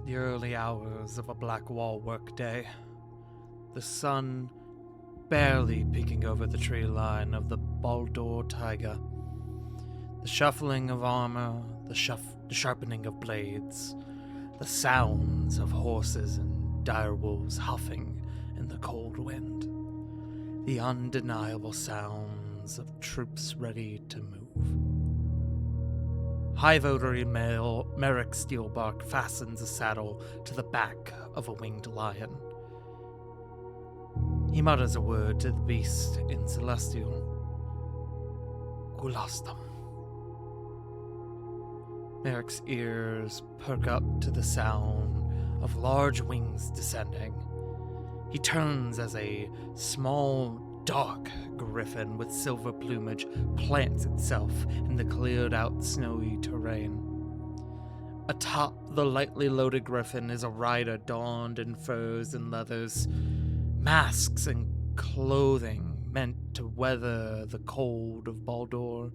The early hours of a Blackwall workday. The sun barely peeking over the tree line of the Baldur Taiga. The shuffling of armor, the sharpening of blades, the sounds of horses and direwolves huffing in the cold wind. The undeniable sounds of troops ready to move. High votary male Merrick Steelbark fastens a saddle to the back of a winged lion. He mutters a word to the beast in Celestial. Gulastam. Merrick's ears perk up to the sound of large wings descending. He turns as a small, dark griffin with silver plumage plants itself in the cleared-out snowy terrain. Atop the lightly loaded griffin is a rider donned in furs and leathers, masks and clothing meant to weather the cold of Baldur.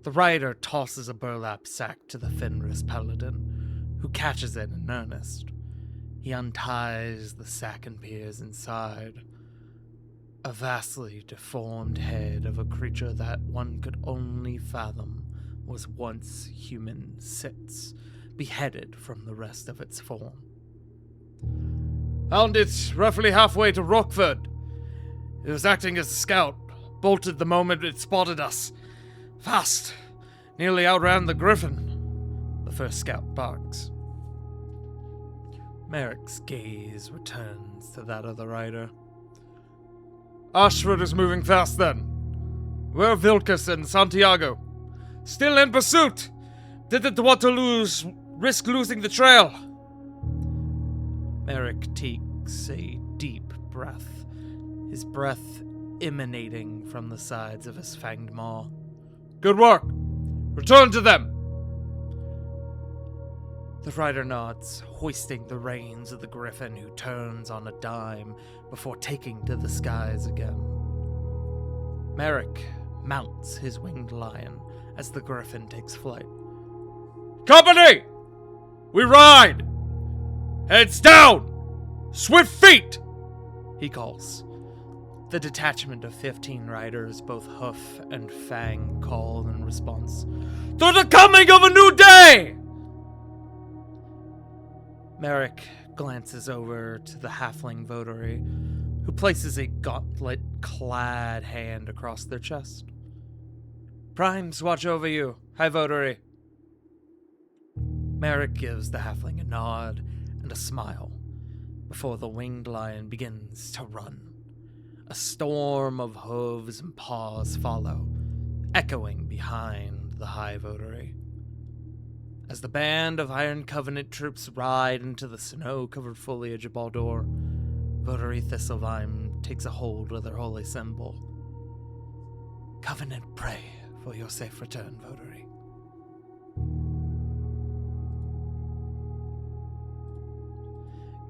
The rider tosses a burlap sack to the Fenris paladin, who catches it in earnest. He unties the sack and peers inside. A vastly deformed head of a creature that one could only fathom was once human sits, beheaded from the rest of its form. Found it roughly halfway to Rockford. It was acting as a scout, bolted the moment it spotted us. Fast, nearly outran the griffin. The first scout barks. Merrick's gaze returns to that of the rider. Ashford is moving fast then. Where are Vilkas and Santiago? Still in pursuit! Didn't want to risk losing the trail. Merrick takes a deep breath, his breath emanating from the sides of his fanged maw. Good work! Return to them! The rider nods, hoisting the reins of the griffin, who turns on a dime before taking to the skies again. Merrick mounts his winged lion as the griffin takes flight. Company! We ride! Heads down! Swift feet! He calls. The detachment of 15 riders, both hoof and fang, call in response. To the coming of a new day! Merrick glances over to the halfling votary, who places a gauntlet-clad hand across their chest. Primes watch over you, High Votary. Merrick gives the halfling a nod and a smile before the winged lion begins to run. A storm of hooves and paws follow, echoing behind the High Votary. As the band of Iron Covenant troops ride into the snow-covered foliage of Baldur, Votary Thistlevine takes a hold of their holy symbol. Covenant pray for your safe return, Votary.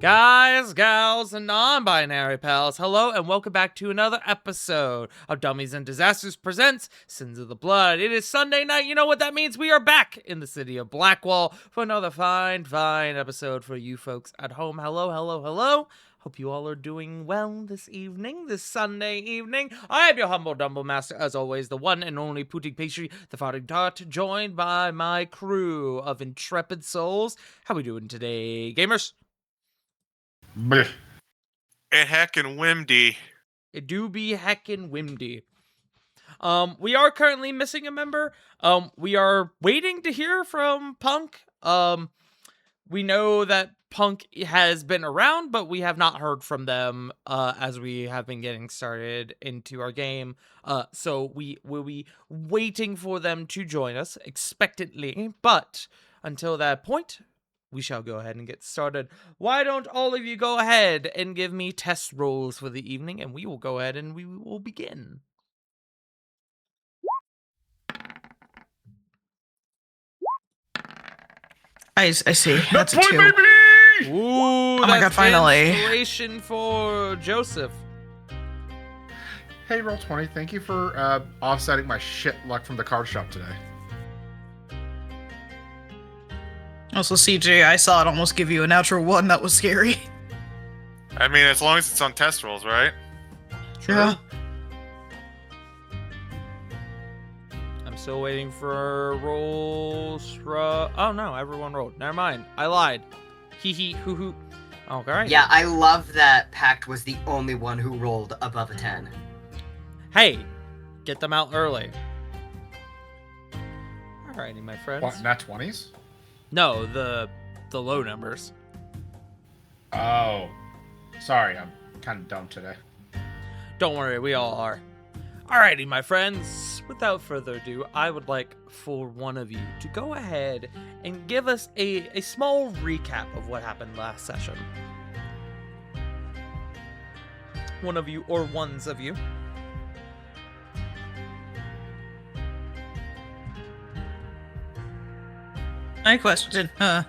Guys, gals, and non-binary pals, hello and welcome back to another episode of Dummies and Disasters Presents Sins of the Blood. It is Sunday night. You know what that means? We are back in the city of Blackwall for another fine episode for you folks at home. Hello. Hope you all are doing well this Sunday evening. I am your humble Dumble Master, as always, the one and only Pudding Pastry, the Farting Tart, joined by my crew of intrepid souls. How we doing today, gamers? Blech. It heckin' Wimdy. It do be heckin' Wimdy. We are currently missing a member. We are waiting to hear from Punk. We know that Punk has been around, but we have not heard from them as we have been getting started into our game. So we will be waiting for them to join us expectantly. But until that point, we shall go ahead and get started. Why don't all of you go ahead and give me test rolls for the evening, and we will go ahead and we will begin. I see. That's a point, 2. baby! Ooh, oh my god, finally. Inspiration for Joseph. Hey, Roll20, thank you for offsetting my shit luck from the card shop today. Also, CJ, I saw it almost give you a natural 1. That was scary. I mean, as long as it's on test rolls, right? Yeah. I'm still waiting for rolls. Oh no, everyone rolled. Never mind. I lied. Hee hee hoo hoo. Alright. Yeah, I love that Pact was the only one who rolled above a 10. Hey, get them out early. Alrighty, my friends. What, not 20s? No, the low numbers. Oh. Sorry, I'm kind of dumb today. Don't worry, we all are. Alrighty, my friends. Without further ado, I would like for one of you to go ahead and give us a small recap of what happened last session. One of you, or ones of you. My question, sorry,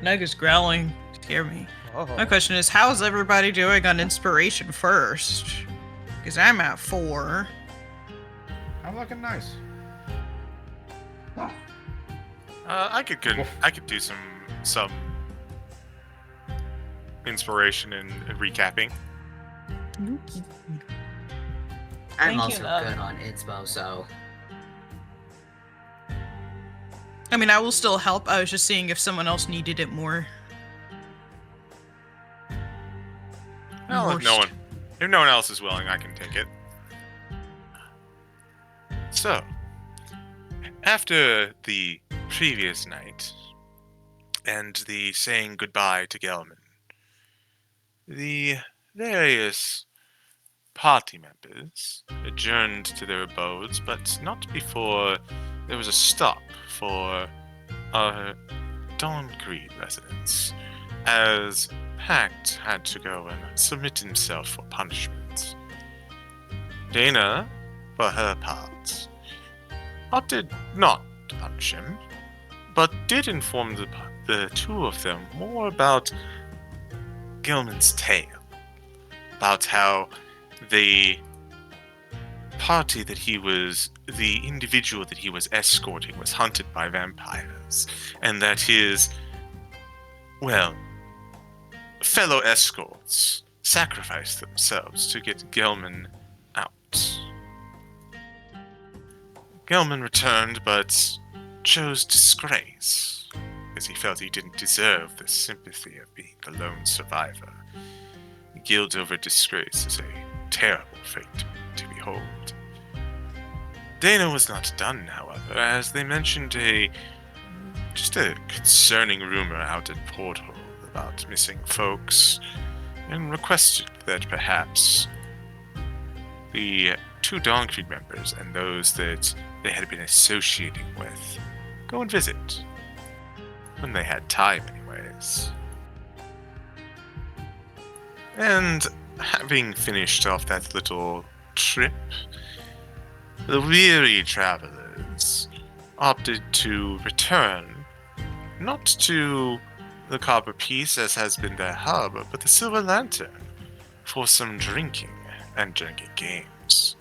Nug is growling. Scare me. Oh. My question is, how's everybody doing on inspiration first? Because I'm at 4. I'm looking nice. I could do some inspiration and recapping. I'm Thank you, also love. good on inspo, so... I mean, I will still help. I was just seeing if someone else needed it more. Well, if no one else is willing, I can take it. So, after the previous night and the saying goodbye to Gelman, the various party members adjourned to their abodes, but not before there was a stop for our Dawn-Creed residents, as Pact had to go and submit himself for punishment. Dana, for her part, opted not to punish him, but did inform the two of them more about Gilman's tale, about how the party that the individual that he was escorting was hunted by vampires, and that his, well, fellow escorts sacrificed themselves to get Gelman out. Gelman returned, but chose disgrace, because he felt he didn't deserve the sympathy of being the lone survivor. Guilt over disgrace is a terrible fate to behold. Dana was not done, however, as they mentioned just a concerning rumor out at Porthole about missing folks, and requested that perhaps the two Dawn-Creed members and those that they had been associating with go and visit. When they had time, anyways. And having finished off that little trip, the weary travelers opted to return, not to the Copper Piece as has been their hub, but the Silver Lantern, for some drinking and drinking games.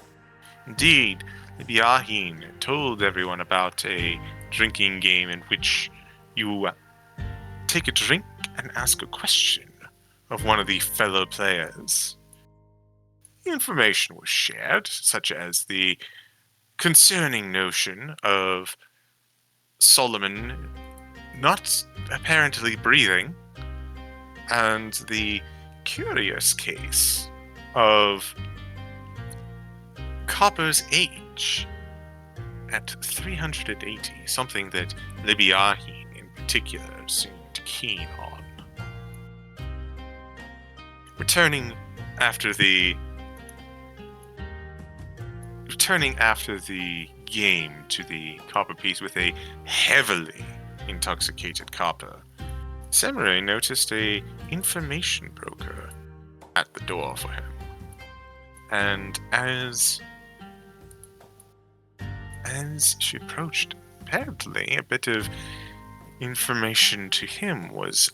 Indeed, Yahin told everyone about a drinking game in which you take a drink and ask a question of one of the fellow players. Information was shared, such as the concerning notion of Solomon not apparently breathing, and the curious case of Copper's age at 380, something that Libyahin in particular seemed keen on. Returning after the game to the Copper Piece with a heavily intoxicated Copper, Samurai noticed a information broker at the door for him. And as she approached, apparently a bit of information to him was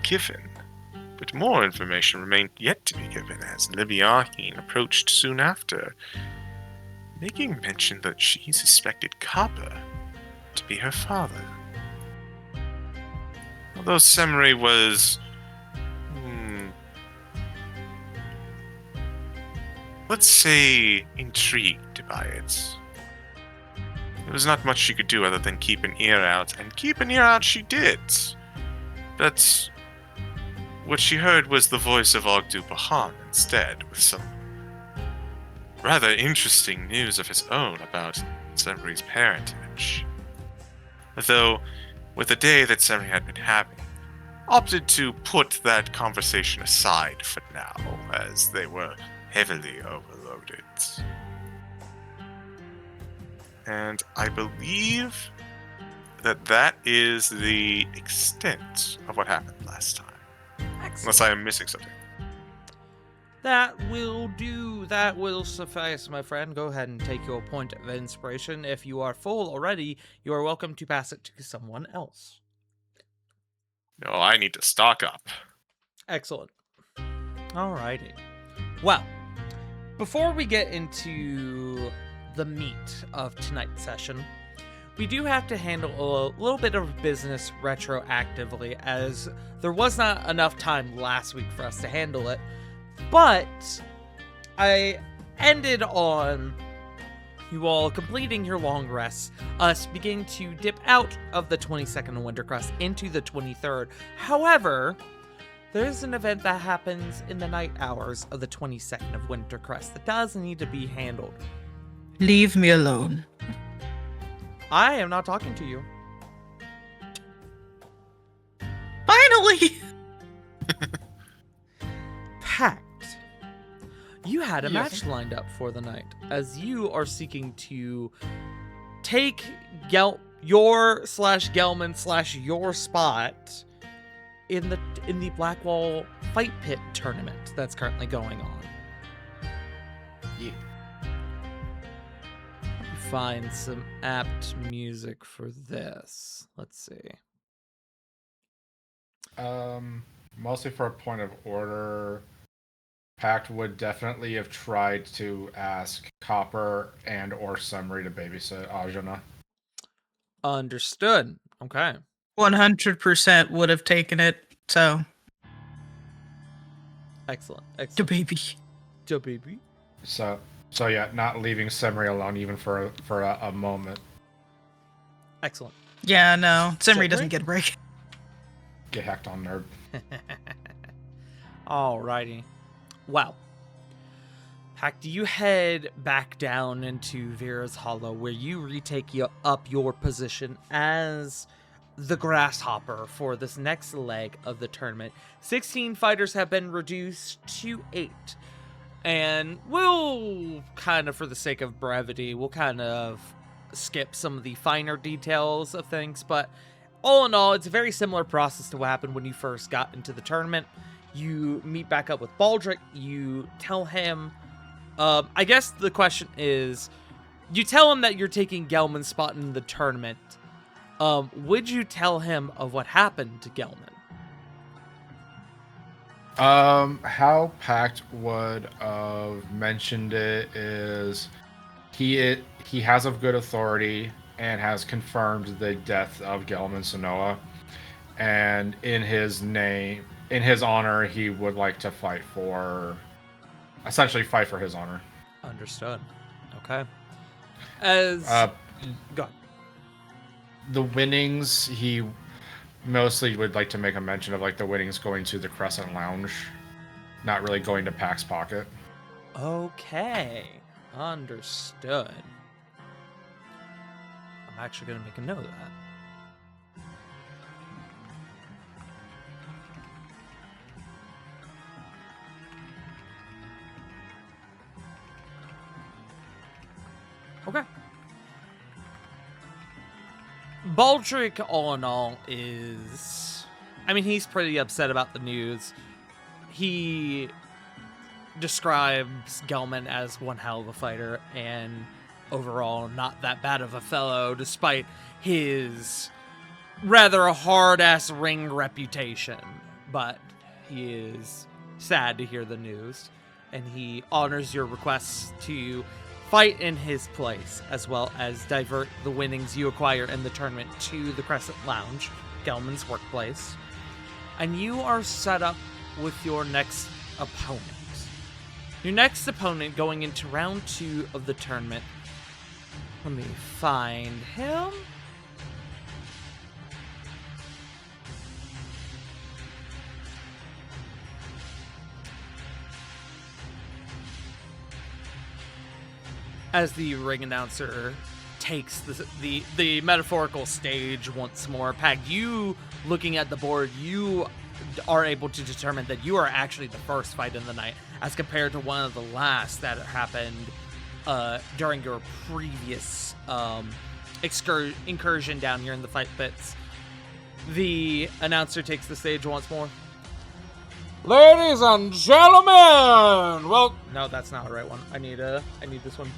given. But more information remained yet to be given as Libyahin approached soon after, making mention that she suspected Copper to be her father. although Semri was, let's say, intrigued by it. There was not much she could do other than keep an ear out, and keep an ear out she did. But what she heard was the voice of Ogdu Bahan instead, with some rather interesting news of his own about Semri's parentage. Though, with the day that Semri had been having, opted to put that conversation aside for now, as they were heavily overloaded. And I believe that is the extent of what happened last time. Unless I am missing something. That will do. That will suffice, my friend. Go ahead and take your point of inspiration. If you are full already, you are welcome to pass it to someone else. No, I need to stock up. Excellent. Alrighty. Well, before we get into the meat of tonight's session, we do have to handle a little bit of business retroactively, as there was not enough time last week for us to handle it. But I ended on you all completing your long rests, us beginning to dip out of the 22nd of Wintercrest into the 23rd. However, there is an event that happens in the night hours of the 22nd of Wintercrest that does need to be handled. Leave me alone. I am not talking to you. Finally! Pact. You had a Yes. match lined up for the night, as you are seeking to take your/Gelman/your spot in the Blackwall Fight Pit tournament that's currently going on. Yeah. Let me find some apt music for this. Let's see. Mostly for a point of order, Pact would definitely have tried to ask Copper and or Summary to babysit Ajana. Understood. Okay. 100% would have taken it, so. Excellent. The Excellent. baby. Da baby. So yeah, not leaving Summary alone even for a moment. Excellent. Yeah, no. Simri Simri? doesn't get a break. Get hacked on, nerd. Alrighty. Well, Pact, you head back down into Vera's Hollow, where you retake up your position as the grasshopper for this next leg of the tournament. 16 fighters have been reduced to 8. And we'll kind of, for the sake of brevity, we'll kind of skip some of the finer details of things, but all in all, it's a very similar process to what happened when you first got into the tournament. You meet back up with Baldric, you tell him, I guess the question is, you tell him that you're taking Gelman's spot in the tournament. Would you tell him of what happened to Gelman? How Pact would have mentioned it is he has of good authority and has confirmed the death of Gelman Sonoa, and in his honor, he would like to essentially fight for his honor. Understood. Okay. As go on. The winnings, he mostly would like to make a mention of like the winnings going to the Crescent Lounge, not really going to Pact's pocket. Okay. Understood. I'm actually going to make a note of that. Okay. Baldric, all in all, is... I mean, he's pretty upset about the news. He describes Gelman as one hell of a fighter and overall not that bad of a fellow, despite his rather hard-ass ring reputation. But he is sad to hear the news, and he honors your requests to fight in his place, as well as divert the winnings you acquire in the tournament to the Crescent Lounge, Gelman's workplace. and you are set up with your next opponent. Your next opponent going into round 2 of the tournament. Let me find him. As the ring announcer takes the metaphorical stage once more, Pact, you looking at the board, you are able to determine that you are actually the first fight in the night, as compared to one of the last that happened during your previous incursion down here in the fight pits. The announcer takes the stage once more. Ladies and gentlemen, well, no, that's not the right one. I need this one.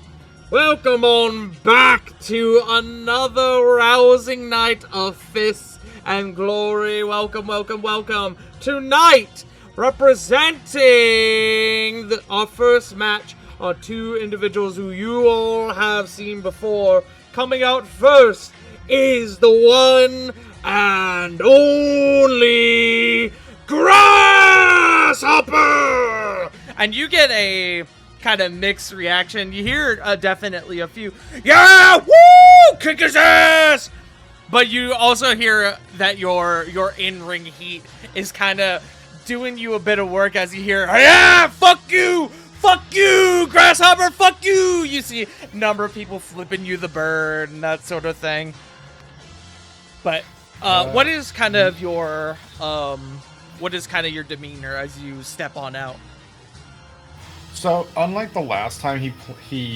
Welcome on back to another rousing night of fists and glory. Welcome, welcome, welcome. Tonight, representing our first match are 2 individuals who you all have seen before. Coming out first is the one and only Grasshopper! And you get a kind of mixed reaction. You hear definitely a few, yeah, woo, kick his ass! But you also hear that your in-ring heat is kind of doing you a bit of work as you hear, yeah, fuck you, Grasshopper, fuck you! You see a number of people flipping you the bird and that sort of thing. But what is kind of your demeanor as you step on out? So, unlike the last time he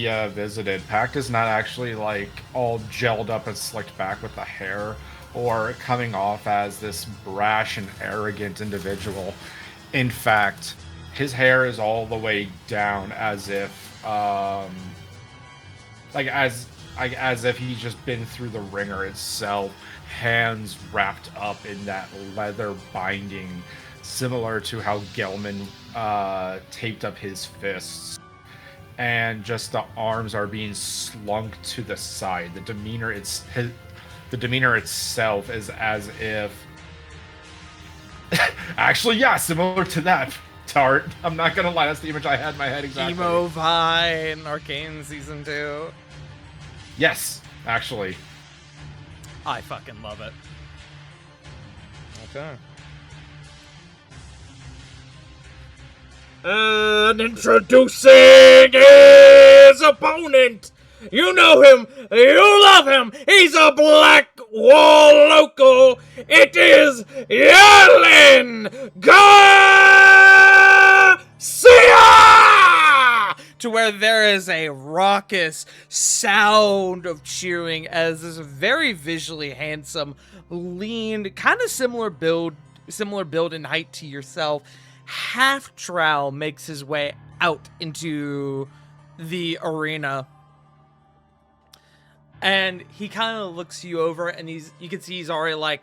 visited, Pact is not actually like all gelled up and slicked back with the hair, or coming off as this brash and arrogant individual. In fact, his hair is all the way down, as if as if he's just been through the ringer itself, hands wrapped up in that leather binding, similar to how Gelman taped up his fists, and just the arms are being slunk to the side. The demeanor itself is as if, actually, yeah, similar to that. Tart. I'm not gonna lie, that's the image I had in my head exactly. Emo Vine, Arcane Season 2. Yes, actually. I fucking love it. Okay. And introducing his opponent. You know him. You love him. He's a Black Wall local. It is Yellen Garcia! To where there is a raucous sound of cheering as this very visually handsome, lean, kind of similar build in height to yourself, half drow makes his way out into the arena, and he kind of looks you over, and you can see he's already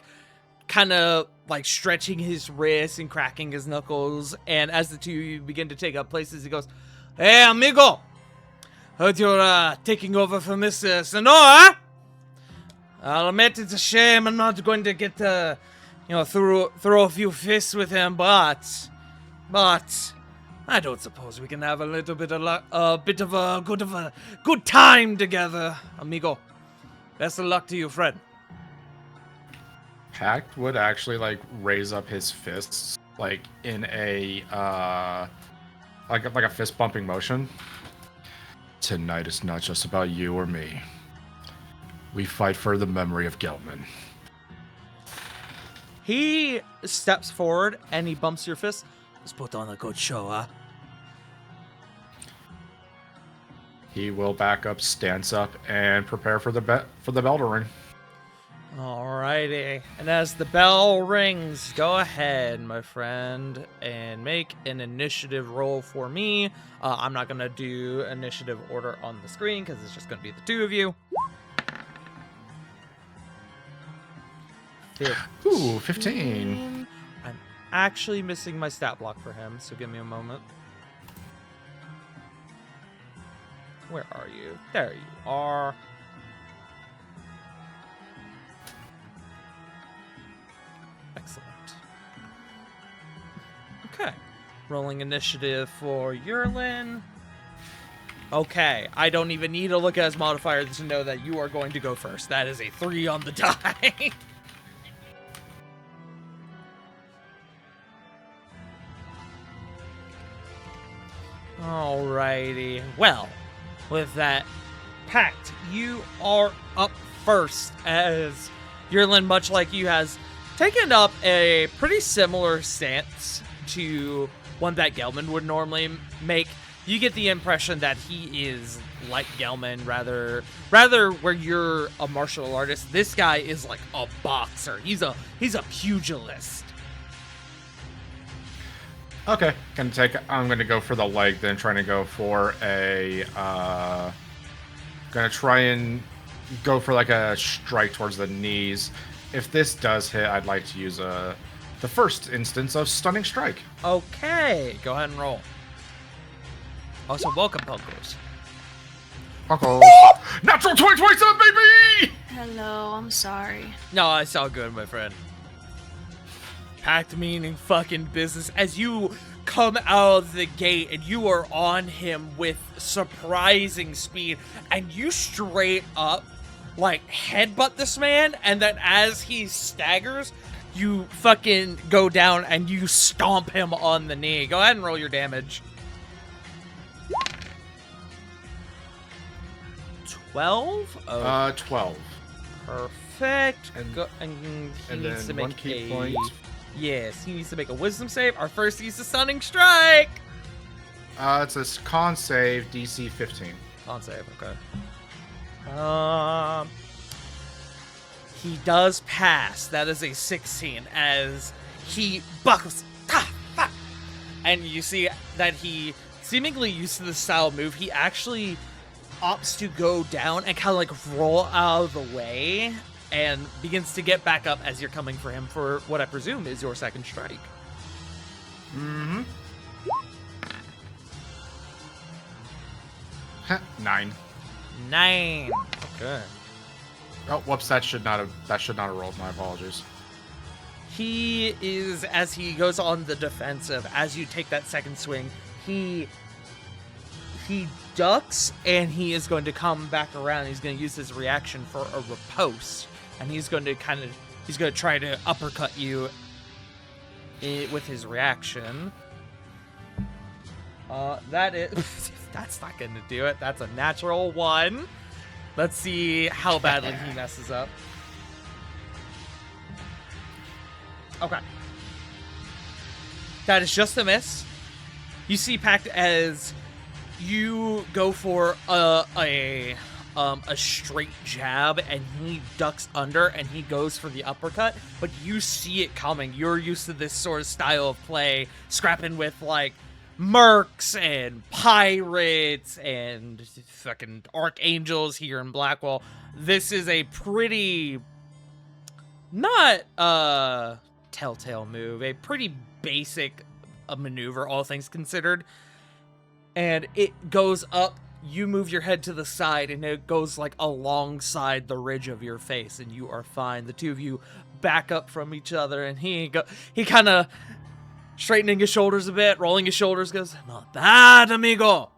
kind of stretching his wrists and cracking his knuckles. And as the two of you begin to take up places, he goes, "Hey, amigo, heard you're taking over for Mr. Sonora. I'll admit it's a shame I'm not going to get to, throw a few fists with him, but I don't suppose we can have a little bit of a good time together, amigo. Best of luck to you, friend." Pact would actually raise up his fists in a like a fist bumping motion. Tonight is not just about you or me. We fight for the memory of Gelman. He steps forward and he bumps your fist. Let's put on a good show, huh? He will back up, stance up, and prepare for the bell to ring. Alrighty. And as the bell rings, go ahead, my friend, and make an initiative roll for me. I'm not going to do initiative order on the screen because it's just going to be the two of you. 15. I'm actually missing my stat block for him, so give me a moment. Where are you? There you are. Excellent. Okay. Rolling initiative for Yurlin. Okay, I don't even need to look at his modifier to know that you are going to go first. That is a 3 on the die. Alrighty. Well, with that, Pact, you are up first, as Yurlin, much like you, has taken up a pretty similar stance to one that Gelman would normally make. You get the impression that he is like Gelman, rather where you're a martial artist, this guy is like a boxer. He's a pugilist. Okay, I'm gonna go for the leg, then trying to go for a gonna try and go for like a strike towards the knees. If this does hit, I'd like to use the first instance of stunning strike. Okay, go ahead and roll. Also, welcome, Punkles. Punkles. Natural 2027, baby! Hello, I'm sorry. No, it's all good, my friend. Packed meaning fucking business. As you come out of the gate and you are on him with surprising speed, and you straight up like headbutt this man, and then as he staggers, you fucking go down and you stomp him on the knee. Go ahead and roll your damage. 12? Oh, 12. perfect. And- and he And needs to then make one key a... point. Yes, he needs to make a wisdom save. Our first use of Stunning Strike. It's a con save, DC 15. Con save, okay. He does pass. That is a 16 as he buckles. And you see that he, seemingly used to this style move, he actually opts to go down and kind of like roll out of the way and begins to get back up as you're coming for him for what I presume is your second strike. Mm-hmm. 9. 9. Okay. Oh, whoops! That should not have rolled. My apologies. He is, as he goes on the defensive, as you take that second swing, he ducks, and he is going to come back around. He's going to use his reaction for a riposte, and he's going to try to uppercut you with his reaction. That's not going to do it. That's a natural 1. Let's see how badly he messes up. Okay. That is just a miss. You see, Pact, as you go for a straight jab, and he ducks under, and he goes for the uppercut, but you see it coming. You're used to this sort of style of play, scrapping with, like, mercs and pirates and fucking archangels here in Blackwall. This is a pretty not telltale move, a pretty basic maneuver, all things considered. And it goes up, you move your head to the side, and it goes like alongside the ridge of your face, and you are fine. The two of you back up from each other, and he kind of straightening his shoulders a bit, rolling his shoulders, goes, "Not bad, amigo.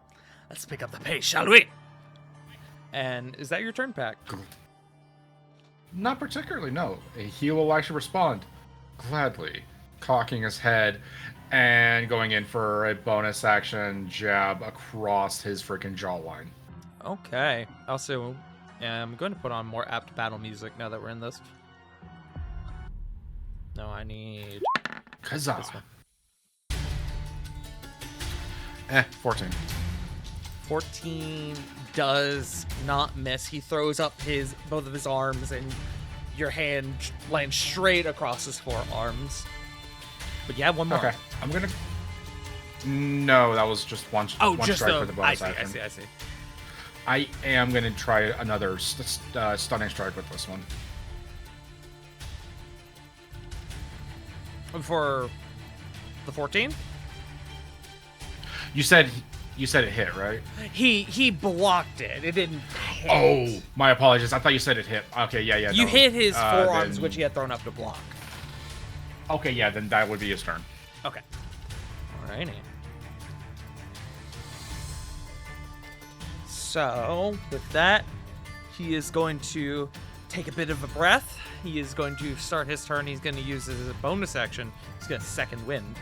Let's pick up the pace, shall we?" And is that your turn, Pact? Not particularly, no. He will actually respond gladly, cocking his head and going in for a bonus action jab across his freaking jawline. Okay. Also, I'm going to put on more apt battle music now that we're in this. No, I need Kazaa. this one. 14. 14 does not miss. He throws up both of his arms, and your hand lands straight across his forearms. But you have one more. Okay, I'm gonna. No, that was just one. Oh, one just strike the. for the bonus I action. see. I am gonna try another stunning strike with this one. For the 14? You said it hit, right? He blocked it. It didn't hit. Oh, my apologies. I thought you said it hit. Okay, yeah. You no. hit his forearms, then- which he had thrown up to block. Okay, yeah, then that would be his turn. Okay. Alrighty. So, with that, he is going to take a bit of a breath. He is going to start his turn. He's going to use his bonus action. He's going to second wind.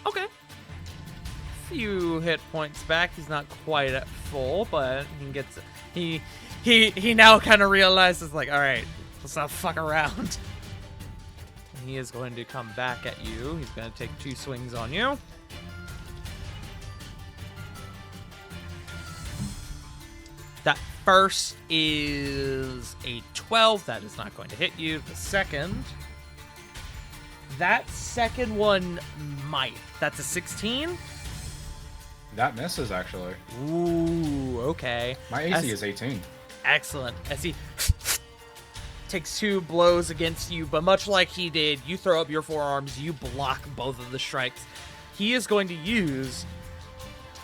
Okay. Few hit points back. He's not quite at full, but he gets he now kind of realizes, like, all right, let's not fuck around. He is going to come back at you. He's going to take 2 swings on you. That first is a 12. That is not going to hit you. The second. That second one might. That's a 16. That misses, actually. Ooh, okay. My AC is 18. Excellent. As he takes 2 blows against you, but much like he did, you throw up your forearms, you block both of the strikes. He is going to use...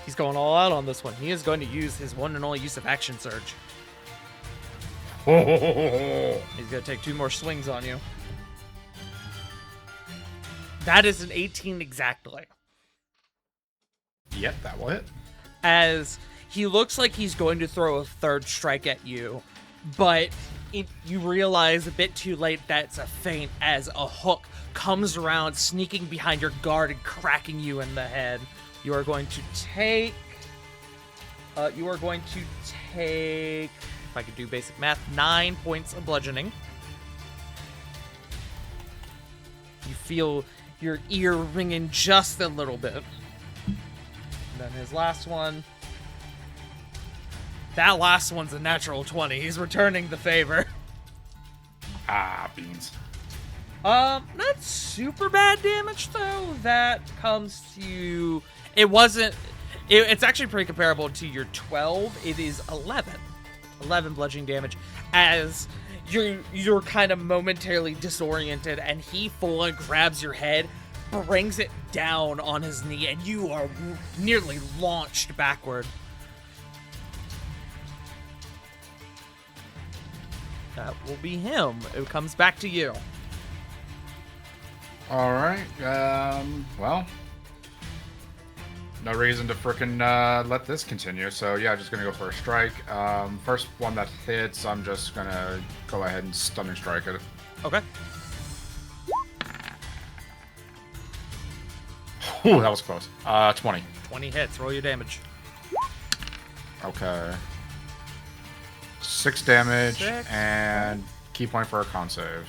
He's going all out on this one. He is going to use his one and only use of Action Surge. He's going to take 2 more swings on you. That is an 18 exactly. Yep, that will hit. As he looks like he's going to throw a third strike at you, but you realize a bit too late that's a feint, as a hook comes around, sneaking behind your guard and cracking you in the head. You are going to take... if I could do basic math, 9 points of bludgeoning. You feel your ear ringing just a little bit. And then his last one. That last one's a natural 20. He's returning the favor. Ah, beans. Not super bad damage, though. That comes to... It's actually pretty comparable to your 12. It is 11. 11 bludgeoning damage, as you're kind of momentarily disoriented, and he full on grabs your head, brings it down on his knee, and you are nearly launched backward. That will be him. It comes back to you. All right. Well, no reason to frickin' let this continue. So yeah, just gonna go for a strike. First one that hits, I'm just gonna go ahead and stunning strike it. Okay. Ooh, that was close. 20. 20 hits. Roll your damage. Okay. 6 damage 6. and key point for a con save.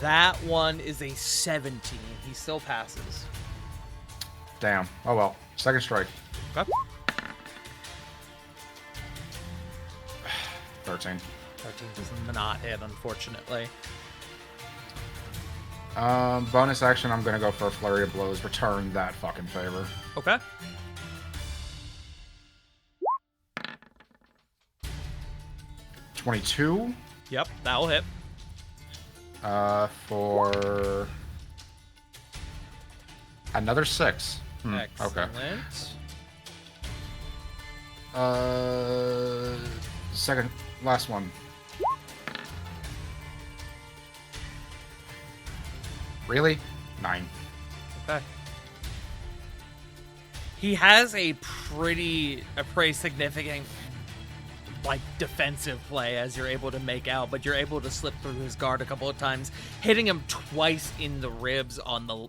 That one is a 17. He still passes. Damn. Oh well. Second strike. Okay. 13. 13 does not hit, unfortunately. Bonus action, I'm gonna go for a flurry of blows. Return that fucking favor. Okay. $22. Yep, that will hit. For another 6. Excellent. Okay. Second, last one. Really? 9. Okay. He has a pretty significant, like, defensive play, as you're able to make out, but you're able to slip through his guard a couple of times, hitting him twice in the ribs on the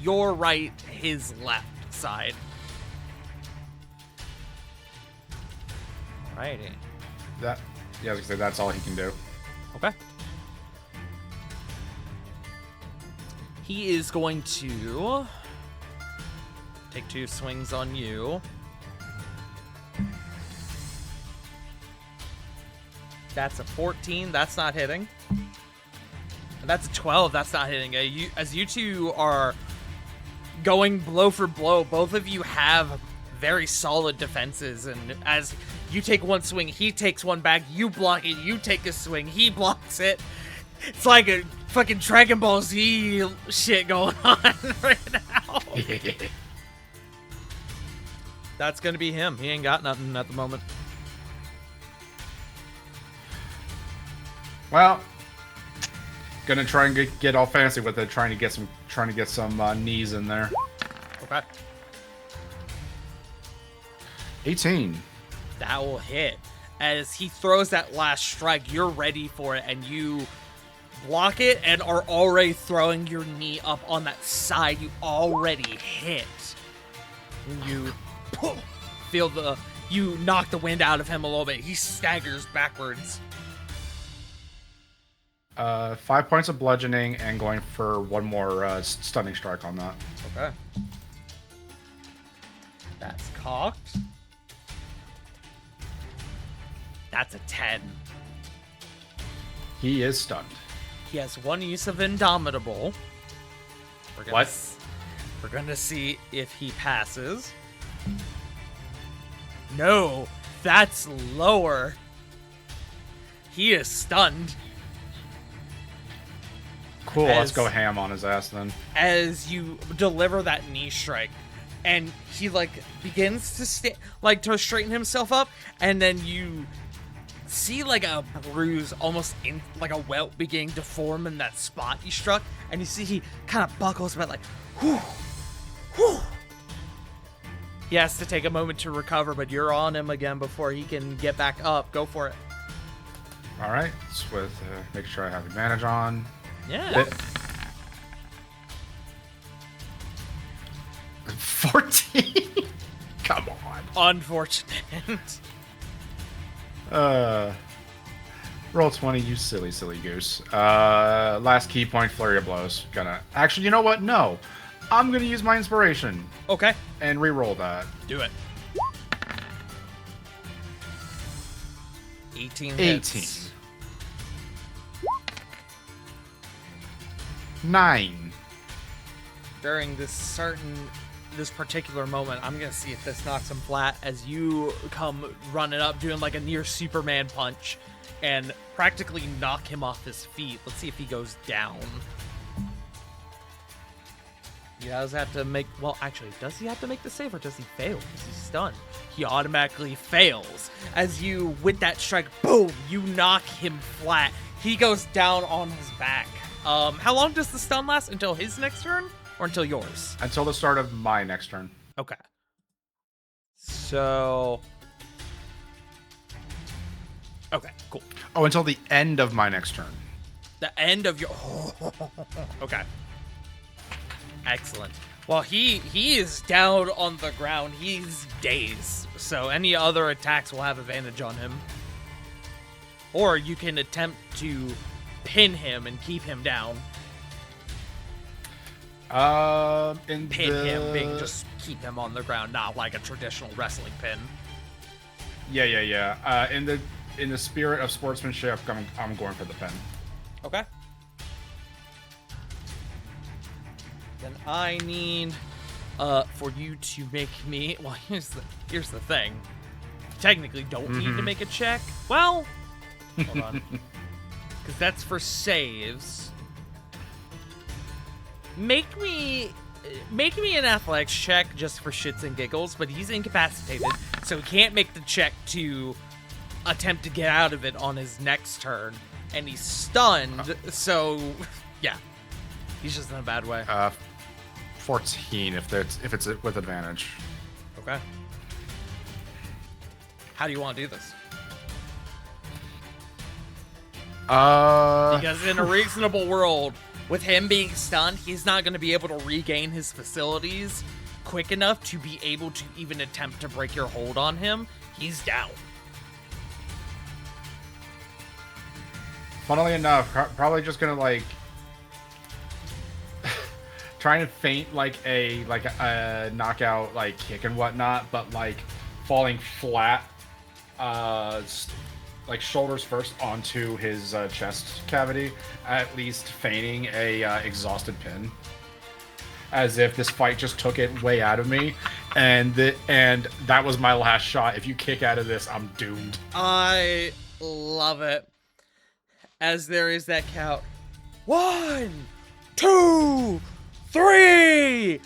your right, his left side. Alrighty. Yeah, I was gonna say that's all he can do. Okay. He is going to take 2 swings on you. That's a 14. That's not hitting. And that's a 12. That's not hitting. As you two are going blow for blow, both of you have very solid defenses. And as you take one swing, he takes one back. You block it. You take a swing. He blocks it. It's like a fucking Dragon Ball Z shit going on right now. That's going to be him. He ain't got nothing at the moment. Well, gonna try and get all fancy with it, trying to get some knees in there. Okay. 18. That will hit. As he throws that last strike, you're ready for it, and you block it and are already throwing your knee up on that side you already hit. You feel you knock the wind out of him a little bit. He staggers backwards. 5 points of bludgeoning and going for one more stunning strike on that. Okay. That's cocked. That's a 10. He is stunned. He has one use of Indomitable. What? We're gonna see if he passes. No, that's lower. He is stunned. Cool, let's go ham on his ass then. As you deliver that knee strike, and he begins to to straighten himself up, and then you see a bruise almost in a welt beginning to form in that spot you struck, and you see he kind of buckles but whew, whew. He has to take a moment to recover, but you're on him again before he can get back up. Go for it. All right, it's with make sure I have advantage on. Yeah. 14. Come on. Unfortunate. Roll 20, you silly goose. Last key point, flurry of blows. Actually, you know what? No. I'm gonna use my inspiration. Okay. And re-roll that. Do it. 18 18. hits. 9. During this particular moment, I'm gonna see if this knocks him flat as you come running up doing a near Superman punch and practically knock him off his feet. Let's see if he goes down. He does have to make, does he have to make the save or does he fail because he's stunned? He automatically fails. As you, with that strike, boom, you knock him flat. He goes down on his back. How long does the stun last? Until his next turn or until yours? Until the start of my next turn. Okay. So... Okay, cool. Oh, until the end of my next turn. The end of your... Okay. Excellent. Well, he is down on the ground. He's dazed. So any other attacks will have advantage on him. Or you can attempt to pin him and keep him down. Pin him being just keep him on the ground, not like a traditional wrestling pin. Yeah. In the spirit of sportsmanship, I'm going for the pin. Okay. Then I need for you to make me. Well, here's the thing. Technically, don't need to make a check. Well, hold on, because that's for saves. Make me an athletics check just for shits and giggles, but he's incapacitated, so he can't make the check to attempt to get out of it on his next turn, and he's stunned. So, yeah, he's just in a bad way. 14 if it's with advantage. Okay. How do you want to do this? Because in a reasonable world, with him being stunned, he's not going to be able to regain his facilities quick enough to be able to even attempt to break your hold on him. He's down. Funnily enough, probably just gonna trying to feint a knockout kick and whatnot, but falling flat, shoulders first onto his chest cavity, at least feigning a exhausted pin, as if this fight just took it way out of me, and that was my last shot. If you kick out of this, I'm doomed. I love it. As there is that count. 1, 2, 3,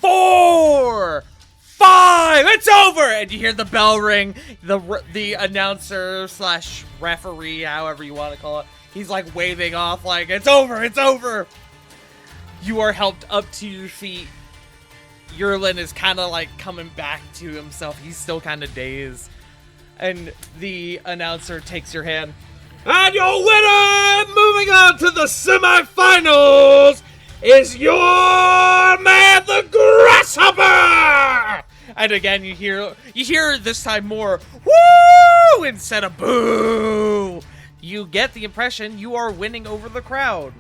4, 5. It's over, and you hear the bell ring. The announcer / referee, however you want to call it, He's like waving off like, it's over, it's over. You are helped up to your feet. Yerlin is kind of like coming back to himself. He's still kind of dazed. And the announcer takes your hand. And your winner, moving on to the semifinals, is your man, the Grasshopper! And again, you hear this time more, woo, instead of boo. You get the impression you are winning over the crowd.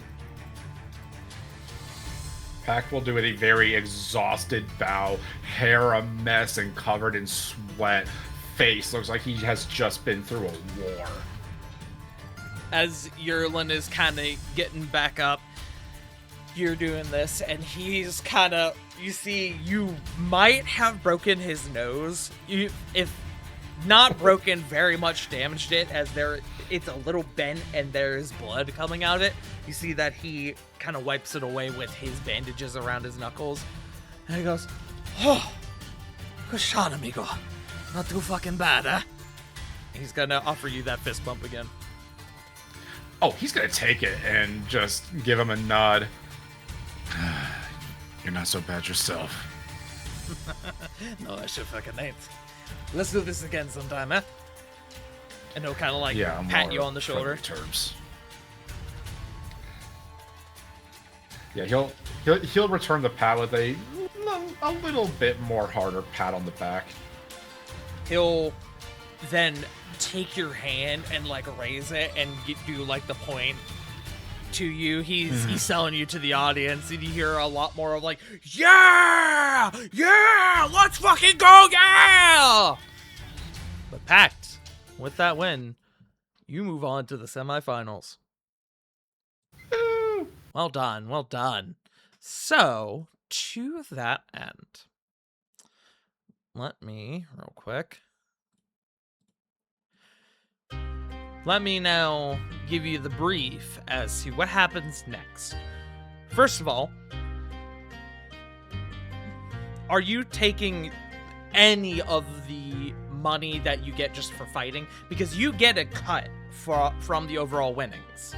Pact will do a very exhausted bow, hair a mess and covered in sweat. Face looks like he has just been through a war. As Yerlin is kind of getting back up, you're doing this, and he's kind of, you see, you might have broken his nose. If not broken, very much damaged it, as it's a little bent and there's blood coming out of it. You see that he kind of wipes it away with his bandages around his knuckles. And he goes, oh, good shot, amigo. Not too fucking bad, huh? He's gonna offer you that fist bump again. Oh, he's gonna take it and just give him a nod. You're not so bad yourself. No, I should fucking ain't. Let's do this again sometime, huh? And he'll kind of like pat you on the shoulder. Terms. Yeah, he'll return the pat with a little bit more harder pat on the back. He'll then take your hand and like raise it and do like the point to you. He's selling you to the audience, and you hear a lot more of like, yeah, let's fucking go, yeah. But Pact, with that win, you move on to the semifinals. Well done, well done. So, to that end, let me now give you the brief as to what happens next. First of all, are you taking any of the money that you get just for fighting? Because you get a cut from the overall winnings.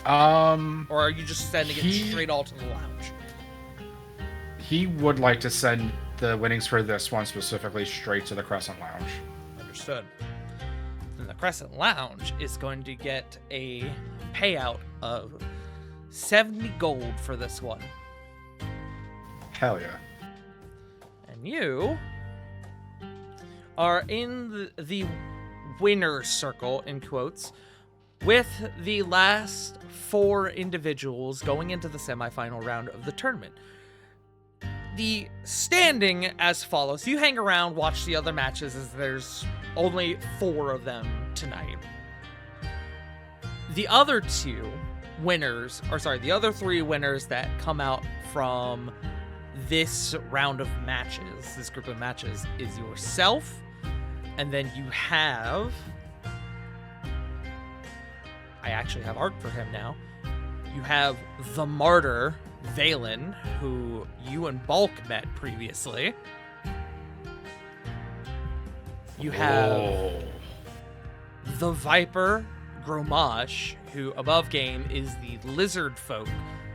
Or are you just sending it straight all to the lounge? He would like to send the winnings for this one specifically straight to the Crescent Lounge. Understood. Then the Crescent Lounge is going to get a payout of 70 gold for this one. Hell yeah. And you are in the winner's circle, in quotes, with the last 4 individuals going into the semifinal round of the tournament. The standing as follows. You hang around, watch the other matches, as there's only 4 of them tonight. The other 3 winners that come out from this round of matches, this group of matches, is yourself, and then you have... I actually have art for him now. You have the Martyr, Valen, who you and Bulk met previously. You have the Viper, Gromash, who above game is the lizard folk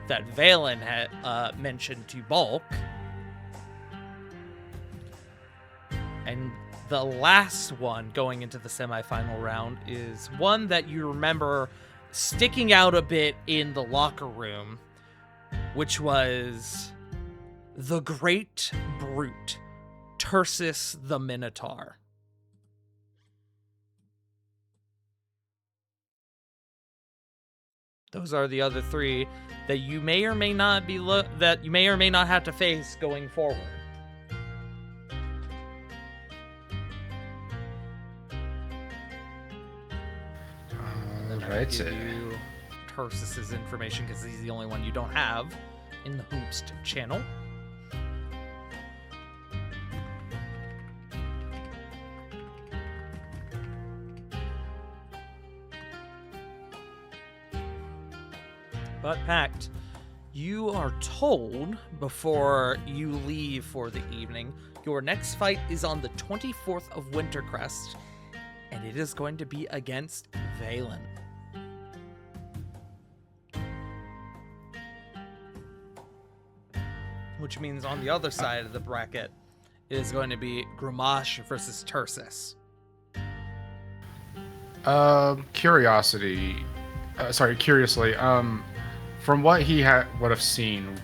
that Valen had mentioned to Bulk. And the last one going into the semifinal round is one that you remember sticking out a bit in the locker room, which was the Great Brute, Tursus the Minotaur. Those are the other 3 that you may or may not have to face going forward. Right. Give you Tarsus's information because he's the only one you don't have in the Hoopst channel. But Pact, you are told before you leave for the evening, your next fight is on the 24th of Wintercrest, and it is going to be against Valen. Which means on the other side of the bracket, it is going to be Grumash versus Tursus. Curiously, from what he would have seen,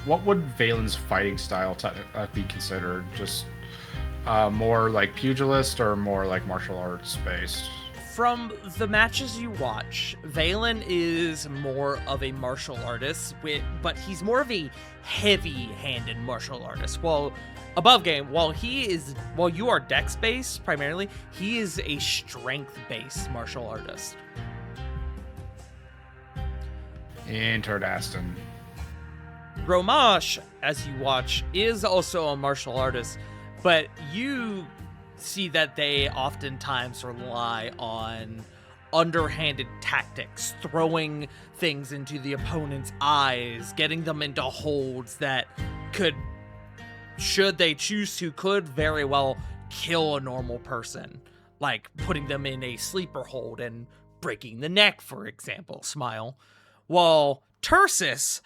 what would Valen's fighting style be considered? Just more like pugilist or more like martial arts based? From the matches you watch, Valen is more of a martial artist, but he's more of a heavy-handed martial artist. While you are dex-based primarily, he is a strength-based martial artist. Interesting. Romash, as you watch, is also a martial artist, but you see that they oftentimes rely on underhanded tactics, throwing things into the opponent's eyes, getting them into holds that could, should they choose to, could very well kill a normal person, like putting them in a sleeper hold and breaking the neck, for example. Smile. While Tursus,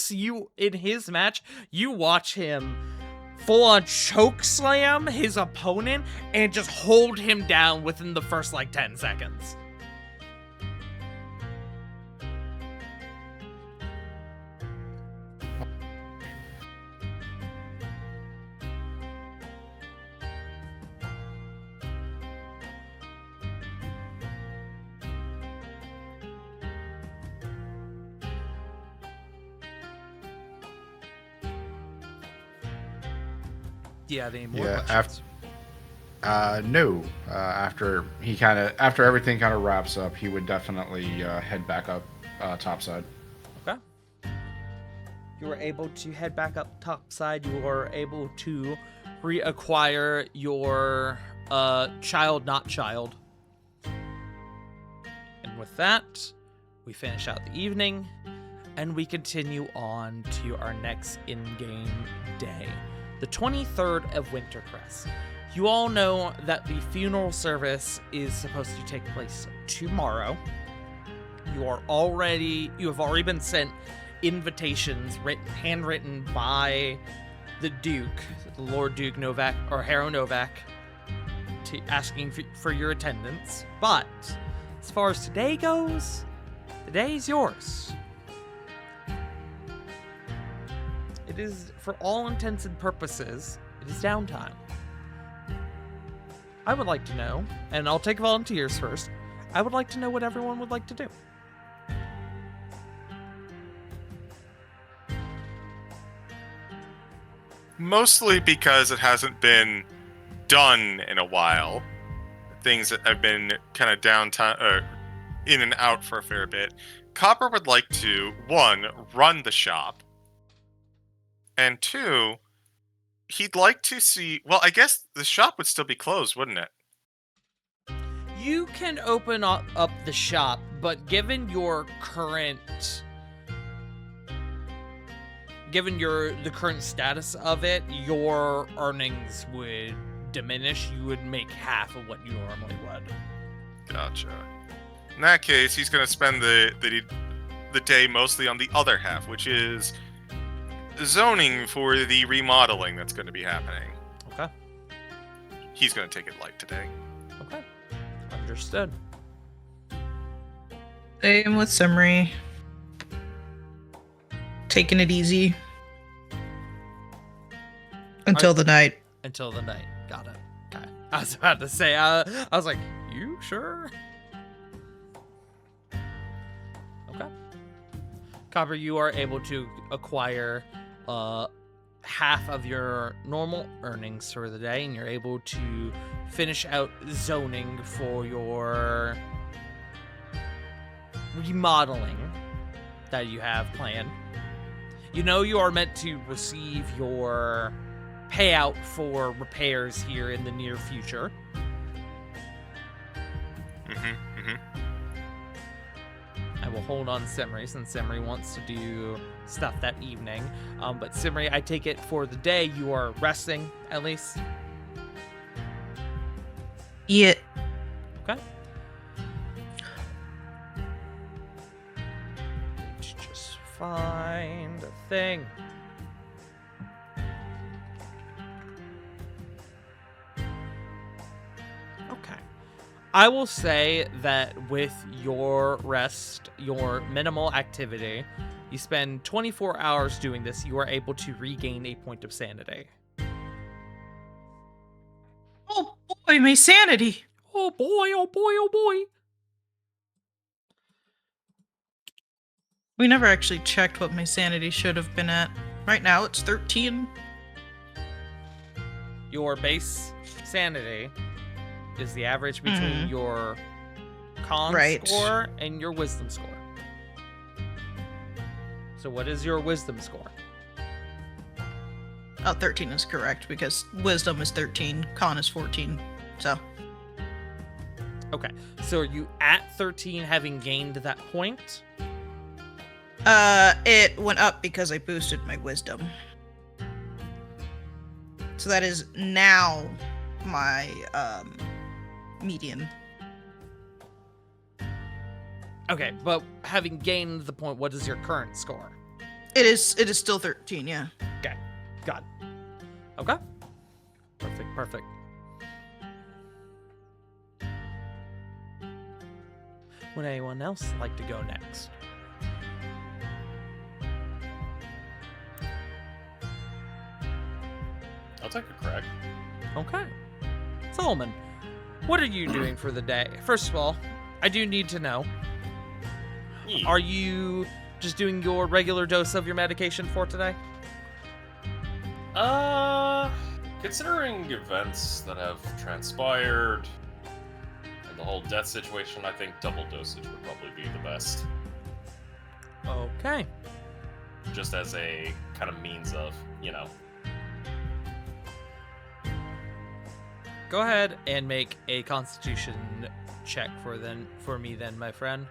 you, in his match, you watch him full-on choke slam his opponent and just hold him down within the first, 10 seconds. Do you have any more questions? No. After everything kind of wraps up, he would definitely head back up topside. Okay. You were able to head back up topside. You were able to reacquire your child, not child. And with that, we finish out the evening, and we continue on to our next in-game day. The 23rd of Wintercrest. You all know that the funeral service is supposed to take place tomorrow. You have already been sent invitations handwritten by the Duke, the Lord Duke Novak, or Harrow Novak, asking for your attendance. But as far as today goes, the day is yours. It is, for all intents and purposes, it is downtime. I would like to know, and I'll take volunteers first, I would like to know what everyone would like to do. Mostly because it hasn't been done in a while. Things that have been kind of downtime, or in and out for a fair bit. Copper would like to, 1, run the shop. And 2, he'd like to see... Well, I guess the shop would still be closed, wouldn't it? You can open up the shop, but given your current... the current status of it, your earnings would diminish. You would make half of what you normally would. Gotcha. In that case, he's going to spend the day mostly on the other half, which is zoning for the remodeling that's going to be happening. Okay. He's going to take it light today. Okay. Understood. Same with Simri. Taking it easy. Until the night. Until the night. Got it. Okay. I was about to say, I was like, you sure? Okay. Copper, you are able to acquire half of your normal earnings for the day, and you're able to finish out zoning for your remodeling that you have planned. You know you are meant to receive your payout for repairs here in the near future. I will hold on Simri since Simri wants to do stuff that evening. But Simri, I take it for the day you are resting, at least? Yeah. Okay. Let's just find a thing. Okay. I will say that with your rest, your minimal activity, you spend 24 hours doing this, you are able to regain a point of sanity. Oh boy, my sanity. Oh boy, oh boy, oh boy. We never actually checked what my sanity should have been at. Right now it's 13. Your base sanity is the average between your con Right. score and your wisdom score. So what is your wisdom score? Oh, 13 is correct because wisdom is 13, con is 14. So, Okay, so are you at 13 having gained that point? it went up because I boosted my wisdom. So that is now my, median. Okay, but having gained the point, what is your current score? It is still 13, yeah. Okay, got it. Okay. Perfect, perfect. Would anyone else like to go next? I'll take a crack. Okay. Solomon, what are you doing for the day? First of all, I do need to know, are you just doing your regular dose of your medication for today? Considering events that have transpired and the whole death situation, I think double dosage would probably be the best. Okay. Just as a kind of means of, you know. Go ahead and make a constitution check for me then, my friend.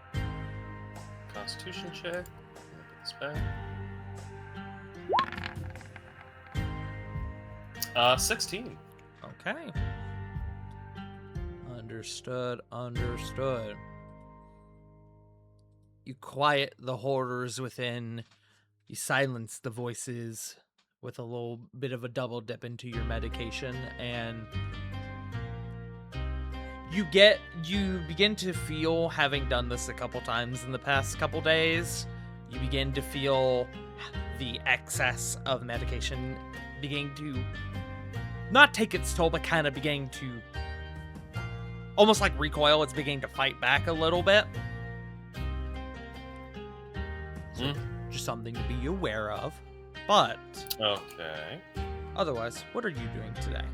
Constitution check. Let me get this back. 16. Okay. Understood, understood. You quiet the horrors within. You silence the voices with a little bit of a double dip into your medication, and you begin to feel, having done this a couple times in the past couple days, you begin to feel the excess of medication beginning to not take its toll, but kind of beginning to almost like recoil. It's beginning to fight back a little bit. So just something to be aware of. But Okay. otherwise, what are you doing today?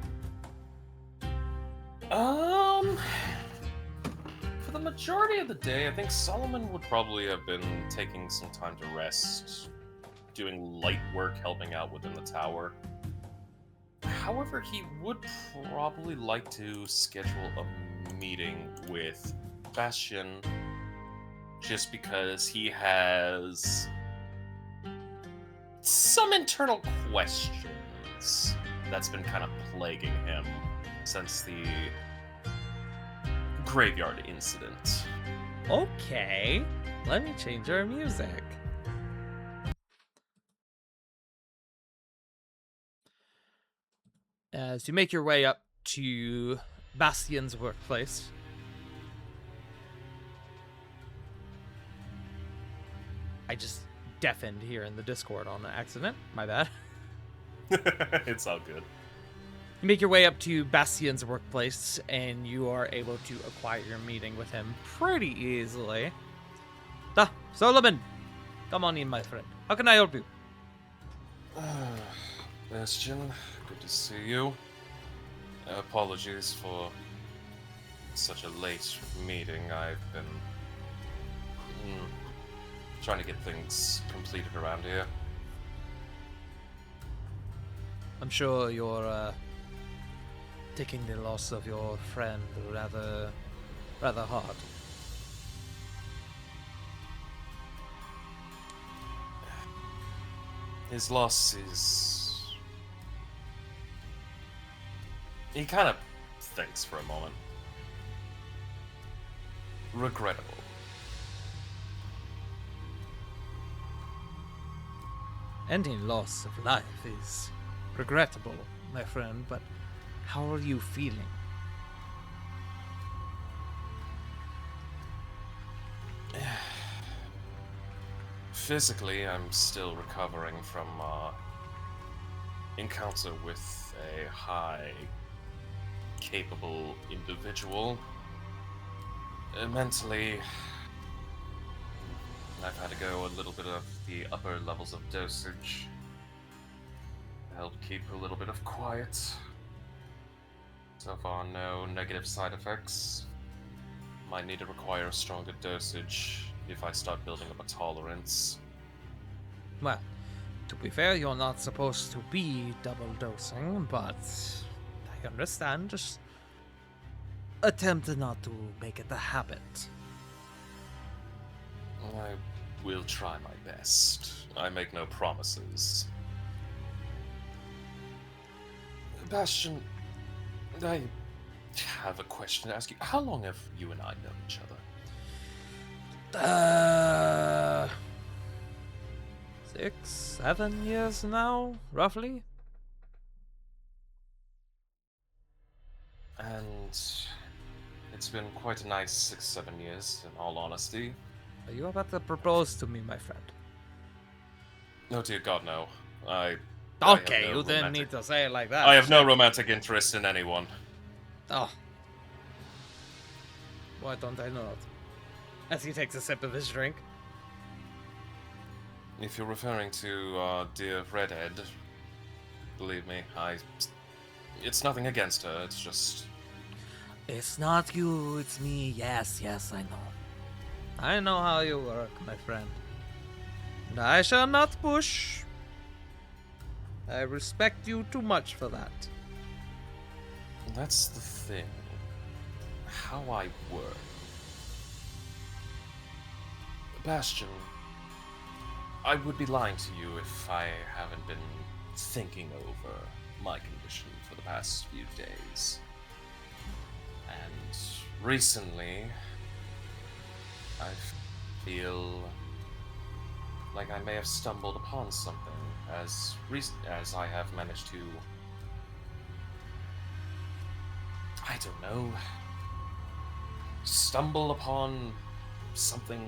For the majority of the day, I think Solomon would probably have been taking some time to rest, doing light work, helping out within the tower. However, he would probably like to schedule a meeting with Bastion, just because he has some internal questions that's been kind of plaguing him since the graveyard incident. Okay, let me change our music. As you make your way up to Bastion's workplace, I just deafened here in the Discord on accident. My bad. It's all good. You make your way up to Bastion's workplace, and you are able to acquire your meeting with him pretty easily. Solomon, come on in, my friend. How can I help you? Bastion, good to see you. Apologies for such a late meeting. I've been trying to get things completed around here. I'm sure you're taking the loss of your friend rather hard. His loss is... He kind of thinks for a moment. regrettable. Any loss of life is regrettable, my friend, but how are you feeling? Physically, I'm still recovering from encounter with a high, capable individual. Mentally, I've had to go a little bit of the upper levels of dosage to help keep a little bit of quiet. So far, no negative side effects. Might need to require a stronger dosage if I start building up a tolerance. Well, to be fair, you're not supposed to be double dosing, but I understand. Just attempt not to make it a habit. I will try my best. I make no promises. Bastion, I have a question to ask you. How long have you and I known each other? 6, 7 years now, roughly. And it's been quite a nice 6, 7 years, in all honesty. Are you about to propose to me, my friend? No, dear God, no. I Okay, have no you didn't romantic- need to say it like that. I have no romantic interest in anyone. Oh. Why don't I know it? As he takes a sip of his drink. If you're referring to dear Redhead, believe me, it's nothing against her. It's just It's not you, it's me. Yes, I know. I know how you work, my friend. And I shall not push. I respect you too much for that. that's the thing. How I work. Bastion, I would be lying to you if I haven't been thinking over my condition for the past few days. And recently, I feel like I may have stumbled upon something as I have managed to, I don't know, stumble upon something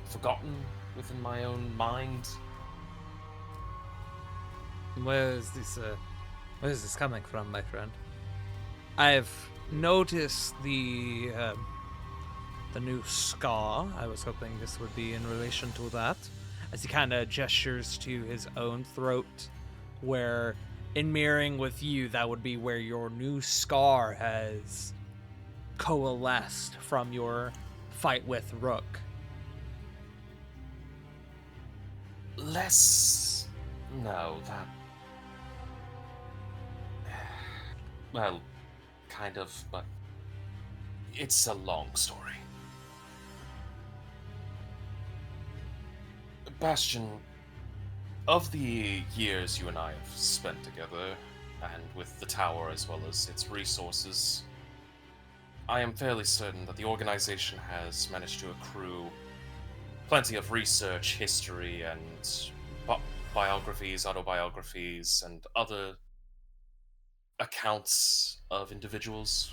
forgotten within my own mind. Where is this coming from, my friend? I've noticed the new scar. I was hoping this would be in relation to that, as he kind of gestures to his own throat, where, in mirroring with you, that would be where your new scar has coalesced from your fight with Rook. No, that... Well, kind of, but it's a long story. Bastion, of the years you and I have spent together, and with the tower as well as its resources, I am fairly certain that the organization has managed to accrue plenty of research, history, and biographies, autobiographies, and other accounts of individuals.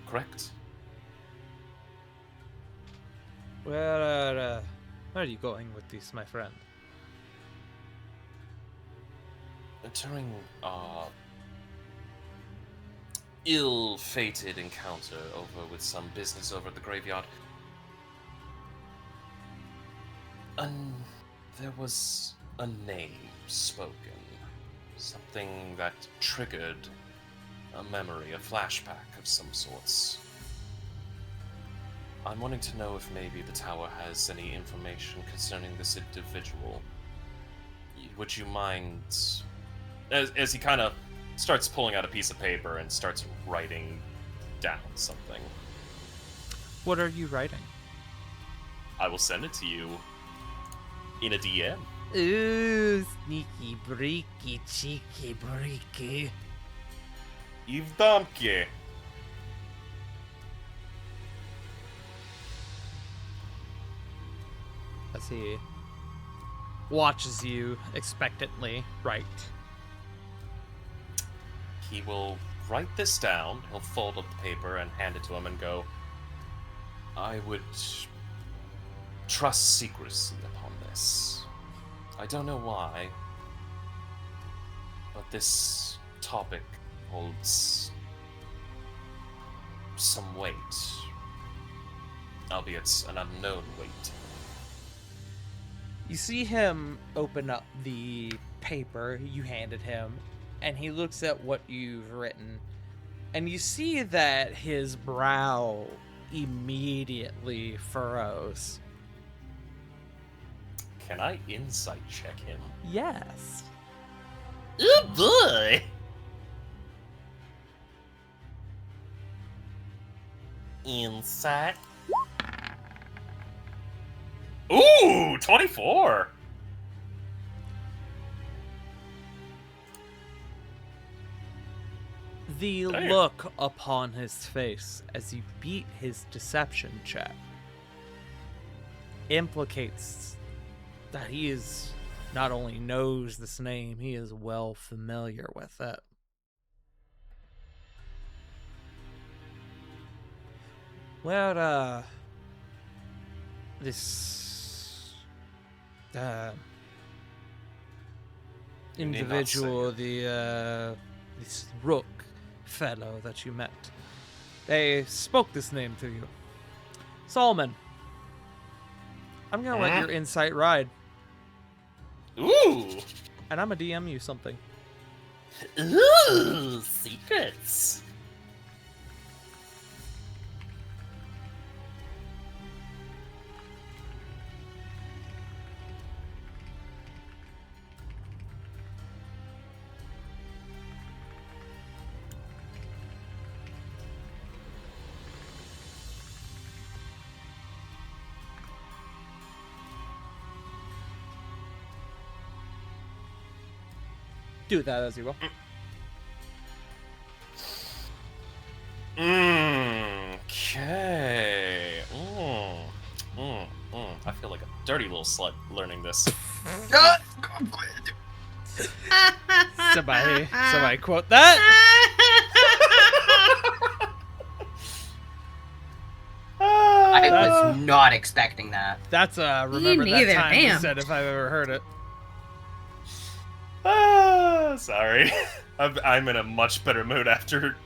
Correct? Where are you going with this, my friend? During our ill-fated encounter over with some business over at the graveyard, there was a name spoken. Something that triggered a memory, a flashback of some sorts. I'm wanting to know if maybe the tower has any information concerning this individual. Would you mind... As he kind of starts pulling out a piece of paper and starts writing down something. What are you writing? I will send it to you in a DM. Ooh, sneaky, breaky, cheeky, breaky. Eve Domke. as he watches you expectantly write. He will write this down. He'll fold up the paper and hand it to him and go, I would trust secrecy upon this. I don't know why, but this topic holds some weight, albeit an unknown weight. You see him open up the paper you handed him, and he looks at what you've written, and you see that his brow immediately furrows. Can I insight check him? Yes. Oh boy! Insight. Ooh, 24! The Damn. look upon his face as you beat his deception check implicates that he is not only knows this name, he is well familiar with it. Well, this You need not individual, say this Rook fellow that you met, they spoke this name to you. Solomon, I'm gonna let your insight ride, Ooh! and I'm gonna DM you something. Ooh, secrets. Do that as you will. Okay. I feel like a dirty little slut learning this. Somebody quote that. I was not expecting that. That's remember that neither, time you damn. said if I've ever heard it. Sorry. I'm in a much better mood after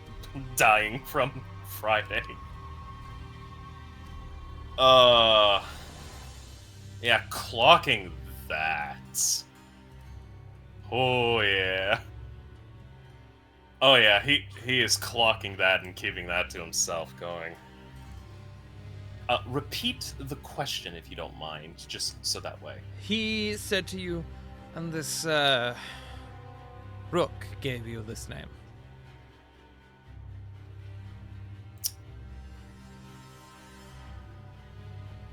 dying from Friday. Yeah, clocking that. Oh yeah. Oh yeah, he is clocking that and keeping that to himself going. Repeat the question if you don't mind, just so that way. He said to you, and this Rook gave you this name.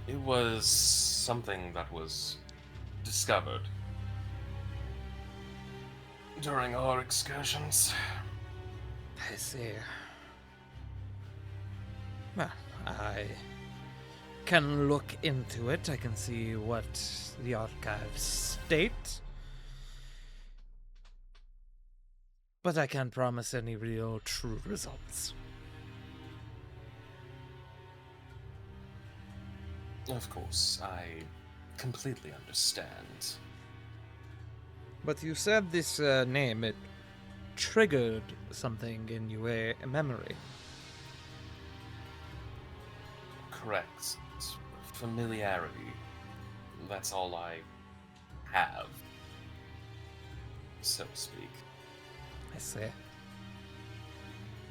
It was something that was discovered during our excursions. I see. Well, I can look into it. I can see what the archives state. But I can't promise any real true results. Of course, I completely understand. But you said this name, it triggered something in you, a memory. Correct. Familiarity. That's all I have, so to speak. I see.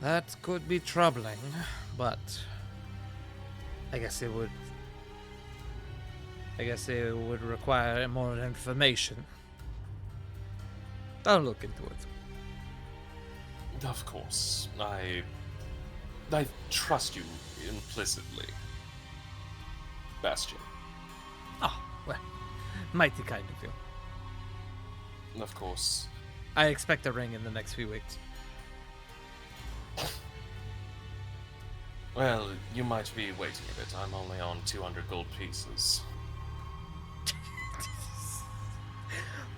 That could be troubling, but I guess it would require more information. I'll look into it. Of course, I trust you implicitly, Bastion. Oh, well, mighty kind of you. Of course. I expect a ring in the next few weeks. Well, you might be waiting a bit. I'm only on 200 gold pieces.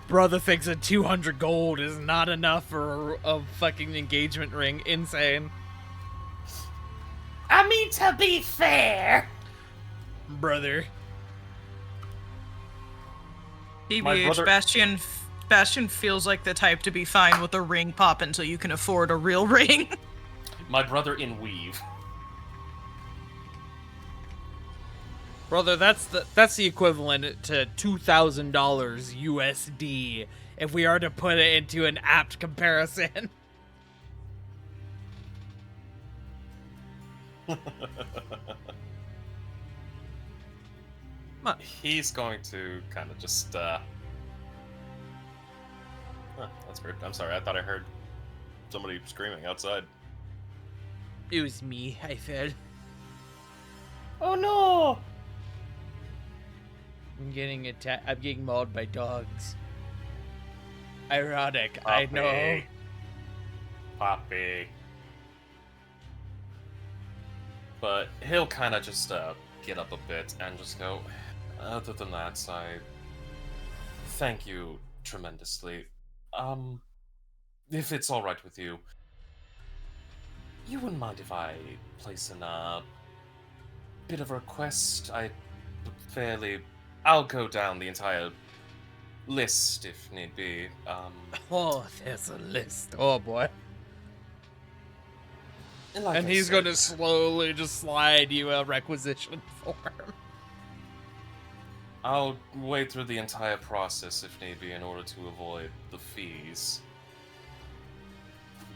Brother thinks that 200 gold is not enough for a fucking engagement ring. Insane. I mean, to be fair. Brother. TBH, brother- Bastion feels like the type to be fine with a ring pop until you can afford a real ring. My brother in weave. Brother, that's the equivalent to $2,000 USD if we are to put it into an apt comparison. He's going to kind of just, Huh, that's weird. I'm sorry, I thought I heard somebody screaming outside. It was me, I said. Oh no! I'm getting mauled by dogs. Ironic, I know. Poppy. But he'll kind of just get up a bit and just go, other than that, thank you tremendously. If it's alright with you, you wouldn't mind if I place in a bit of a request? I'll go down the entire list if need be. Oh, there's a list. Oh boy. Like And I he's said, gonna slowly just slide you a requisition form. I'll wade through the entire process if need be in order to avoid the fees.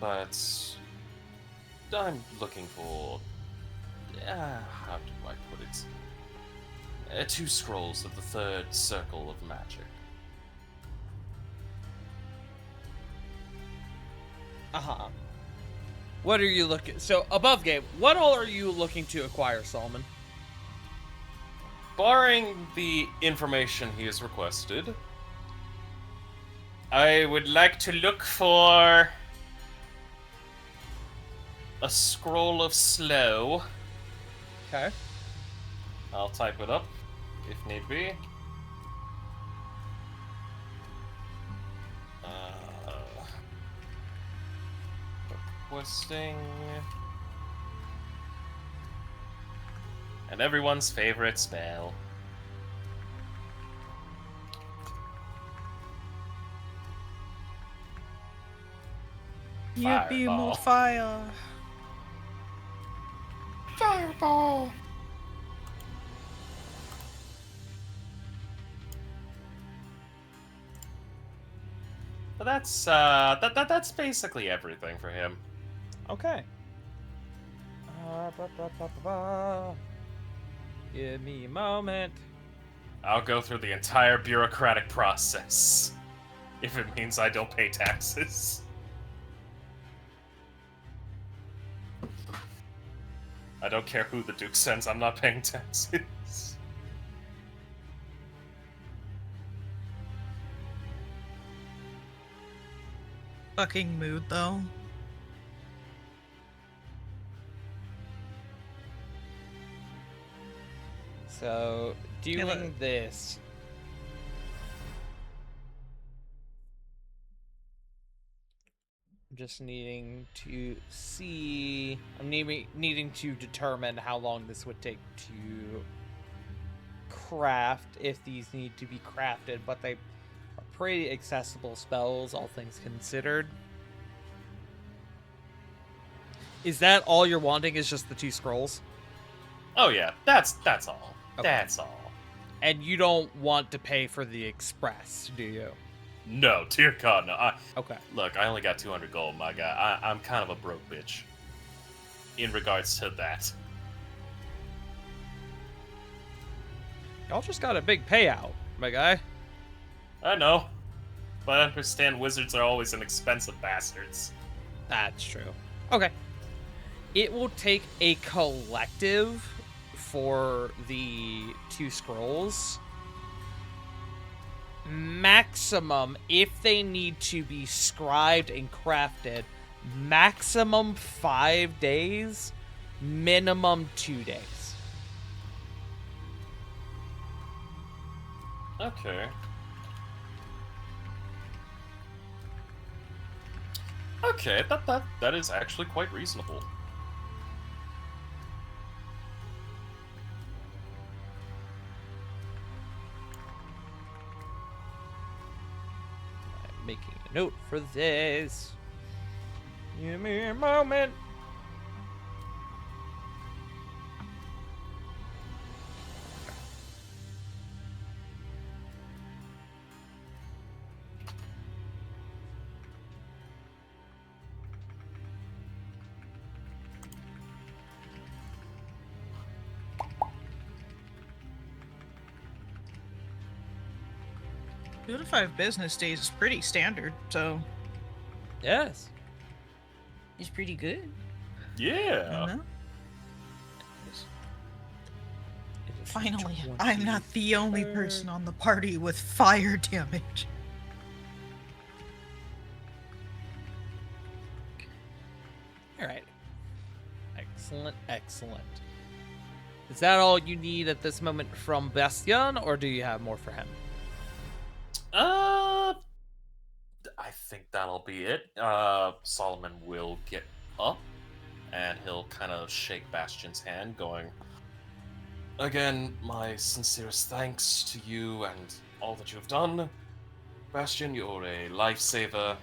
But I'm looking for, how do I put it? 2 scrolls of the 3rd circle of magic. Uh-huh. What are you looking... So, above game, what all are you looking to acquire, Solomon? Barring the information he has requested, I would like to look for a scroll of slow. Okay. I'll type it up if need be. Requesting. And everyone's favorite spell. Yippee, more fire. Fireball. But that's that's basically everything for him. Okay. Give me a moment. I'll go through the entire bureaucratic process. If it means I don't pay taxes. I don't care who the Duke sends, I'm not paying taxes. Fucking mood, though. So, doing look. this. I'm just needing to see. I'm needing to determine how long this would take to craft, if these need to be crafted, but they are pretty accessible spells, all things considered. Is that all you're wanting? Is just the 2 scrolls? Oh yeah, that's all. Okay. That's all. And you don't want to pay for the express, do you? No, dear God, no. Okay. Look, I only got 200 gold, my guy. I'm kind of a broke bitch. In regards to that. Y'all just got a big payout, my guy. I know. But I understand wizards are always an expensive bastards. That's true. Okay. It will take a collective for the 2 scrolls. Maximum, if they need to be scribed and crafted, maximum 5 days, minimum 2 days. Okay. Okay, that is actually quite reasonable. I'm making a note for this. Give me a moment. Two to 5 business days is pretty standard, so Yes. it's pretty good. Yeah. You know? It is Finally, 20. I'm not the only person on the party with fire damage. All right. Excellent, excellent. Is that all you need at this moment from Bastian, or do you have more for him? I think that'll be it. Solomon will get up, and he'll kind of shake Bastion's hand, going, "Again, my sincerest thanks to you and all that you have done. Bastion, you're a lifesaver.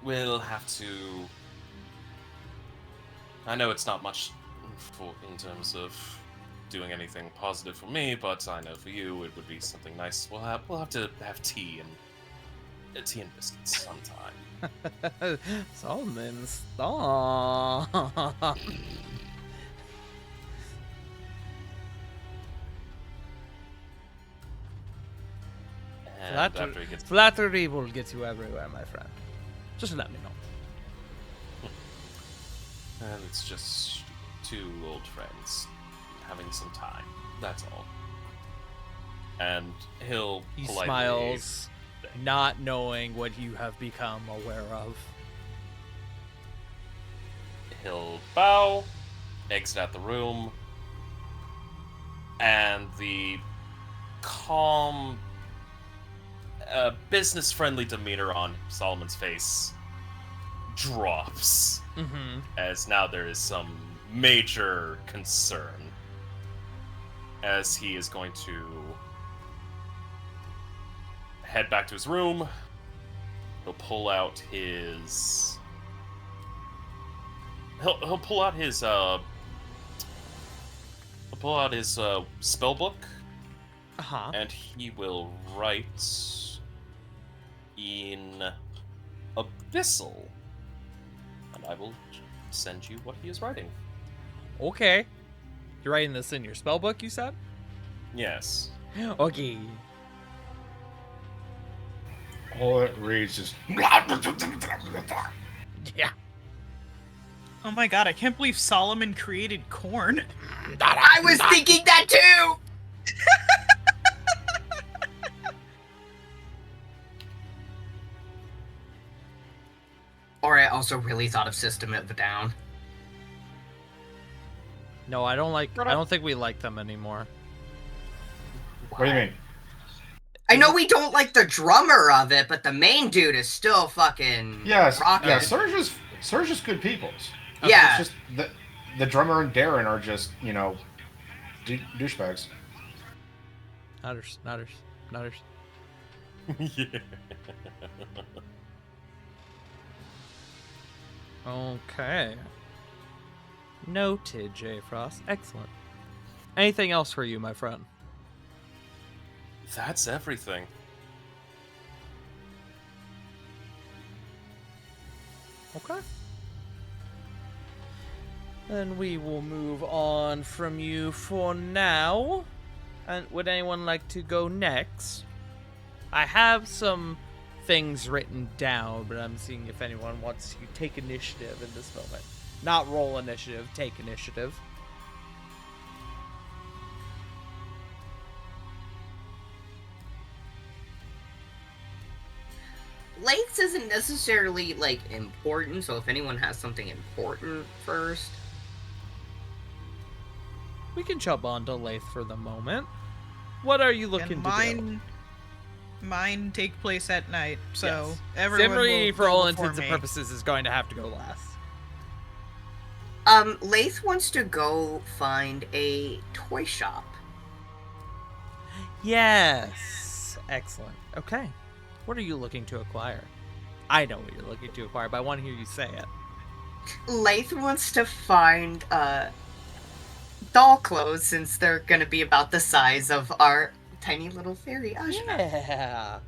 We'll have to... I know it's not much in terms of doing anything positive for me, but I know for you it would be something nice. We'll have to have tea and biscuits sometime." Solomon, stop. And Flatter- after he gets Flattery will get you everywhere, my friend. Just let me know. And it's just two old friends having some time. That's all. And he'll He politely... smiles, not knowing what you have become aware of. He'll bow, exit out the room, and the calm, business-friendly demeanor on Solomon's face drops. Mm-hmm. As now there is some major concern, as he is going to head back to his room. He'll pull out his... He'll pull out his spell book, Uh-huh. and he will write in Abyssal. And I will send you what he is writing. Okay. You're writing this in your spell book, you said? Yes. Okay. All it reads is. Yeah. Oh my god, I can't believe Solomon created corn. I was thinking that too! Or I also really thought of System of a Down. No, I don't think we like them anymore. What do you mean? I know we don't like the drummer of it, but the main dude is still fucking Yes, rocking. yeah. Surge is good peoples. Yeah. It's just the drummer and Darren are just douchebags. Nutters. Yeah. Okay. Noted, J. Frost. Excellent. Anything else for you, my friend? That's everything. Okay. Then we will move on from you for now. And would anyone like to go next? I have some things written down, but I'm seeing if anyone wants to take initiative in this moment. Not roll initiative, take initiative. Lakes isn't necessarily, like, important, so if anyone has something important first. We can jump on to Lathe for the moment. What are you looking And to do? mine take place at night, so Yes. everyone Zimri, will for all go intents before and me. purposes, is going to have to go last. Lath wants to go find a toy shop. Yes. Excellent. Okay. What are you looking to acquire? I know what you're looking to acquire, but I want to hear you say it. Lath wants to find, doll clothes, since they're gonna be about the size of our tiny little fairy Ajna. Yeah.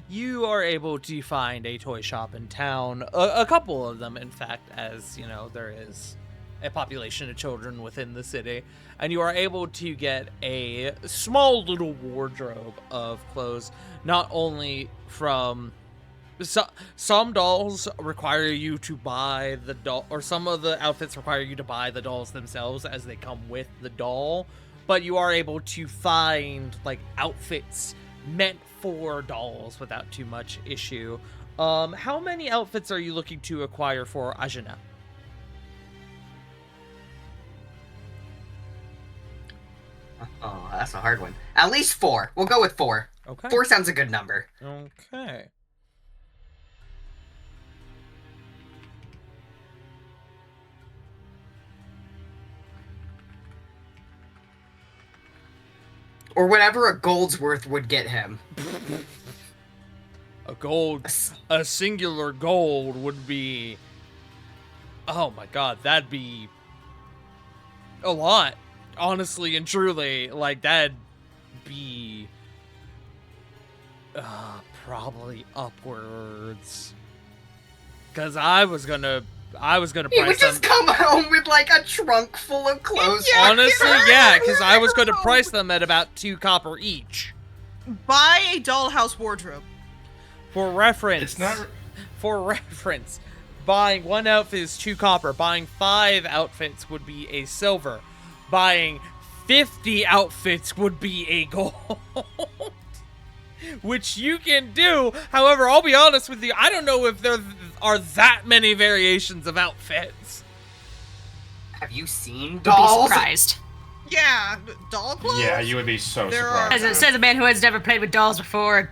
You are able to find a toy shop in town. A couple of them, in fact, as, you know, there is a population of children within the city. And you are able to get a small little wardrobe of clothes, not only from... some dolls require you to buy the doll, or some of the outfits require you to buy the dolls themselves as they come with the doll, but you are able to find, like, outfits meant for dolls without too much issue. How many outfits are you looking to acquire for Ajna? Oh, that's a hard one. At least 4. We'll go with 4. Okay. 4 sounds a good number. Okay. Or whatever a gold's worth would get him. A singular gold would be... Oh my god, that'd be... a lot. Honestly and truly, like, that'd be... probably upwards. Because I was gonna He would price just them... come home with, like, a trunk full of clothes. Yeah. Honestly, yeah, because I was gonna price them at about 2 copper each. Buy a dollhouse wardrobe. For reference... It's not. For reference, buying 1 outfit is 2 copper. Buying 5 outfits would be a silver. Buying 50 outfits would be a gold. Which you can do. However, I'll be honest with you, I don't know if there are that many variations of outfits. Have you seen Would be dolls? surprised. Yeah, doll clothes? Yeah, you would be so There are- surprised. As it says a man who has never played with dolls before.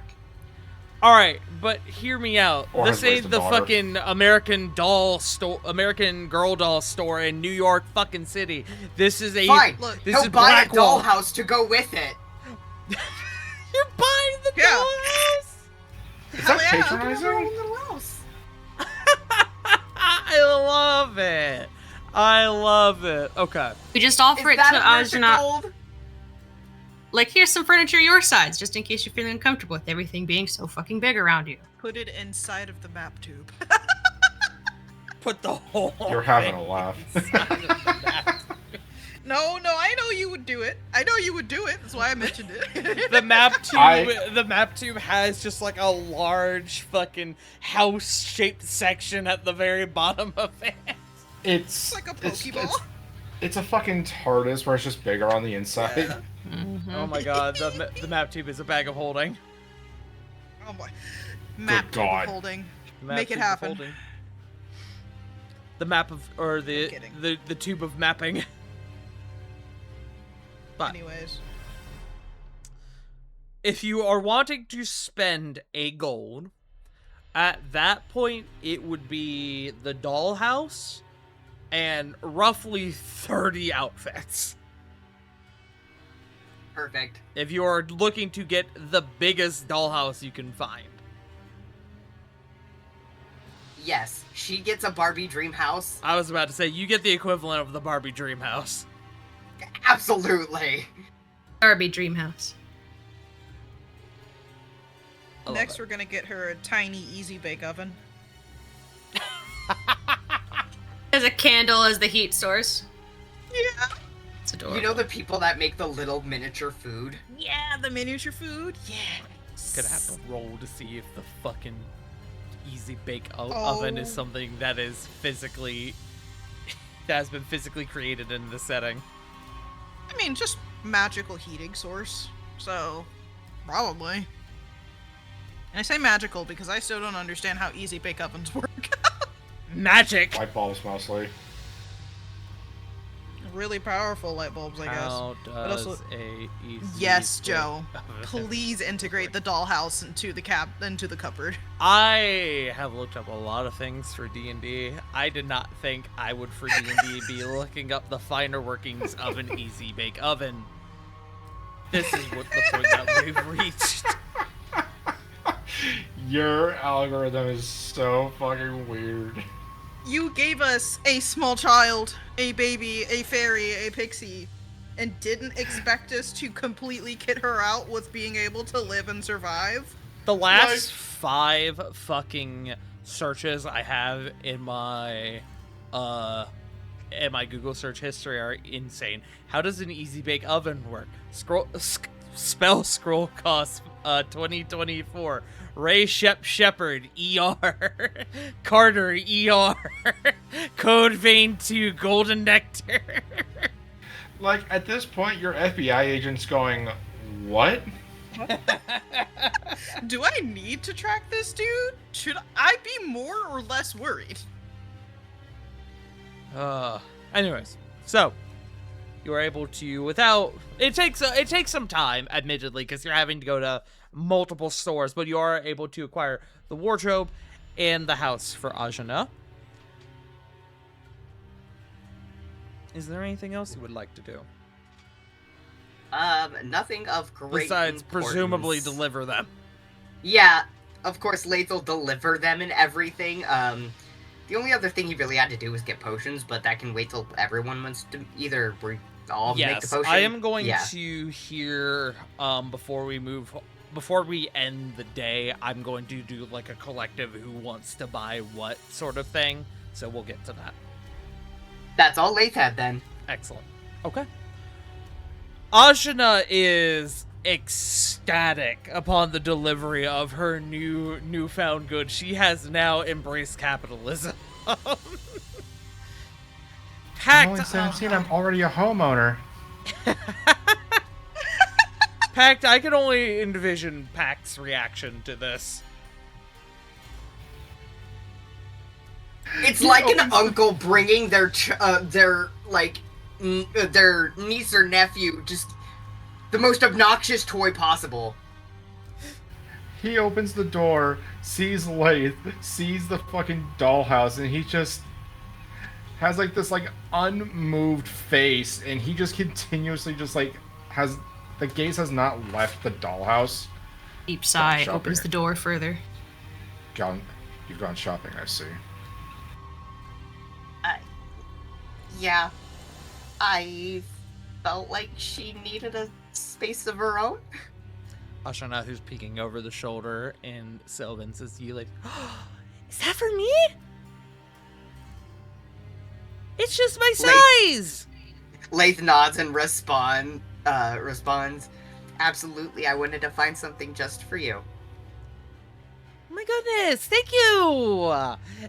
Alright, but hear me out. Or This has raised ain't a the daughter. fucking American Girl doll store in New York fucking city. This is a... Fine. Look, this He'll is buy a Blackwell. dollhouse to go with it. You're buying the Yeah. dollhouse? Is Hell that yeah. patronizing? Little house. I love it. I love it. Okay. We just offer Is it to that worth the Ajna. gold? Like, here's some furniture your size, just in case you're feeling uncomfortable with everything being so fucking big around you. Put it inside of the map tube. Put the whole You're having thing a laugh. inside of the map. No, I know you would do it. I know you would do it. That's why I mentioned it. The map tube I- the map tube has just like a large fucking house shaped section at the very bottom of it. It's like a it's- Pokeball. It's a fucking TARDIS where it's just bigger on the inside. Oh my god, the map tube is a bag of holding. Oh boy. Map tube God. holding. The map Make it tube of happen. holding. The map of or the I'm kidding. the tube of mapping. But Anyways. if you are wanting to spend a gold, at that point it would be the dollhouse and roughly 30 outfits. Perfect. If you are looking to get the biggest dollhouse you can find. Yes, she gets a Barbie dream house. I was about to say, you get the equivalent of the Barbie dream house. Absolutely. Barbie Dreamhouse. I love Next, it. we're gonna get her a tiny easy bake oven. There's a candle as the heat source. Yeah. It's adorable. You know the people that make the little miniature food? Yeah, the miniature food. Yeah. Gonna have to roll to see if the fucking easy bake Oh. oven is something that is physically that has been physically created in the setting. I mean, just magical heating source. So, probably. And I say magical because I still don't understand how easy bake ovens work. Magic. Light bulbs mostly. really powerful light bulbs, I guess. How does also- a easy Yes, bake Joe. oven Please integrate the dollhouse into the cupboard. I have looked up a lot of things for D&D. I did not think I would for D&D be looking up the finer workings of an easy bake oven. This is what the point that we've reached. Your algorithm is so fucking weird. You gave us a small child, a baby, a fairy, a pixie, and didn't expect us to completely kit her out with being able to live and survive? The last 5 fucking searches I have in my Google search history are insane. How does an easy bake oven work? Spell scroll cost 2024. Ray Shepard ER. Carter ER. Code Vein 2 Golden Nectar. Like, at this point, your FBI agent's going, what? Do I need to track this dude? Should I be more or less worried? Anyways, so you are able to, without it takes some time, admittedly, because you're having to go to multiple stores, but you are able to acquire the wardrobe and the house for Ajana. Is there anything else you would like to do Nothing of great besides importance. presumably deliver them? Yeah, of course, Laith will deliver them and everything. The only other thing he really had to do was get potions, but that can wait till everyone wants to either all make the potion. I am going Yeah. to hear before we end the day, I'm going to do like a collective who wants to buy what sort of thing. So we'll get to that. That's all Laith had then. Excellent. Okay. Ajana is ecstatic upon the delivery of her newfound goods. She has now embraced capitalism. I'm Packed. only 17, I'm already a homeowner. Pact, I can only envision Pact's reaction to this. It's like an uncle bringing their niece or nephew just the most obnoxious toy possible. He opens the door, sees Laith, sees the fucking dollhouse, and he just has like this like unmoved face, and he just continuously just like has the gaze has not left the dollhouse. Deep sigh shopping. opens the door further. You've gone shopping, I see. Yeah, I felt like she needed a space of her own. Ashana, who's peeking over the shoulder, and Sylvan says to you, like, oh, is that for me? It's just my size! Laith nods and responds, absolutely, I wanted to find something just for you. Oh my goodness, thank you!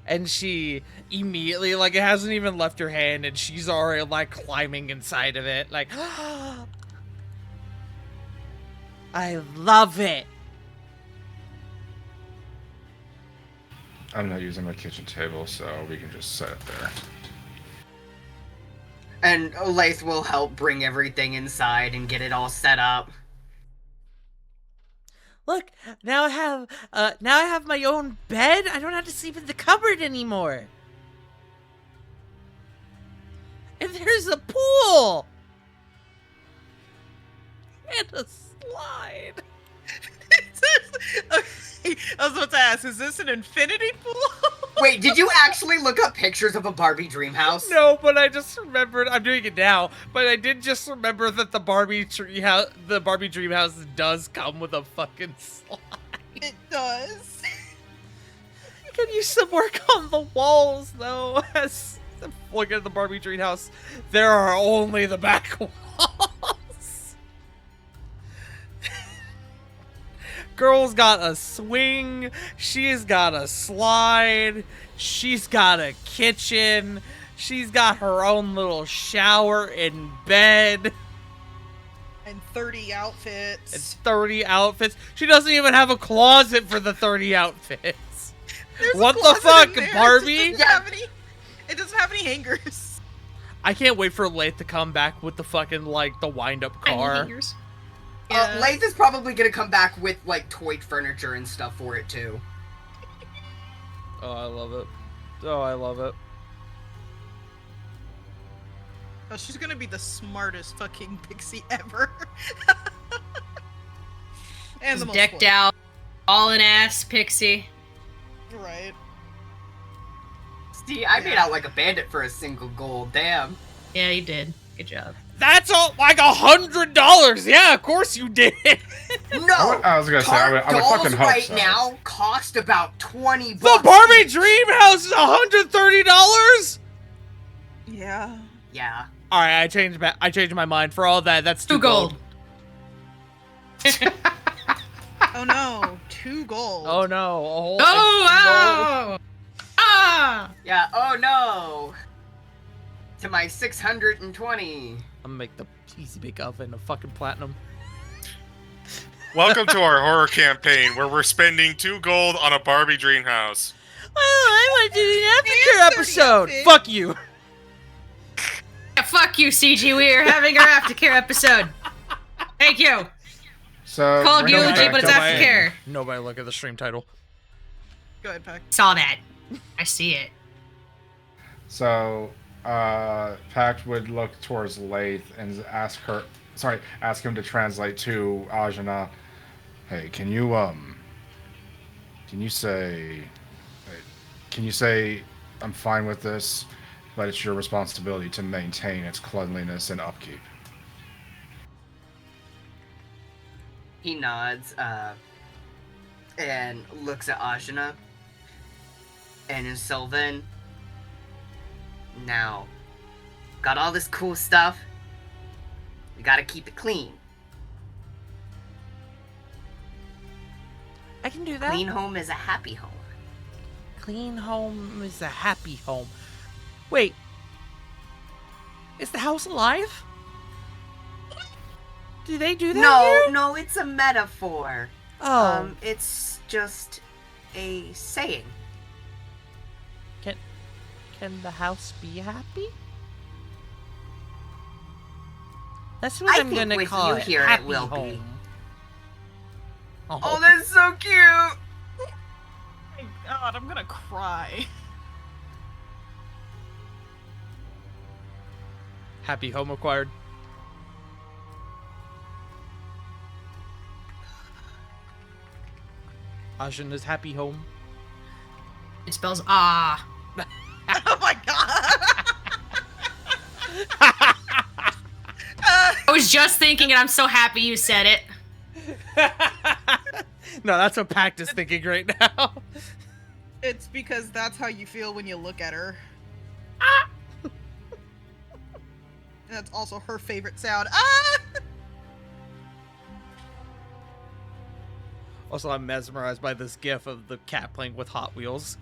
And she immediately, like, it hasn't even left her hand, and she's already, like, climbing inside of it, like, oh, I love it! I'm not using my kitchen table, so we can just set it there. And Laith will help bring everything inside and get it all set up. Look, now I have my own bed. I don't have to sleep in the cupboard anymore. And there's a pool. And a slide. Okay, I was about to ask, is this an infinity pool? Wait, did you actually look up pictures of a Barbie dream house? No, but I just remembered. I'm doing it now, but I did just remember that the Barbie dream house does come with a fucking slide. It does. You can use some work on the walls, though. As look at the Barbie dream house, there are only the back walls. Girl's got a swing. She's got a slide. She's got a kitchen. She's got her own little shower and bed. And 30 outfits. And 30 outfits. She doesn't even have a closet for the 30 outfits. There's a What the closet fuck, in there. Barbie? It doesn't have any hangers. I can't wait for Lathe to come back with the fucking, like, the wind-up car. Hangers. Yeah. Lathe is probably gonna come back with, like, toy furniture and stuff for it, too. Oh, I love it. Oh, I love it. Oh, she's gonna be the smartest fucking pixie ever. And the most Decked loyal. out, all in ass pixie. Right. See, I made out like a bandit for a single gold. Damn. Yeah, you did. Good job. That's all, like $100! Yeah, of course you did! No! I was gonna say, I would dolls fucking hope right so. now cost about $20. The Barbie Dream House is $130? Yeah. Yeah. Alright, I changed my mind. For all that, that's 2 2 gold. Oh no, 2 gold. Oh no, a whole Oh, wow! Ah! Yeah, oh no! To my 620. I'm gonna make the easy bake oven a fucking platinum. Welcome to our horror campaign where we're spending 2 gold on a Barbie dream house. Oh, I want to do an And aftercare 30 episode! outfit. Fuck you! Yeah, fuck you, CG. We are having our aftercare episode. Thank you. So Called bringing it eulogy, back but it's to aftercare. Nobody look at the stream title. Go ahead, Pac. Saw that. I see it. So, Pact would look towards Lathe and ask him to translate to Ajana. Hey, can you say, I'm fine with this, but it's your responsibility to maintain its cleanliness and upkeep. He nods, and looks at Ajna. And in Sylvan. Now, got all this cool stuff. We gotta keep it clean. I can do that. Clean home is a happy home. Clean home is a happy home. Wait. Is the house alive? Do they do that here? No, it's a metaphor. Oh. It's just a saying. Can the house be happy? That's what I I'm think gonna with call you it. here it Happy will be. home. Oh, that's so cute! Oh my god, I'm gonna cry. Happy home acquired. Ajana's happy home. It spells ah. Oh my god. I was just thinking it. I'm so happy you said it. No, that's what Pact is thinking right now. It's because that's how you feel when you look at her. That's also her favorite sound. Ah! Also, I'm mesmerized by this gif of the cat playing with Hot Wheels.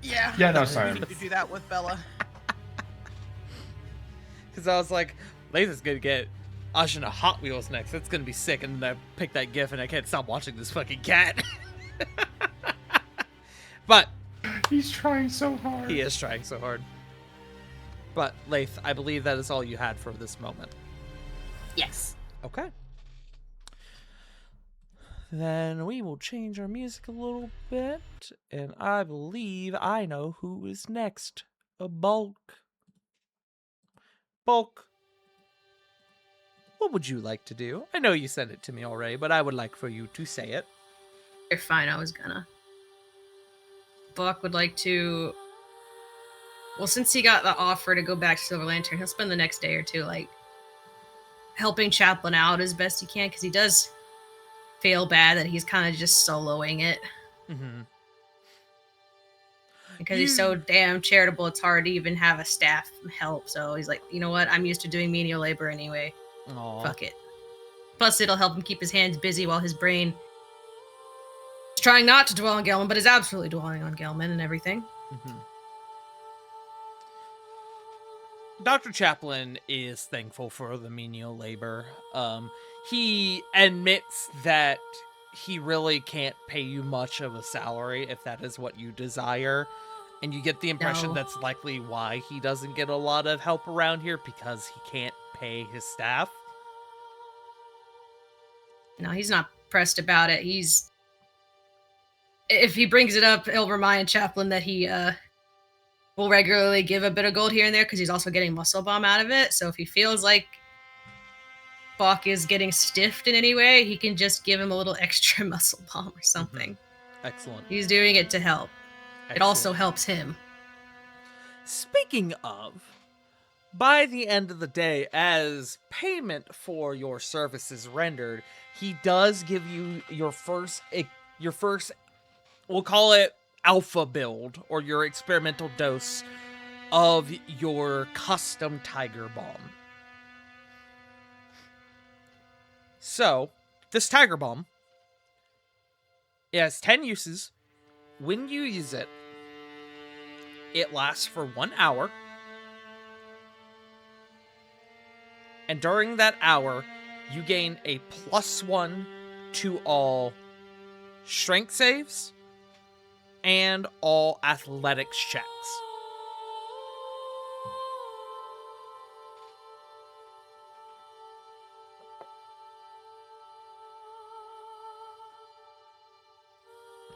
Yeah. Yeah, no, We sorry. need to do that with Bella. Because I was like, Latha's gonna get Ajana Hot Wheels next. That's gonna be sick. And then I picked that gif and I can't stop watching this fucking cat. But He's trying so hard. he is trying so hard. But Lath, I believe that is all you had for this moment. Yes. Okay. Then we will change our music a little bit, and I believe I know who is next. A Bulk. Bulk. What would you like to do? I know you sent it to me already, but I would like for you to say it. You're fine. I was gonna. Buck would like to. Well, since he got the offer to go back to Silver Lantern, he'll spend the next day or two, like, helping Chaplin out as best he can, because he does feel bad that he's kind of just soloing it. Mm-hmm. Because he's so damn charitable, it's hard to even have a staff help. So he's like, you know what? I'm used to doing menial labor anyway. Aww. Fuck it. Plus, it'll help him keep his hands busy while his brain is trying not to dwell on Gelman, but is absolutely dwelling on Gelman and everything. Mm-hmm. Dr. Chaplin is thankful for the menial labor. He admits that he really can't pay you much of a salary if that is what you desire. And you get the impression No. that's likely why he doesn't get a lot of help around here, because he can't pay his staff. No, he's not pressed about it. If he brings it up, he'll remind Chaplin that he will regularly give a bit of gold here and there because he's also getting muscle bomb out of it. So if he feels like Bach is getting stiffed in any way, he can just give him a little extra muscle bomb or something. Excellent. He's doing it to help. It also helps him. Speaking of, by the end of the day, as payment for your services rendered, he does give you your first, we'll call it alpha build, or your experimental dose of your custom Tiger Bomb. So, this Tiger Bomb, it has 10 uses. When you use it, it lasts for 1 hour. And during that hour, you gain a +1 to all strength saves and all athletics checks.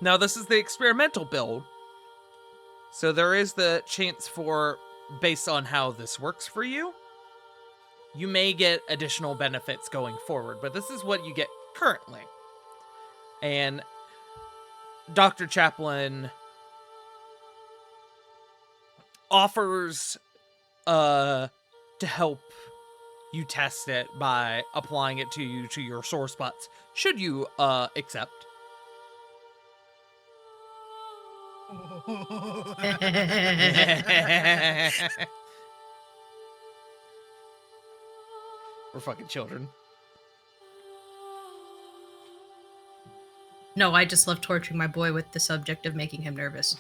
Now, this is the experimental build, so there is the chance for, based on how this works for you, you may get additional benefits going forward, but this is what you get currently. And Dr. Chaplin offers to help you test it by applying it to you to your sore spots, should you accept. We're fucking children. No, I just love torturing my boy with the subject of making him nervous.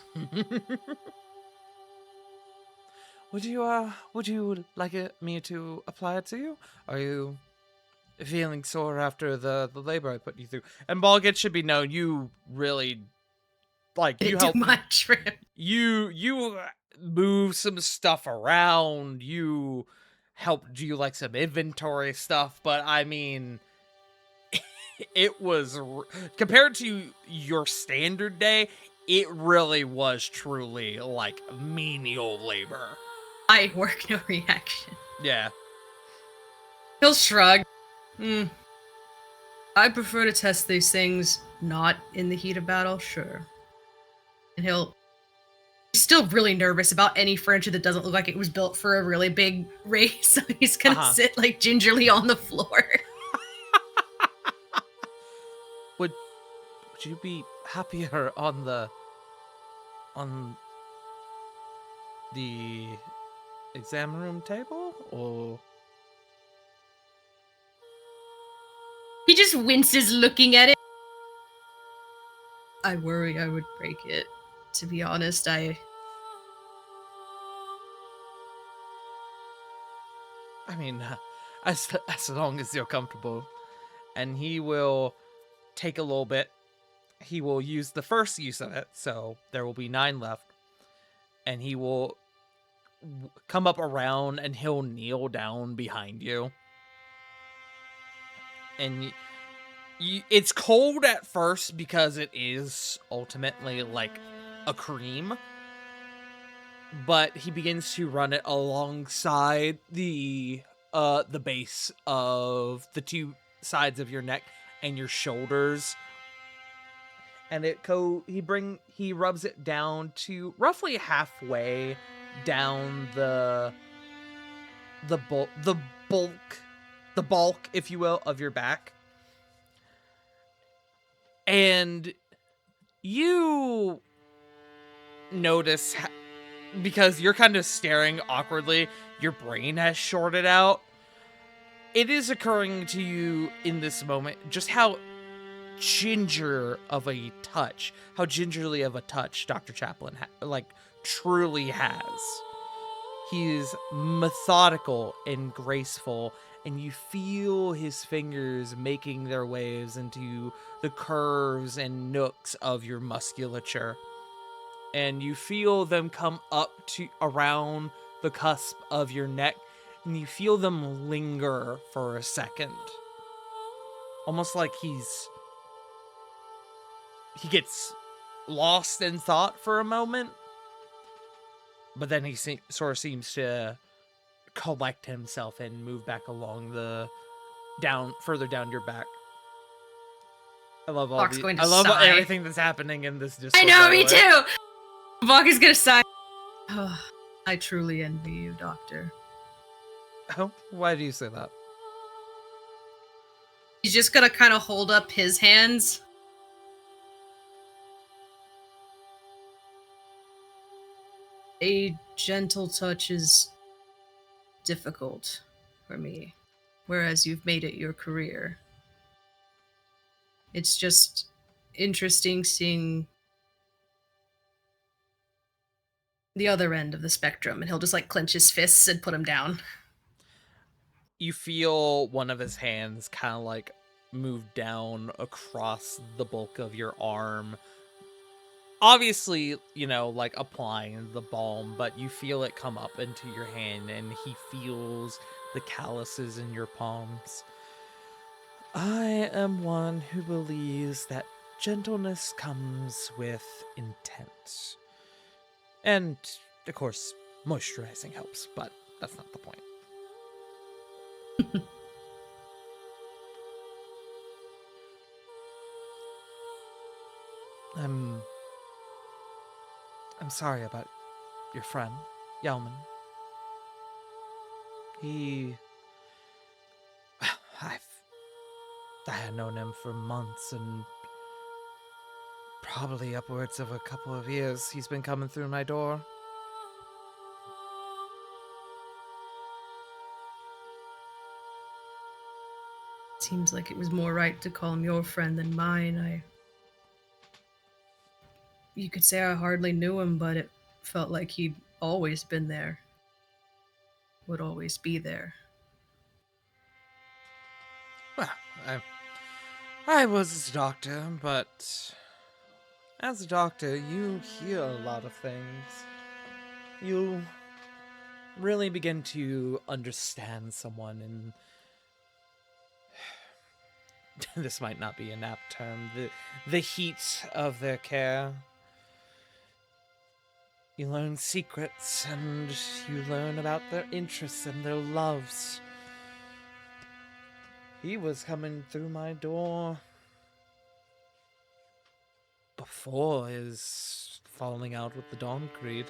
Would you like me to apply it to you? Are you feeling sore after the labor I put you through? And Balget should be known, you really, like, you Didn't do help much for him. you move some stuff around, you helped do like some inventory stuff, but I mean, it was, compared to your standard day, it really was truly like menial labor. I work, no reaction. Yeah. He'll shrug. I prefer to test these things not in the heat of battle, sure. And he's still really nervous about any furniture that doesn't look like it was built for a really big race, so he's gonna sit like gingerly on the floor. Would you be happier on the exam room table, or? He just winces looking at it. I worry I would break it. To be honest, I mean, as long as you're comfortable. And he will take a little bit. He will use the first use of it, so there will be 9 left. And he will come up around and he'll kneel down behind you. And it's cold at first because it is ultimately like a cream. But he begins to run it alongside the base of the 2 sides of your neck and your shoulders. And he rubs it down to roughly halfway down the bulk, if you will, of your back. And you notice, because you're kind of staring awkwardly, your brain has shorted out. It is occurring to you in this moment just how gingerly of a touch Dr. Chaplin truly has. He's methodical and graceful, and you feel his fingers making their ways into the curves and nooks of your musculature. and you feel them come up to around the cusp of your neck, and you feel them linger for a second. Almost like he gets lost in thought for a moment, but then he sort of seems to collect himself and move back along the further down your back. I love Buck's going to I love sigh. everything that's happening in this Discord. I know, by the me way. too. Buck is gonna sigh. Oh, I truly envy you, Doctor. Oh, why do you say that? He's just gonna kind of hold up his hands. A gentle touch is difficult for me, whereas you've made it your career. It's just interesting seeing the other end of the spectrum, and he'll just like clench his fists and put him down. You feel one of his hands kind of like move down across the bulk of your arm. Obviously, like applying the balm, but you feel it come up into your hand, and he feels the calluses in your palms. I am one who believes that gentleness comes with intent. And, of course, moisturizing helps, but that's not the point. I'm sorry about your friend, Yelman. I had known him for months, and probably upwards of a couple of years he's been coming through my door. Seems like it was more right to call him your friend than mine. You could say I hardly knew him, but it felt like he'd always been there. Would always be there. Well, I was a doctor, but as a doctor, you hear a lot of things. You really begin to understand someone, and this might not be an apt term, the heat of their care. You learn secrets, and you learn about their interests and their loves. He was coming through my door before his falling out with the Dawn Creed.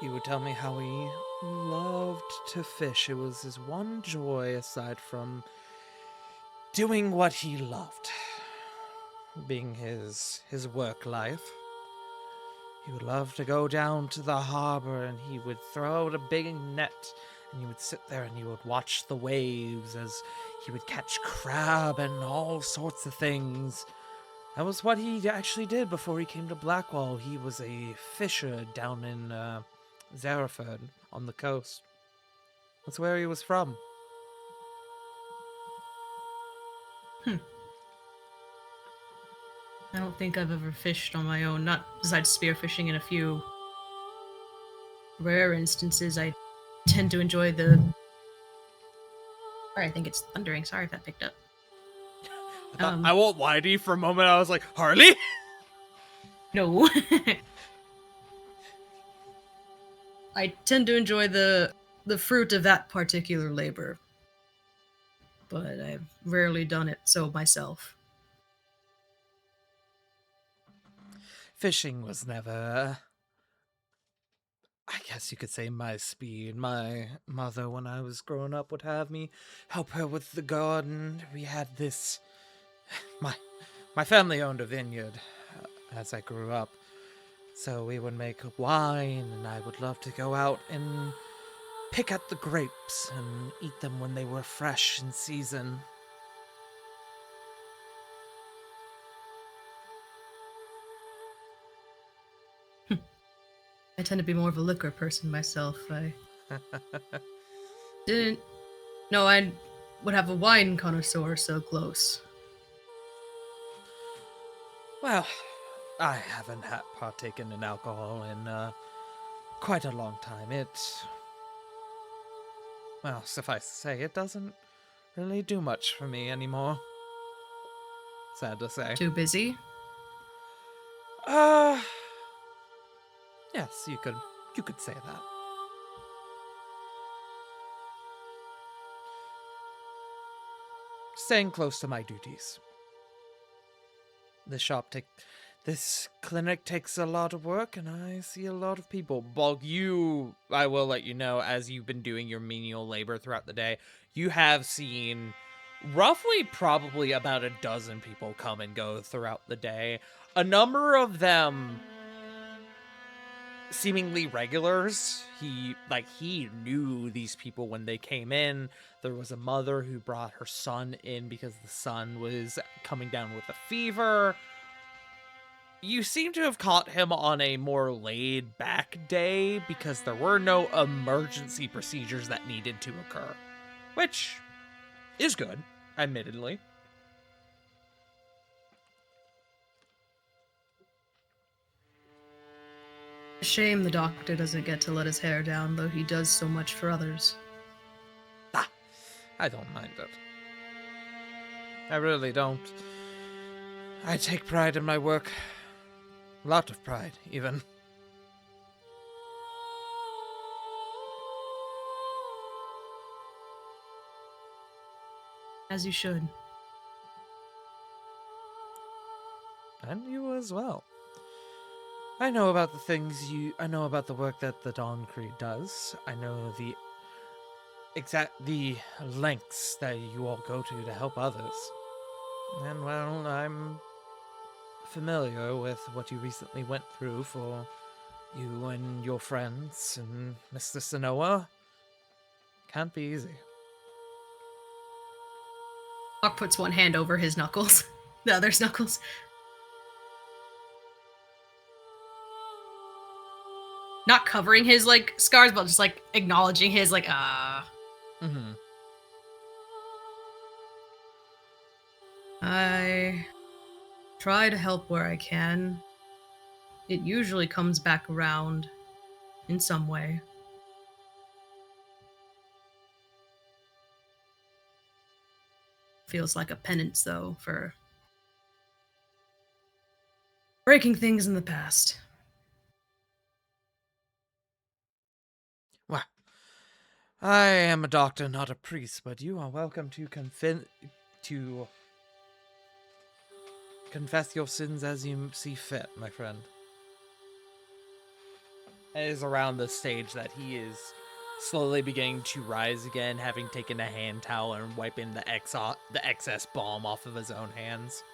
He would tell me how he loved to fish. It was his one joy aside from doing what he loved, being his work life. He would love to go down to the harbor, and he would throw out a big net, and you would sit there and you would watch the waves as he would catch crab and all sorts of things. That was what he actually did before he came to Blackwall. He was a fisher down in Zaraford on the coast. That's where he was from. I don't think I've ever fished on my own, not besides spearfishing in a few rare instances. I tend to enjoy the... Sorry, I think it's thundering. Sorry if that picked up. I won't lie to you, for a moment I was like, Harley? No. I tend to enjoy the fruit of that particular labor, but I've rarely done it so myself. Fishing was never, I guess you could say, my speed. My mother, when I was growing up, would have me help her with the garden. We had this... My family owned a vineyard as I grew up. So we would make wine, and I would love to go out and pick at the grapes and eat them when they were fresh in season. I tend to be more of a liquor person myself. I didn't know I would have a wine connoisseur so close. Well, I haven't partaken in alcohol in quite a long time. Well, suffice to say, it doesn't really do much for me anymore. Sad to say. Too busy? Uh, yes, you could say that. Staying close to my duties. This clinic takes a lot of work, and I see a lot of people. Bulk, I will let you know, as you've been doing your menial labor throughout the day, you have seen roughly probably about a dozen people come and go throughout the day. A number of them seemingly regulars. He knew these people when they came in. There was a mother who brought her son in because the son was coming down with a fever. You seem to have caught him on a more laid-back day because there were no emergency procedures that needed to occur, which is good, admittedly. Shame the doctor doesn't get to let his hair down, though he does so much for others. I don't mind it. I really don't. I take pride in my work. A lot of pride, even. As you should. And you as well. I know about I know about the work that the Dawn Creed does. I know the lengths that you all go to help others. And, well, I'm familiar with what you recently went through for you and your friends and Mr. Sonoa. Can't be easy. Hawk puts one hand over his knuckles. The other's knuckles. Not covering his, scars, but just, acknowledging his, Mm-hmm. I try to help where I can. It usually comes back around in some way. Feels like a penance, though, for breaking things in the past. Well, I am a doctor, not a priest, but you are welcome to confess your sins as you see fit, my friend. It is around the stage that he is slowly beginning to rise again, having taken a hand towel and wiping the excess balm off of his own hands.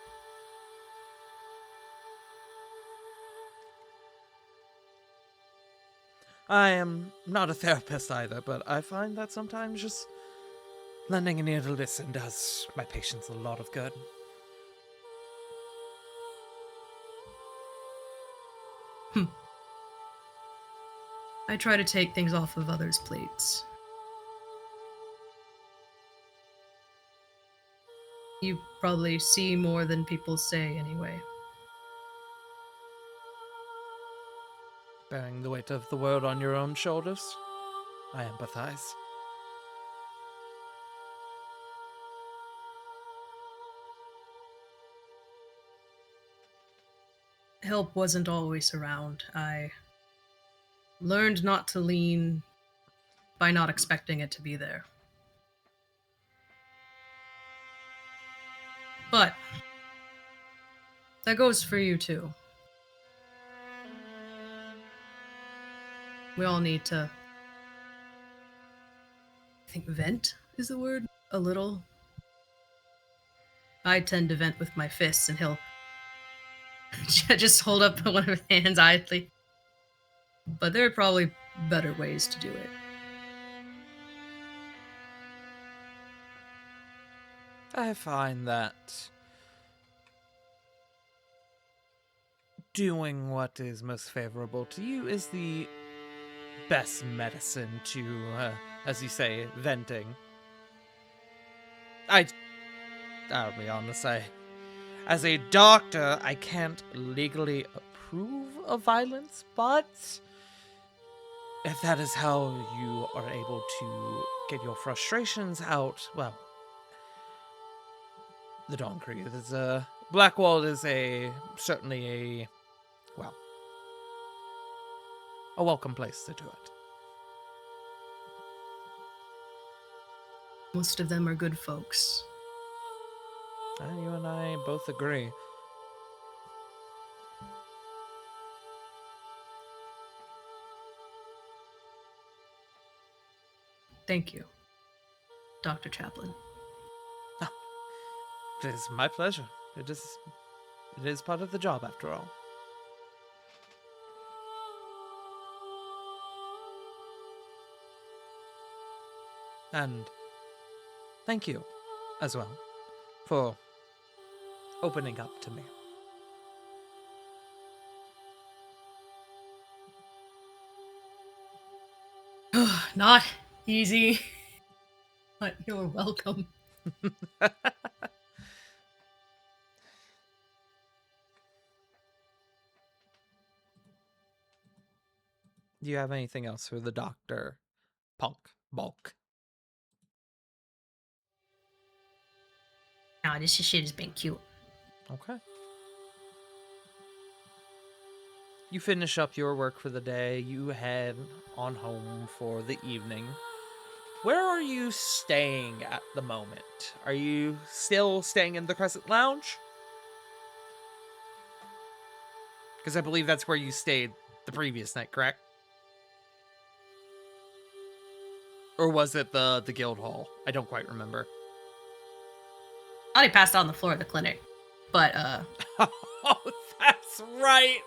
I am not a therapist either, but I find that sometimes just lending an ear to listen does my patients a lot of good. I try to take things off of others' plates. You probably see more than people say, anyway. Bearing the weight of the world on your own shoulders, I empathize. Help wasn't always around. I learned not to lean by not expecting it to be there. But that goes for you too. We all need to, I think vent is the word, a little. I tend to vent with my fists, and he'll just hold up one of his hands idly. But there are probably better ways to do it. I find that doing what is most favorable to you is the best medicine to, as you say, venting. I'll be honest, as a doctor, I can't legally approve of violence, but if that is how you are able to get your frustrations out, well, the Dawn Creed is Blackwall is certainly a welcome place to do it. Most of them are good folks. And you and I both agree. Thank you, Dr. Chaplin. It is my pleasure. It is part of the job, after all. And thank you, as well, for opening up to me. Not easy, but you're welcome. Do you have anything else for the doctor, Bulk? Nah, this shit has been cute. Okay. You finish up your work for the day. You head on home for the evening. Where are you staying at the moment? Are you still staying in the Crescent Lounge? Because I believe that's where you stayed the previous night, correct? Or was it the guild hall? I don't quite remember. I only passed out on the floor of the clinic, but Oh, that's right.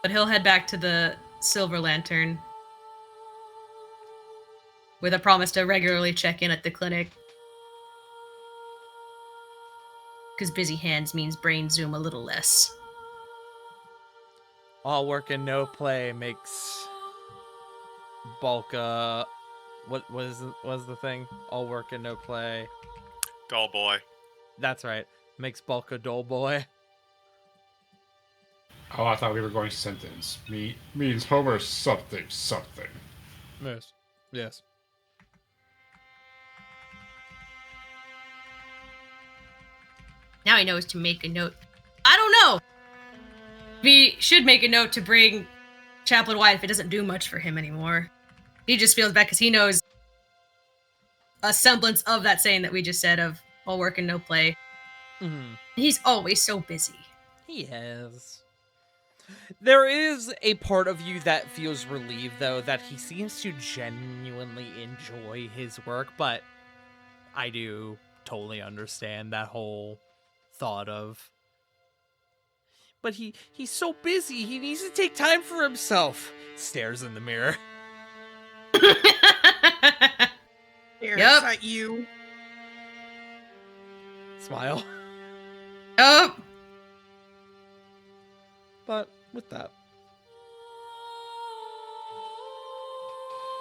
but he'll head back to the Silver Lantern with a promise to regularly check in at the clinic. Because busy hands means brain zoom a little less. All work and no play makes Bulk what was the thing? All work and no play. Doll boy. That's right. Makes Bulk a dull boy. Oh, I thought we were going sentence. Means Homer something. Yes. Yes. Now he knows to make a note. I don't know. We should make a note to bring Chaplain White if it doesn't do much for him anymore. He just feels bad because he knows a semblance of that saying that we just said of all work and no play. Mm-hmm. He's always so busy. He is. There is a part of you that feels relieved, though, that he seems to genuinely enjoy his work, but I do totally understand that whole thought of, but he's so busy, he needs to take time for himself. Stares in the mirror. Stares Yep. at you. Smile. Oh, But with that,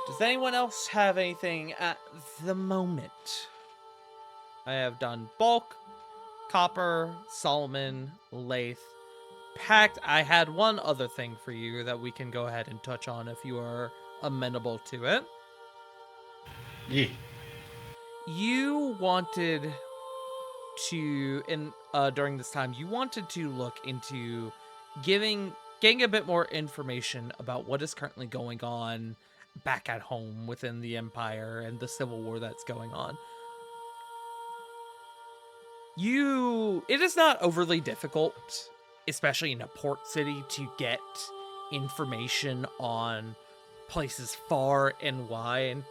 does anyone else have anything at the moment? I have done Bulk, Copper, Solomon, Lath, Pact. I had one other thing for you that we can go ahead and touch on if you are amenable to it. Yeah. You wanted to, during this time, you wanted to look into getting a bit more information about what is currently going on back at home within the Empire and the civil war that's going on. It is not overly difficult, especially in a port city, to get information on places far and wide.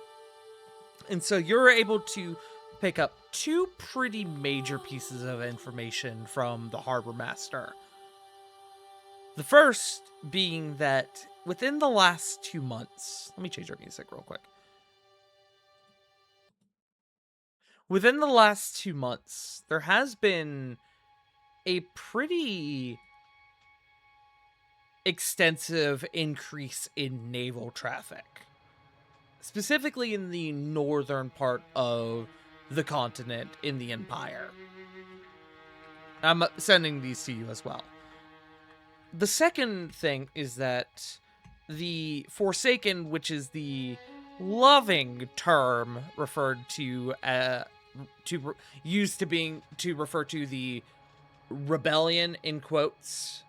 And so you're able to pick up two pretty major pieces of information from the Harbor Master. The first being that within the last 2 months, let me change our music real quick. Within the last 2 months, there has been a pretty extensive increase in naval traffic, specifically in the northern part of the continent in the Empire. I'm sending these to you as well. The second thing is that the Forsaken, which is the loving term referred to to refer to the rebellion in quotes.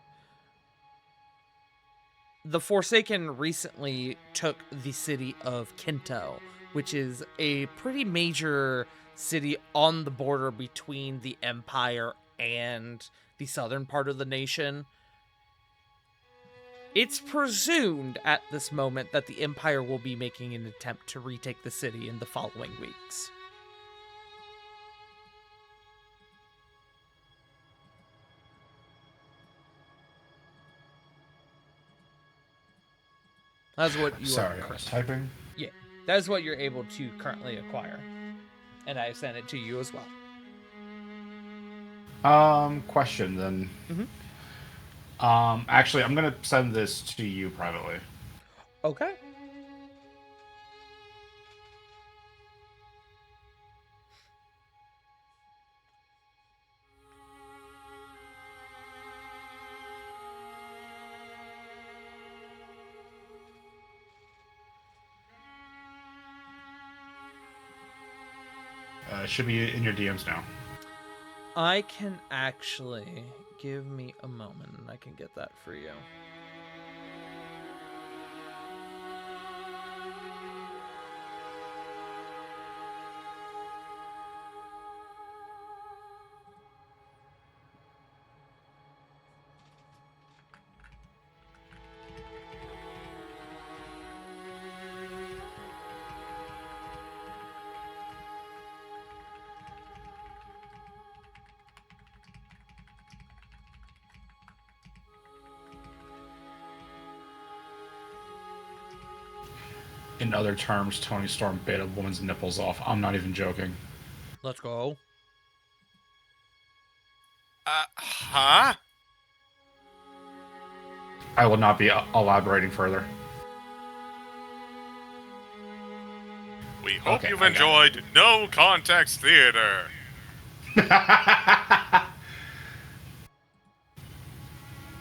The Forsaken recently took the city of Kinto, which is a pretty major city on the border between the Empire and the southern part of the nation. It's presumed at this moment that the Empire will be making an attempt to retake the city in the following weeks. That's what you Sorry, are I was typing. Yeah, that's what you're able to currently acquire. And I sent it to you as well. Question then. Mhm. Actually, I'm gonna send this to you privately. Okay. It should be in your DMs now. I can actually give me a moment and I can get that for you. In other terms, Tony Storm bit a woman's nipples off. I'm not even joking. Let's go. Huh? I will not be elaborating further. We hope Okay, you've I got enjoyed No Context Theater.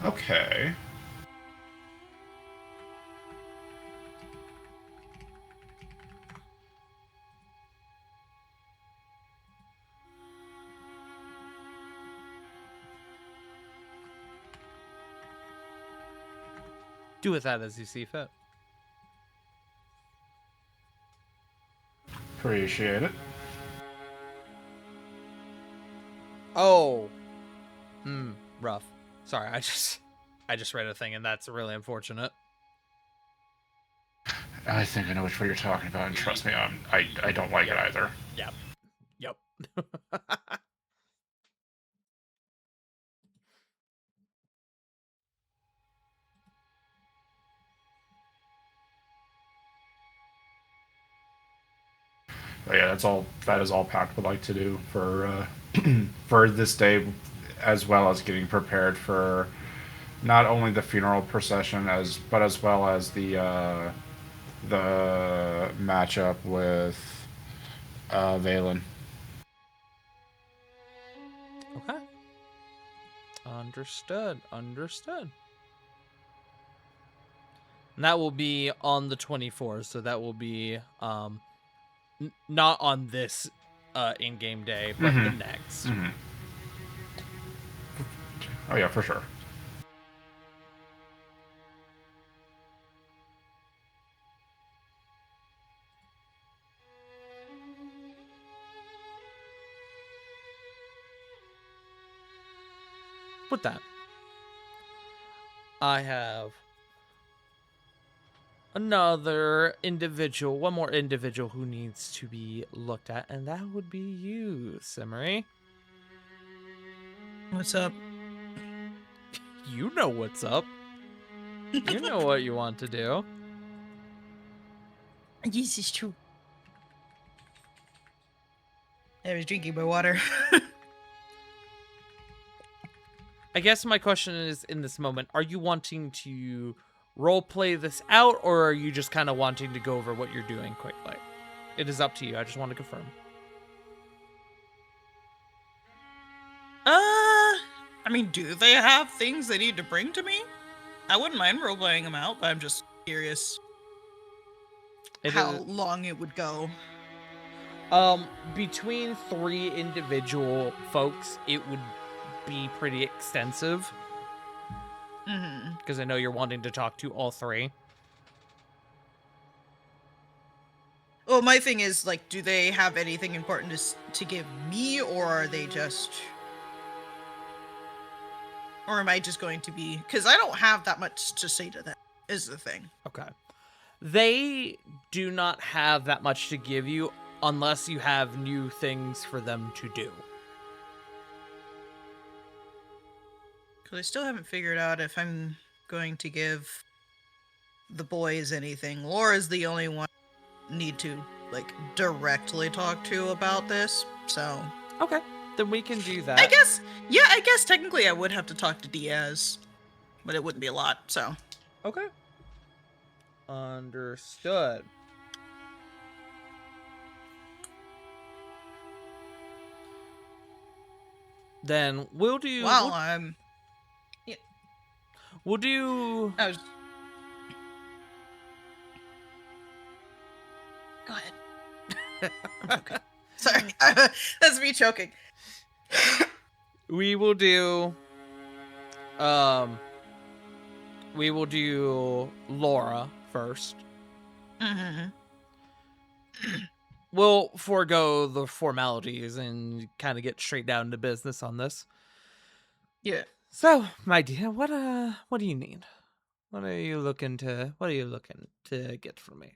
Okay. Do with that as you see fit. Appreciate it. Oh. Rough. Sorry, I just read a thing and that's really unfortunate. I think I know which one you're talking about, and trust me, I don't like it either. Yep. But yeah, that is all Pact would like to do for for this day, as well as getting prepared for not only the funeral procession but as well as the matchup with Valen. Okay. Understood. And that will be on the 24th, so that will be not on this in-game day, but the next. Mm-hmm. Oh yeah, for sure. With that, I have one more individual who needs to be looked at, and that would be you, Simmery. What's up? You know what's up. You know what you want to do. Yes, it's true. I was drinking my water. I guess my question is, in this moment, are you wanting to role play this out, or are you just kind of wanting to go over what you're doing quickly? It is up to you. I just want to confirm. I mean, do they have things they need to bring to me? I wouldn't mind role-playing them out, but I'm just curious how long it would go. Between 3 individual folks, it would be pretty extensive. Mm-hmm. Because I know you're wanting to talk to all 3. Well, my thing is, like, do they have anything important to give me, or are they just... Or am I just going to be... Because I don't have that much to say to them, is the thing. Okay. They do not have that much to give you unless you have new things for them to do. Because I still haven't figured out if I'm going to give the boys anything. Laura's the only one I need to, like, directly talk to about this, so... Okay, then we can do that. I guess technically I would have to talk to Diaz, but it wouldn't be a lot, so... Okay. Understood. Then we'll do... Well, We'll do... I was... Go ahead. Okay. Sorry. That's me choking. We will do... We will do Laura first. Mm-hmm. We'll forego the formalities and kind of get straight down to business on this. Yeah. So, my dear, what do you need? What are you looking to get from me?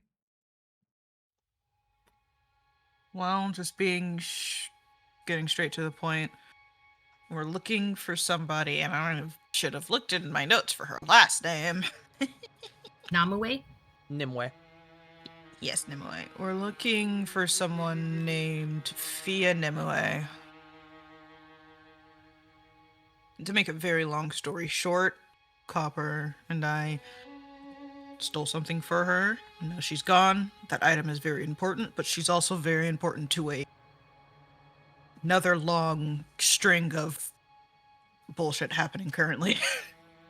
Well, just getting straight to the point. We're looking for somebody, and I should have looked in my notes for her last name. Namue? Nimue. Yes, Nimue. We're looking for someone named Fia Nimue. To make a very long story short, Copper and I stole something for her. Now she's gone. That item is very important, but she's also very important to another long string of bullshit happening currently.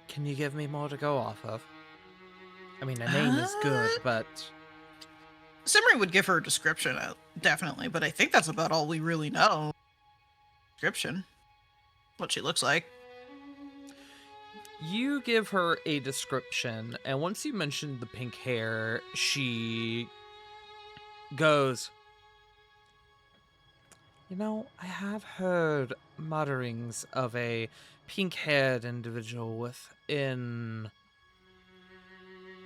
Can you give me more to go off of? I mean, a name is good, but... Simri would give her a description, definitely, but I think that's about all we really know. Description. What she looks like. You give her a description, and once you mention the pink hair, she goes, you know, I have heard mutterings of a pink-haired individual within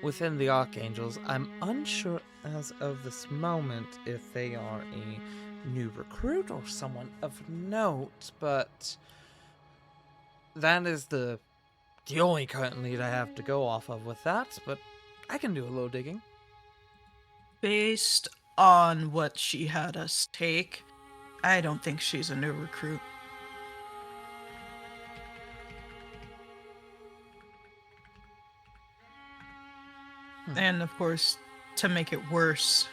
the Archangels. I'm unsure as of this moment if they are a new recruit or someone of note, but that is the only current lead I have to go off of with that, but I can do a little digging. Based on what she had us take, I don't think she's a new recruit. And of course, to make it worse,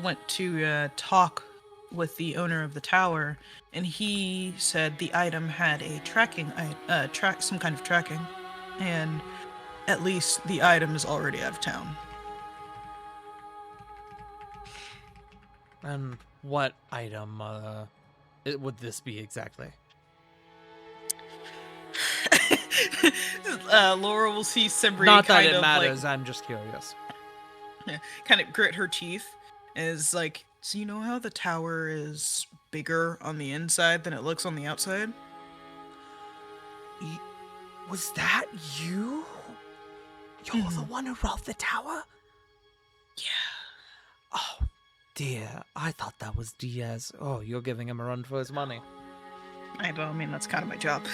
went to talk with the owner of the tower, and he said the item had a some kind of tracking, and at least the item is already out of town. And what item would this be exactly? Laura will see Simri Not that kind it of matters, I'm just curious. kind of grit her teeth, and is like, so you know how the tower is bigger on the inside than it looks on the outside? Was that you? You're the one who robbed the tower? Yeah. Oh, dear. I thought that was Diaz. Oh, you're giving him a run for his money. I mean, that's kind of my job.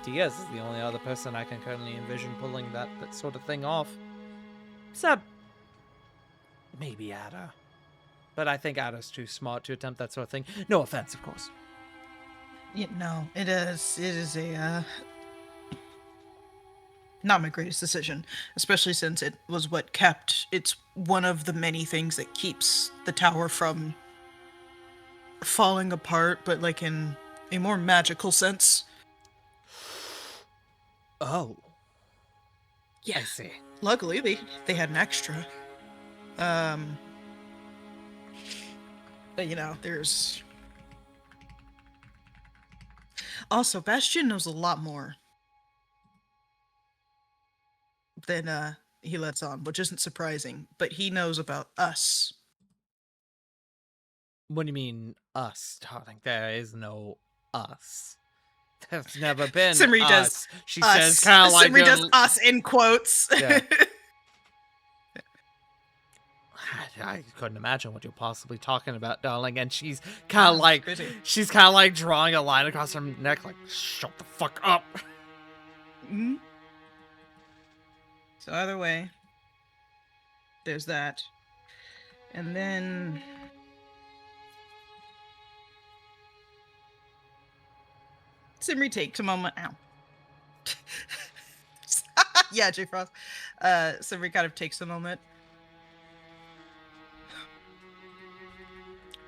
Diaz is the only other person I can currently envision pulling that sort of thing off. Except, maybe Ada. But I think Ada's too smart to attempt that sort of thing. No offense, of course. No, it is. It is a not my greatest decision, especially since it was what kept. It's one of the many things that keeps the tower from falling apart, but like in a more magical sense. Oh, Yeah. I see. Luckily, they had an extra. But you know, there's also Bastion knows a lot more than he lets on, which isn't surprising. But he knows about us. What do you mean, us, darling? There is no us. There's never been Simri does us. She us. says, kind of like Simri does doing- us in quotes. Yeah. I couldn't imagine what you're possibly talking about, darling. And she's kind of like, Busy. she's kind of like drawing a line across her neck, like, shut the fuck up. Mhm. So either way, there's that. And then Simri takes a moment. Ow. Yeah, J Frost. Simri kind of takes a moment.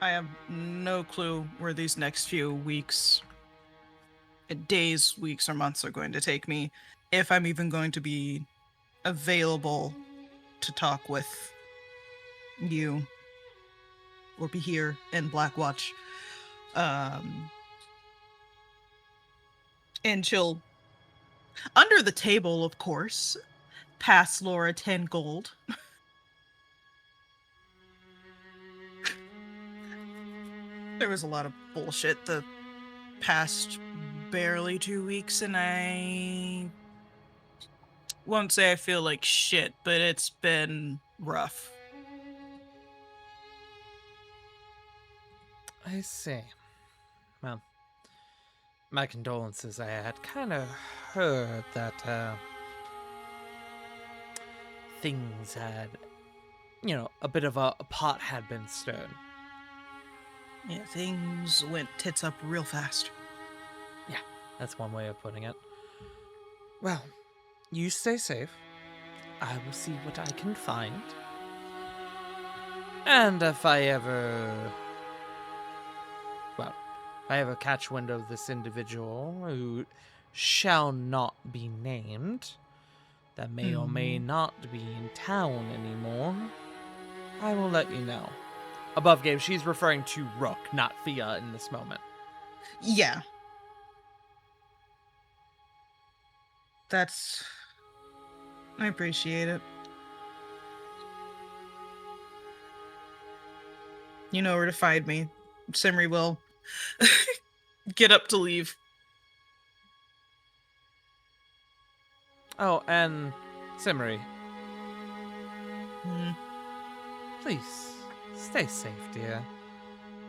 I have no clue where these next few weeks, days, weeks, or months are going to take me. If I'm even going to be available to talk with you or be here in Blackwatch. And she'll, under the table, of course, pass Laura 10 gold. There was a lot of bullshit the past barely 2 weeks, and I won't say I feel like shit, but it's been rough. I see. Well, my condolences. I had kind of heard that things had, a bit of a pot had been stirred. Yeah, things went tits up real fast. Yeah, that's one way of putting it. Well, you stay safe. I will see what I can find. And if I ever catch wind of this individual who shall not be named, that may or may not be in town anymore, I will let you know. Above game, she's referring to Rook, not Thea in this moment. Yeah. I appreciate it. You know where to find me. Simri will get up to leave. Oh, and Simri, Mm. please stay safe, dear.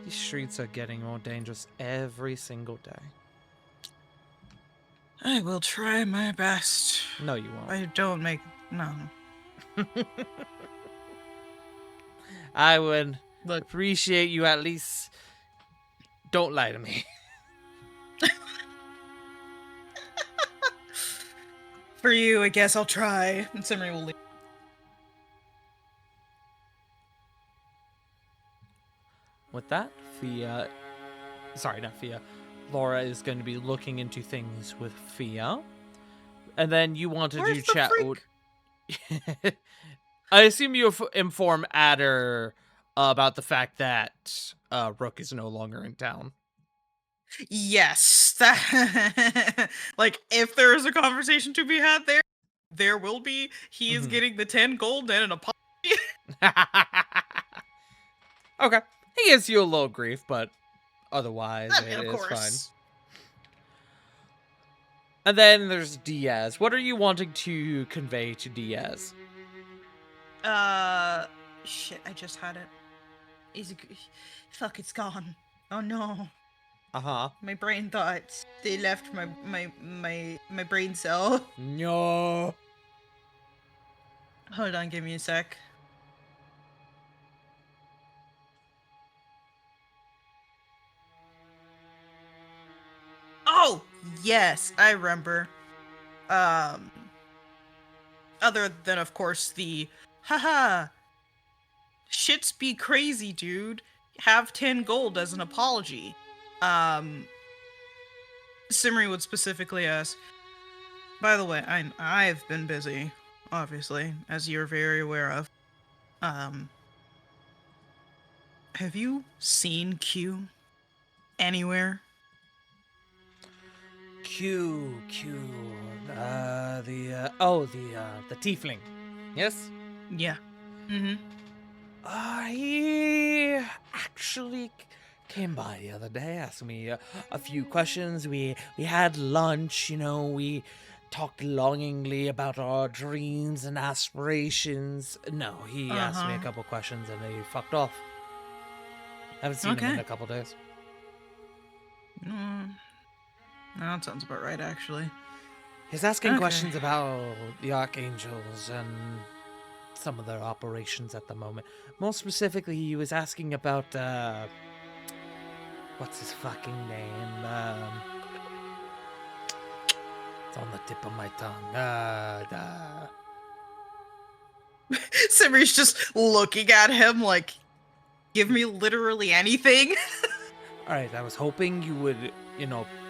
These streets are getting more dangerous every single day. I will try my best. No, you won't. I don't make... No. I would Look, appreciate you at least don't lie to me. for you, I guess I'll try. And Simri will leave. With that, Laura is going to be looking into things with Fia. And then you want to Where's do the chat. freak? I assume you inform Adder about the fact that Rook is no longer in town. Yes. That... like, if there is a conversation to be had there, there will be. He is Mhm. getting the 10 gold and an apology. Okay. He gives you a little grief, but otherwise it Of is fine. course. And then there's Diaz. What are you wanting to convey to Diaz? Shit, I just had it. Fuck, it's gone. Oh no. Uh-huh. My brain thoughts. They left my brain cell. No. Hold on, give me a sec. Yes, I remember. Other than, of course, the haha, shits be crazy, dude. Have 10 gold as an apology. Simri would specifically ask, by the way, I've been busy, obviously, as you're very aware of. Have you seen Q anywhere? Q, the tiefling. Yes? Yeah. Mm-hmm. He actually came by the other day, asked me a few questions. We had lunch, we talked longingly about our dreams and aspirations. No, he asked me a couple questions and he fucked off. Haven't seen him in a couple days. No, that sounds about right, actually. He's asking questions about the Archangels and some of their operations at the moment. More specifically, he was asking about, what's his fucking name? It's on the tip of my tongue. Simri's just looking at him like, give me literally anything. Alright, I was hoping you would,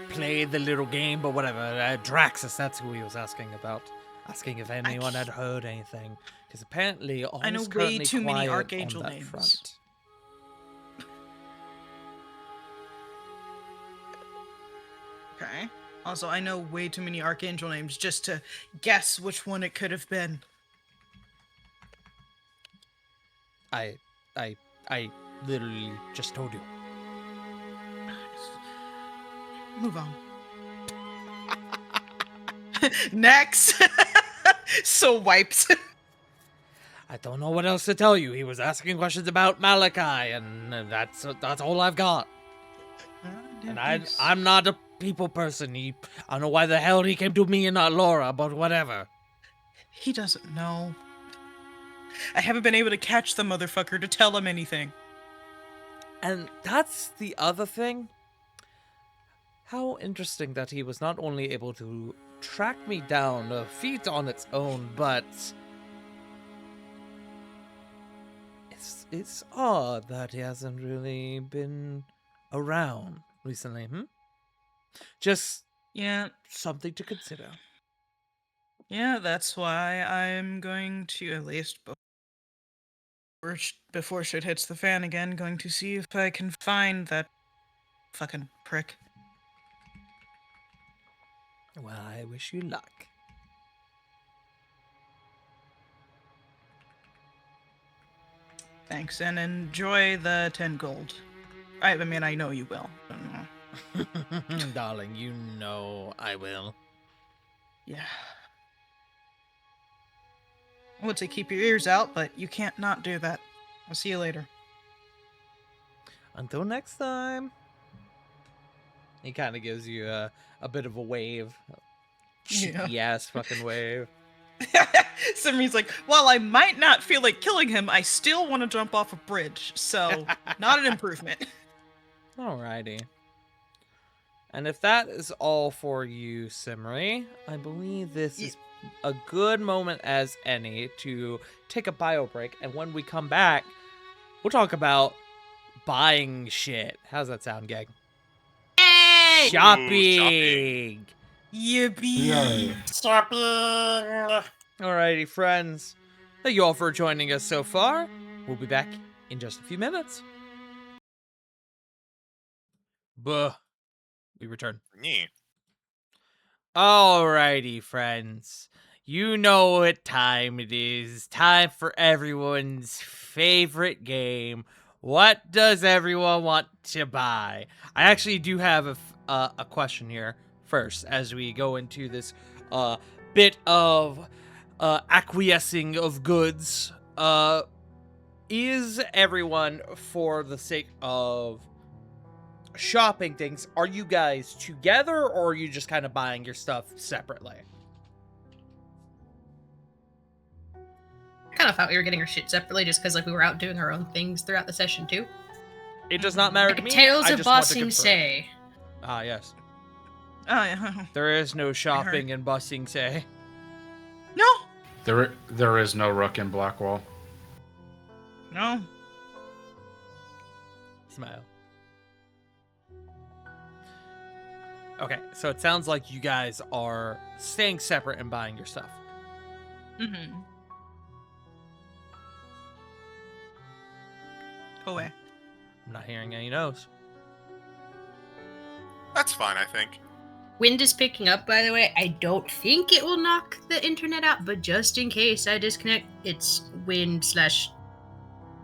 play the little game, but whatever. Draxus, that's who he was asking about. Asking if anyone had heard anything. Because apparently, all I know is way currently too many quiet Archangel on that names. front. Okay. Also, I know way too many Archangel names just to guess which one it could have been. I literally just told you. Move on. Next. So wipes. I don't know what else to tell you. He was asking questions about Malachi, and that's all I've got. And I'm not a people person. I don't know why the hell he came to me and not Laura, but whatever. He doesn't know. I haven't been able to catch the motherfucker to tell him anything. And that's the other thing. How interesting that he was not only able to track me down a feat on its own, but it's odd that he hasn't really been around recently, Just something to consider. Yeah, that's why I'm going to, at least before shit hits the fan again, going to see if I can find that fucking prick. Well, I wish you luck. Thanks, and enjoy the 10 gold. I mean, I know you will. Darling, you know I will. Yeah. I would say keep your ears out, but you can't not do that. I'll see you later. Until next time. He kind of gives you a bit of a wave. Cheeky ass fucking wave. Simri's like, while I might not feel like killing him, I still want to jump off a bridge, so not an improvement. Alrighty. And if that is all for you, Simri, I believe this is a good moment as any to take a bio break, and when we come back, we'll talk about buying shit. How's that sound, gang? Hey! Shopping! Yippee! Shopping! Alrighty, friends. Thank you all for joining us so far. We'll be back in just a few minutes. Buh. We return. Yeah. Alrighty, friends. You know what time it is. Time for everyone's favorite game. What does everyone want to buy? I actually do have a question here first as we go into this bit of acquiescing of goods. Is everyone, for the sake of shopping things, are you guys together or are you just kind of buying your stuff separately? I kind of thought we were getting our shit separately just because we were out doing our own things throughout the session too. It does not matter to me. Tales I of just want to Bossing confirm. Say. Ah, yes. Oh, yeah. There is no shopping and busing, say. No. There is no Rook in Blackwall. No. Smile. Okay, so it sounds like you guys are staying separate and buying your stuff. Mm-hmm. Go away. I'm not hearing any no's. That's fine, I think. Wind is picking up, by the way. I don't think it will knock the internet out, but just in case I disconnect, it's wind slash...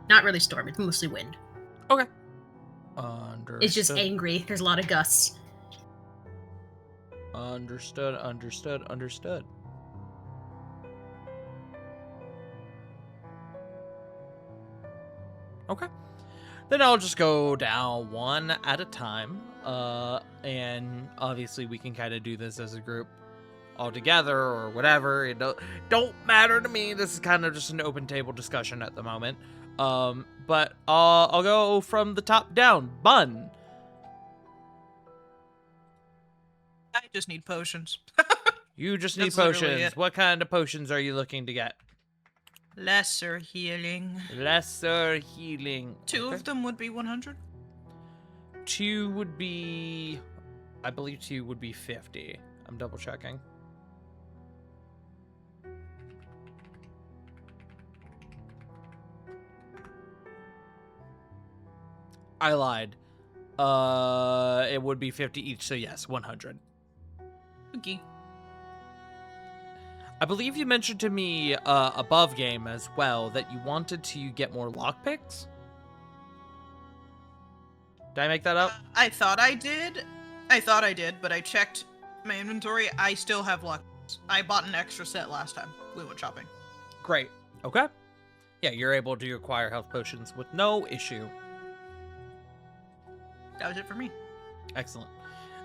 Not really storm, it's mostly wind. Okay. Understood. It's just angry. There's a lot of gusts. Understood. Okay. Then I'll just go down one at a time. And obviously we can kind of do this as a group all together or whatever. It don't matter to me. This is kind of just an open table discussion at the moment. But I'll go from the top down. Bun. I just need potions. You just need That's literally potions. it. What kind of potions are you looking to get? Lesser healing. Lesser healing. Two Okay. of them would be 100. 2 would be... I believe 2 would be 50. I'm double checking. I lied. It would be 50 each, so yes, 100. Okay. I believe you mentioned to me above game as well that you wanted to get more lockpicks. Did I make that up? I thought I did, but I checked my inventory. I still have luck. I bought an extra set last time we went shopping. Great. Okay. Yeah, you're able to acquire health potions with no issue. That was it for me. Excellent.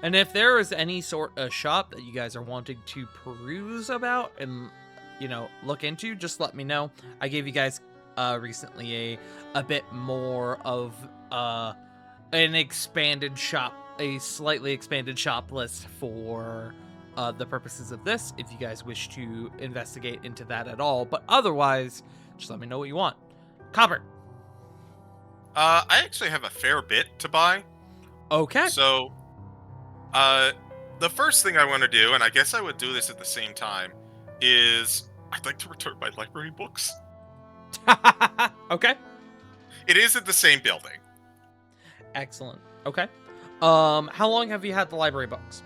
And if there is any sort of shop that you guys are wanting to peruse about and, look into, just let me know. I gave you guys recently a bit more of an expanded shop, a slightly expanded shop list for the purposes of this, if you guys wish to investigate into that at all. But otherwise, just let me know what you want. Copper. I actually have a fair bit to buy. Okay. So, the first thing I want to do, and I guess I would do this at the same time, is I'd like to return my library books. Okay. It is at the same building. Excellent. Okay. How long have you had the library books?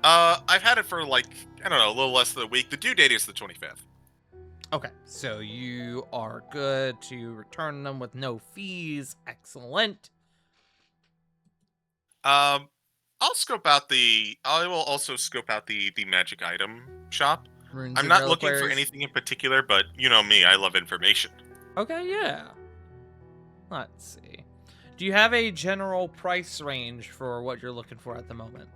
I've had it for a little less than a week. The due date is the 25th. Okay, so you are good to return them with no fees. Excellent. I will also scope out the magic item shop. Runes I'm and not looking for reliquaries. anything in particular, but you know me, I love information. Okay, yeah. Let's see. Do you have a general price range for what you're looking for at the moment?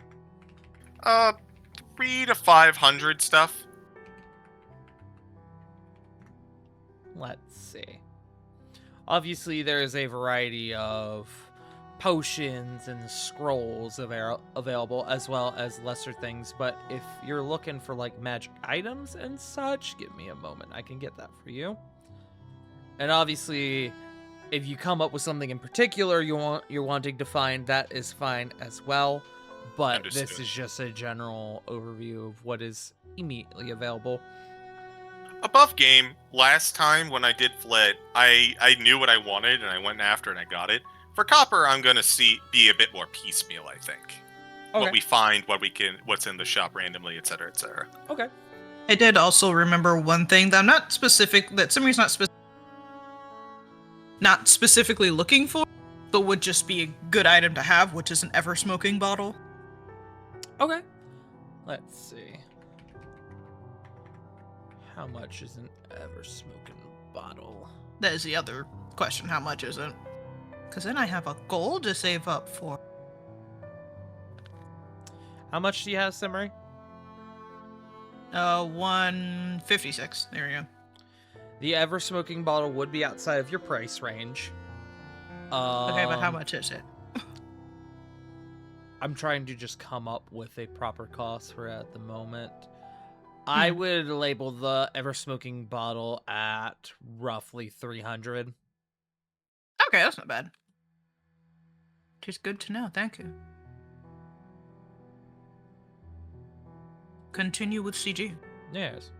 300 to 500 stuff. Let's see. Obviously, there is a variety of potions and scrolls available, as well as lesser things. But if you're looking for like magic items and such, give me a moment. I can get that for you. And obviously, if you come up with something in particular you're wanting to find, that is fine as well. But Understood. this is just a general overview of what is immediately available. Above game, last time when I did Flit, I knew what I wanted and I went after and I got it. For Copper, I'm gonna be a bit more piecemeal, I think. Okay. What we find, what's in the shop randomly, etc., etc. Okay. I did also remember one thing that I'm not not specifically looking for, but would just be a good item to have, which is an ever-smoking bottle. Okay. Let's see. How much is an ever-smoking bottle? That is the other question. How much is it? Because then I have a goal to save up for. How much do you have, Simmery? 156. There you go. The ever-smoking bottle would be outside of your price range. Okay, but how much is it? I'm trying to just come up with a proper cost for it at the moment. I would label the ever smoking bottle at roughly 300. Okay, that's not bad. Just good to know. Thank you. Continue with CG. Yes.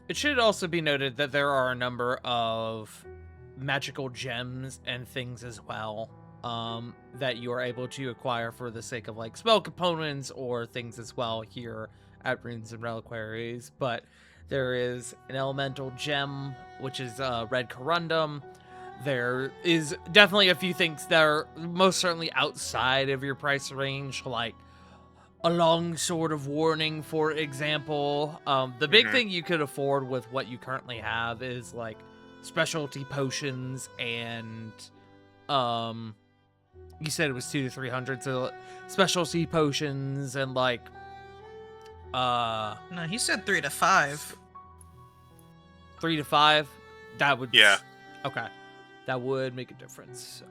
It should also be noted that there are a number of magical gems and things as well that you are able to acquire for the sake of like spell components or things as well here at Runes and Reliquaries. But there is an elemental gem, which is red corundum. There is definitely a few things that are most certainly outside of your price range, like a long sword of warning, for example. The big thing you could afford with what you currently have is like specialty potions and you said it was 200 to 300, so specialty potions and like No, he said 3 to 5. 3 to 5. That would Yeah. Okay. That would make a difference.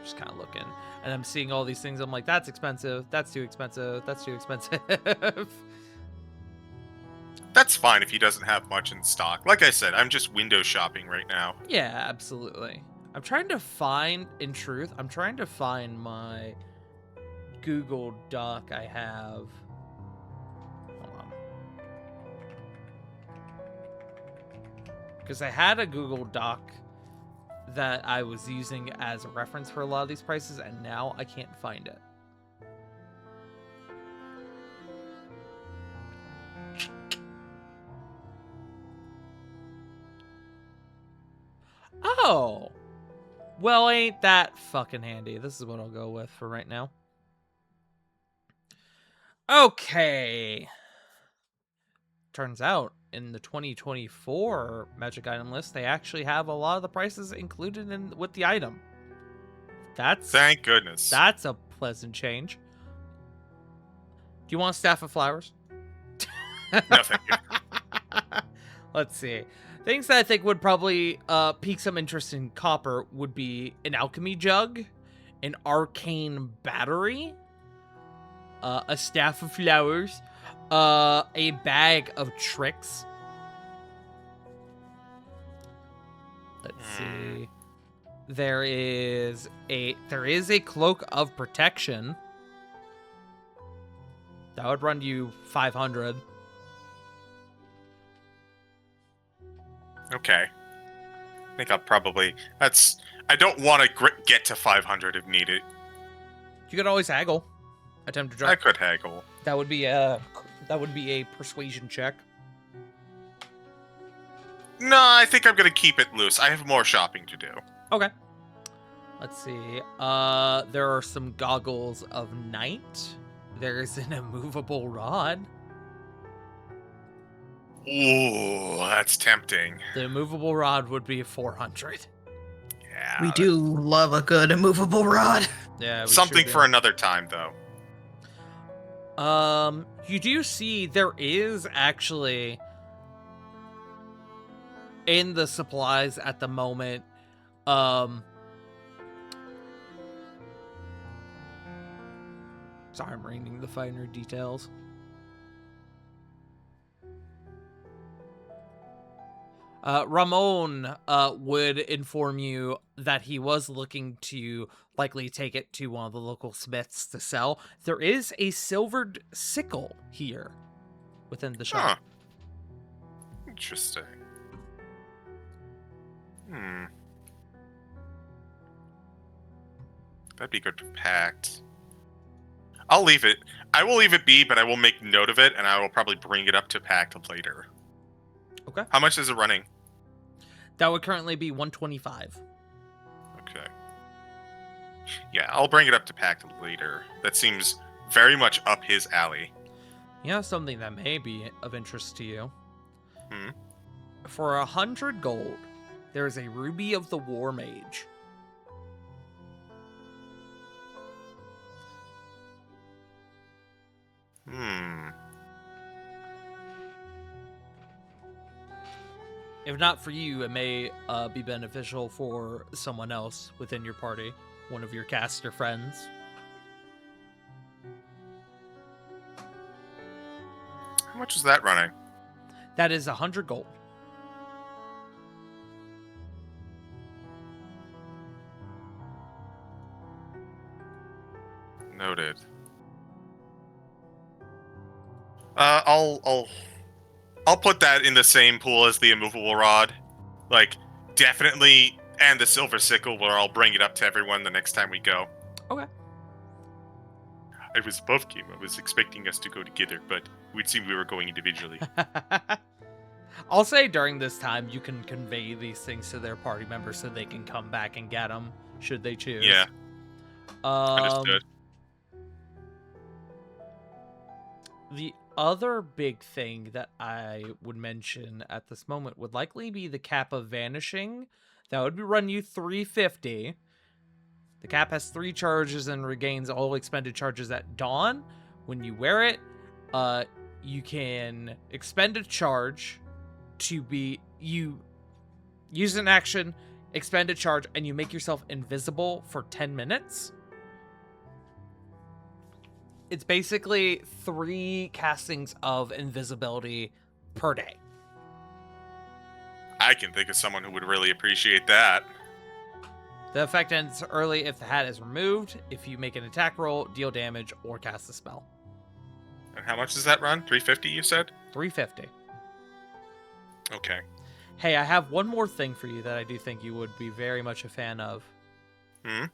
Just kind of looking, and I'm seeing all these things. I'm like, that's expensive. That's too expensive. That's too expensive. That's fine if he doesn't have much in stock. Like I said, I'm just window shopping right now. Yeah, absolutely. I'm trying to find, in truth, I'm trying to find my Google Doc I have. Hold on. Because I had a Google Doc that I was using as a reference for a lot of these prices, and now I can't find it. Oh! Well, ain't that fucking handy. This is what I'll go with for right now. Okay. Turns out, in the 2024 Magic Item list, they actually have a lot of the prices included in with the item. Thank goodness. That's a pleasant change. Do you want a staff of flowers? No, thank you. Let's see. Things that I think would probably pique some interest in copper would be an alchemy jug, an arcane battery, a staff of flowers, a bag of tricks. Let's see. There is a cloak of protection. That would run you 500. Okay. I think I'll probably... I don't want to get to 500 if needed. You could always haggle. Attempt to drop. I could haggle. That would be a persuasion check. No, I think I'm going to keep it loose. I have more shopping to do. Okay. Let's see. There are some goggles of night. There's an immovable rod. Ooh, that's tempting. The immovable rod would be 400. Yeah. We do love a good immovable rod. Yeah. Something for another time, though. You do see there is actually in the supplies at the moment, sorry, I'm reading the finer details. Ramon would inform you that he was looking to likely take it to one of the local smiths to sell. There is a silvered sickle here within the shop. Huh. Interesting. That'd be good to pact. I'll leave it. I will leave it be, but I will make note of it, and I will probably bring it up to pact later. Okay. How much is it running? That would currently be 125. Okay. Yeah, I'll bring it up to pact later. That seems very much up his alley. You know something that may be of interest to you? Hmm? For 100 gold, there is a Ruby of the War Mage. If not for you, it may be beneficial for someone else within your party. one of your caster friends. How much is that running? That is 100 gold. Noted. I'll put that in the same pool as the immovable rod. Like, definitely, and the silver sickle, where I'll bring it up to everyone the next time we go. Okay. I was above Kim. I was expecting us to go together, but it would seem we were going individually. I'll say during this time you can convey these things to their party members so they can come back and get them should they choose. Yeah. Understood. The other big thing that I would mention at this moment would likely be the cap of vanishing. That would run you 350. The cap has 3 charges and regains all expended charges at dawn. When you wear it, you can expend a charge to be... You use an action, expend a charge, and you make yourself invisible for 10 minutes. It's basically 3 castings of invisibility per day. I can think of someone who would really appreciate that. The effect ends early if the hat is removed, if you make an attack roll, deal damage, or cast a spell. And how much does that run? 350, you said? 350. Okay. Hey, I have one more thing for you that I do think you would be very much a fan of. Hmm?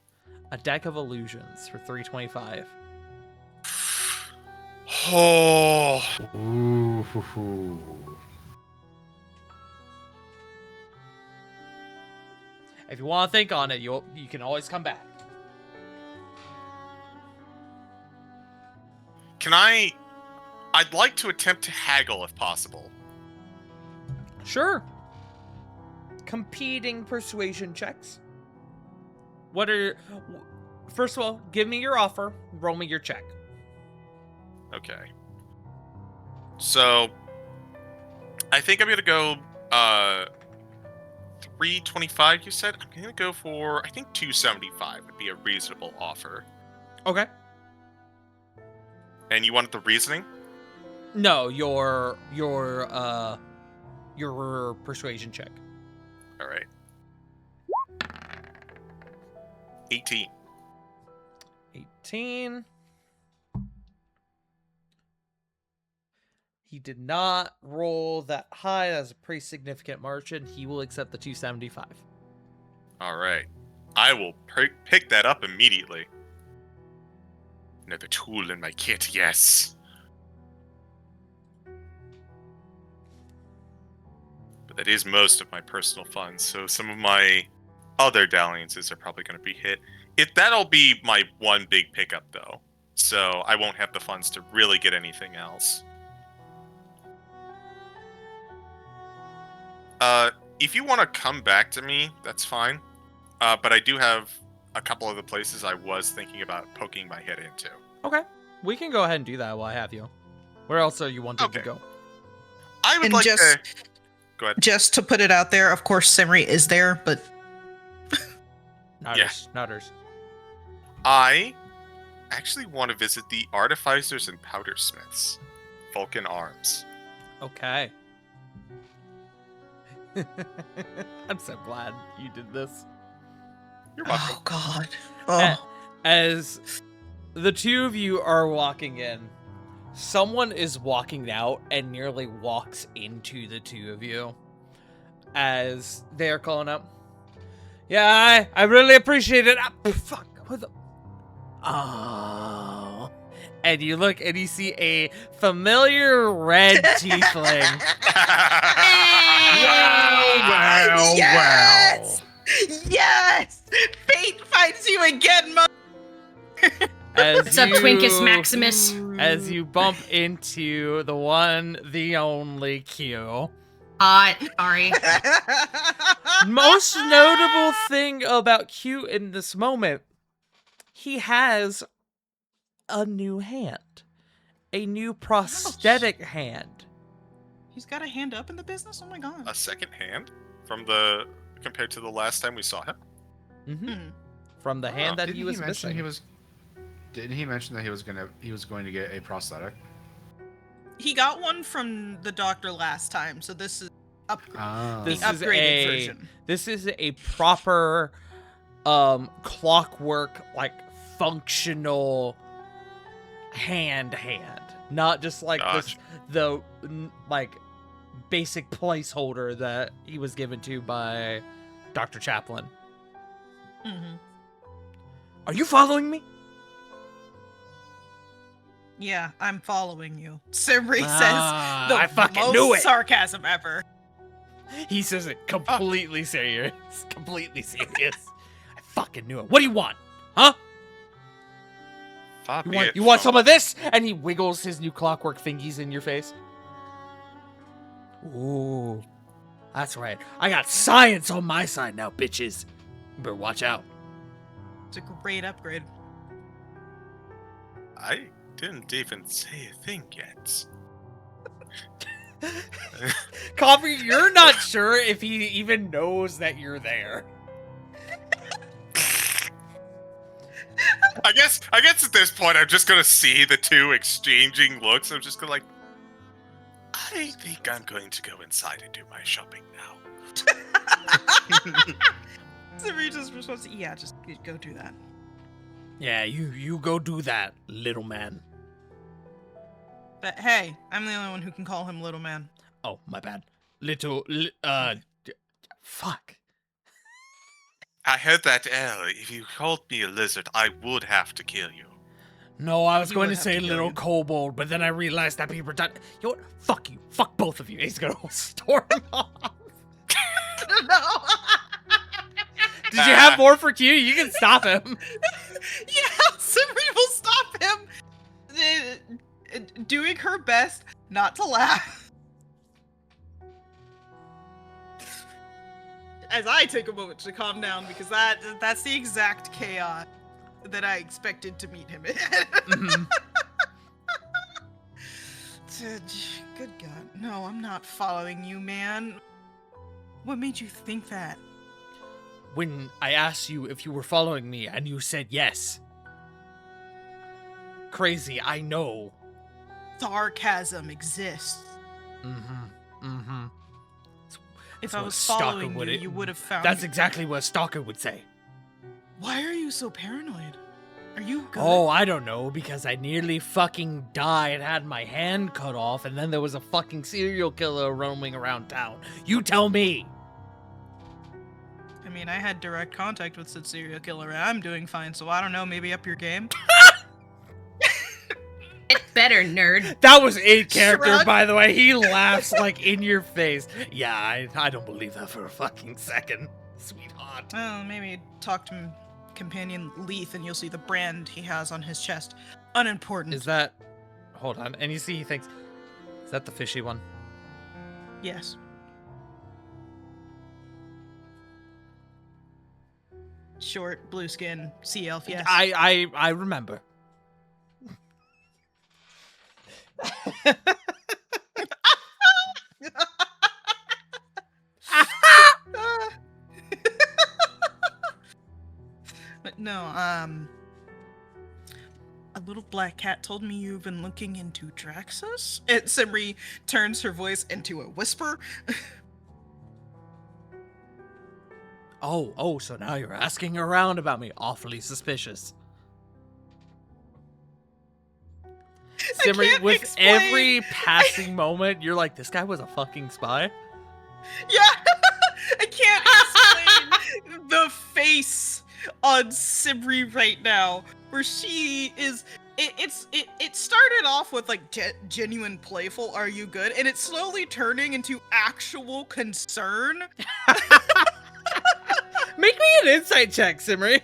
A deck of illusions for 325. Oh. Ooh. If you want to think on it, you can always come back. I'd like to attempt to haggle if possible. Sure. Competing persuasion checks. First of all, give me your offer, roll me your check. Okay. So, I think I'm gonna go, 325, you said? I'm gonna go for, I think 275 would be a reasonable offer. Okay. And you wanted the reasoning? No, your persuasion check. Alright. 18. 18. He did not roll that high. That's a pretty significant margin. He will accept the 275. Alright. I will pick that up immediately. Another tool in my kit, yes. But that is most of my personal funds, so some of my other dalliances are probably going to be hit. That'll be my one big pickup, though. So I won't have the funds to really get anything else. If you want to come back to me, that's fine. But I do have a couple of the places I was thinking about poking my head into. Okay. We can go ahead and do that while I have you. Where else are you wanting to Okay. go? I would And like just- to... Go ahead. Just to put it out there, of course, Simri is there, but Nutters. I actually want to visit the Artificers and Powdersmiths. Vulcan Arms. Okay. I'm so glad you did this. You're welcome. oh god, As the two of you are walking in, someone is walking out and nearly walks into the two of you as they're calling up. Yeah, I really appreciate it. Fuck. What the? Oh. And you look and you see a familiar red tiefling. Wow, yes! Yes! Fate finds you again, What's up, Twinkus Maximus? As you bump into the one, the only Q. Hot, Ari. Most notable thing about Q in this moment, he has a new hand. A new prosthetic hand. He's got a hand up in the business? Oh my god. A second hand compared to the last time we saw him. Mm-hmm. from the hand that Didn't he was mention missing. Didn't he mention that he was going to get a prosthetic? He got one from the doctor last time, so this is the This is upgraded version. This is a proper clockwork, like, functional hand, not just like Gotcha. the like basic placeholder that he was given to by Dr. Chaplin. Mm-hmm. Are you following me? Yeah, I'm following you. Simri says the I fucking most knew it. sarcasm ever. He says it completely serious. Completely serious. I fucking knew it. What do you want? Huh? Far You be want, it you want from- some of this? And he wiggles his new clockwork thingies in your face. Ooh. That's right. I got science on my side now, bitches. You better watch out. It's a great upgrade. I didn't even say a thing yet. Copper, you're not sure if he even knows that you're there. I guess at this point I'm just gonna see the two exchanging looks. I'm just gonna like, I think I'm going to go inside and do my shopping now. Simri just responds, yeah, just go do that. Yeah, you go do that, little man. But hey, I'm the only one who can call him little man. Oh, my bad. Fuck. I heard that earlier. If you called me a lizard, I would have to kill you. No, I was You going would to have say to kill little you. kobold, but then I realized that people done. You know what? Fuck you. Fuck both of you. He's gonna storm off. No. Did you have more for Q? You can stop him. Yeah, Simri will stop him. Doing her best not to laugh. As I take a moment to calm down, because that's the exact chaos that I expected to meet him in. Mhm. Good God. No, I'm not following you, man. What made you think that? When I asked you if you were following me and you said yes. Crazy, I know. Sarcasm exists. Mm-hmm. If That's I what was Stalker following would- you would have found That's me. exactly what a stalker would say. Why are you so paranoid? Are you good? Oh, I don't know, because I nearly fucking died, had my hand cut off, and then there was a fucking serial killer roaming around town. You tell me. I mean, I had direct contact with said serial killer, and I'm doing fine, so I don't know, maybe up your game? Get better, nerd. That was in character, Shrug. by the way. He laughs like in your face. Yeah, I don't believe that for a fucking second, sweetheart. Well, maybe talk to companion Leith, and you'll see the brand he has on his chest. Unimportant. Is that... Hold on. And you see he thinks... Is that the fishy one? Yes. Short, blue skin, sea elf, yes. I remember. But no, a little black cat told me you've been looking into Draxus? And Simri turns her voice into a whisper. Oh, so now you're asking around about me. Awfully suspicious. Simri, can't with explain. every passing moment, you're like, this guy was a fucking spy? Yeah! I can't explain the face on Simri right now, where she is... It started off with like genuine playful, are you good? And it's slowly turning into actual concern. Make me an insight check, Simri.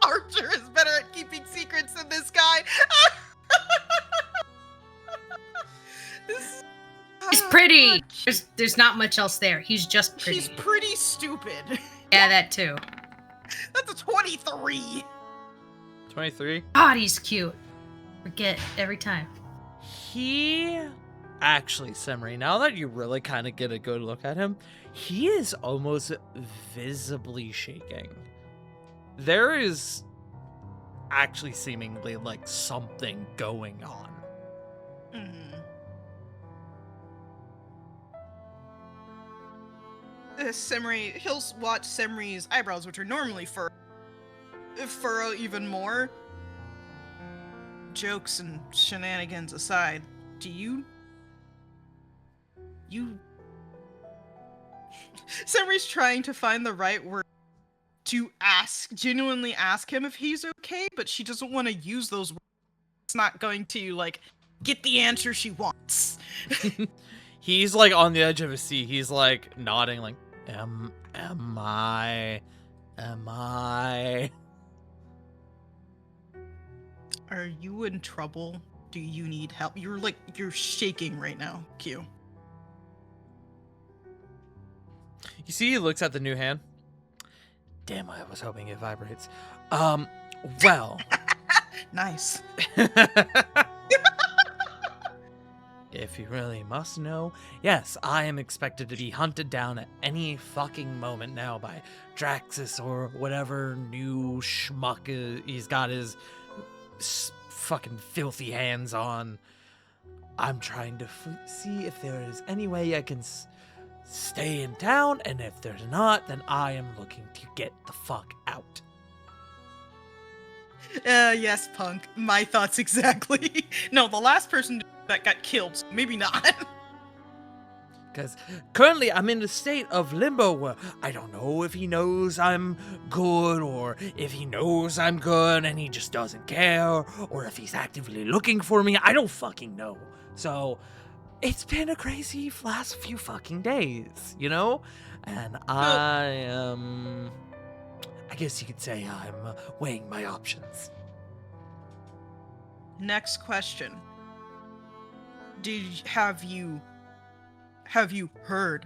Archer is better at keeping secrets than this guy. He's pretty. There's not much else there. He's just pretty. He's pretty stupid. Yeah, that too. That's a 23. 23. God, he's cute. Forget every time. He... Actually, Simri, now that you really kind of get a good look at him, he is almost visibly shaking. there is actually seemingly like something going on. Semri, he'll watch Semri's eyebrows, which are normally furrow even more. Jokes and shenanigans aside, do you Semri's trying to find the right word to genuinely ask him if he's okay, but she doesn't want to use those words. It's not going to, like, get the answer she wants. He's like on the edge of his seat. He's like nodding like, am I? Are you in trouble? Do you need help? You're shaking right now, Q. You see, he looks at the new hand. Damn, I was hoping it vibrates. Well. Nice. If you really must know, yes, I am expected to be hunted down at any fucking moment now by Draxus or whatever new schmuck he's got his fucking filthy hands on. I'm trying to see if there is any way I can stay in town, and if there's not, then I am looking to get the fuck out. Yes, punk. My thoughts exactly. No, the last person that got killed, so maybe not. Because currently I'm in a state of limbo where I don't know if he knows I'm good, or if he knows I'm good and he just doesn't care, or if he's actively looking for me. I don't fucking know. So it's been a crazy last few fucking days, you know? And I guess you could say I'm weighing my options. Next question. Have you heard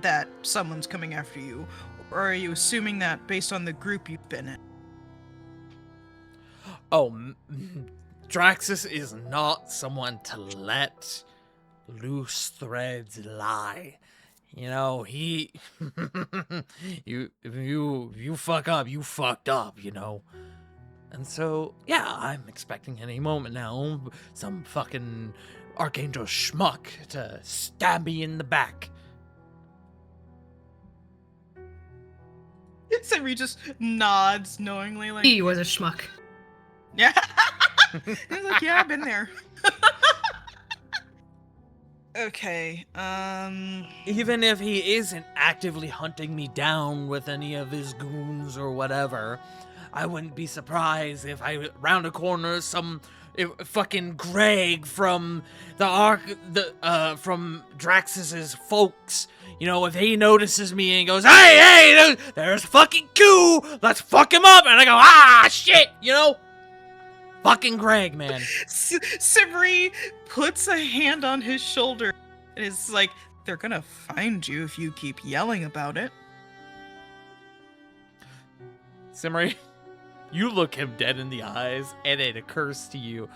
that someone's coming after you? Or are you assuming that based on the group you've been in? Oh, Draxus is not someone to let loose threads lie. You know, he you fuck up, you fucked up, you know. And so, yeah, I'm expecting any moment now some fucking Archangel schmuck to stab me in the back. Semri just nods knowingly, like, He was a schmuck. yeah. He's like, yeah, I've been there. Okay, Even if he isn't actively hunting me down with any of his goons or whatever, I wouldn't be surprised if I round a corner if fucking Greg from from Draxus's folks, you know, if he notices me and goes, hey, there's fucking Q, let's fuck him up, and I go, ah, shit, you know? Fucking Greg, man. Semri puts a hand on his shoulder and is like, they're gonna find you if you keep yelling about it. Simri, you look him dead in the eyes, and it occurs to you.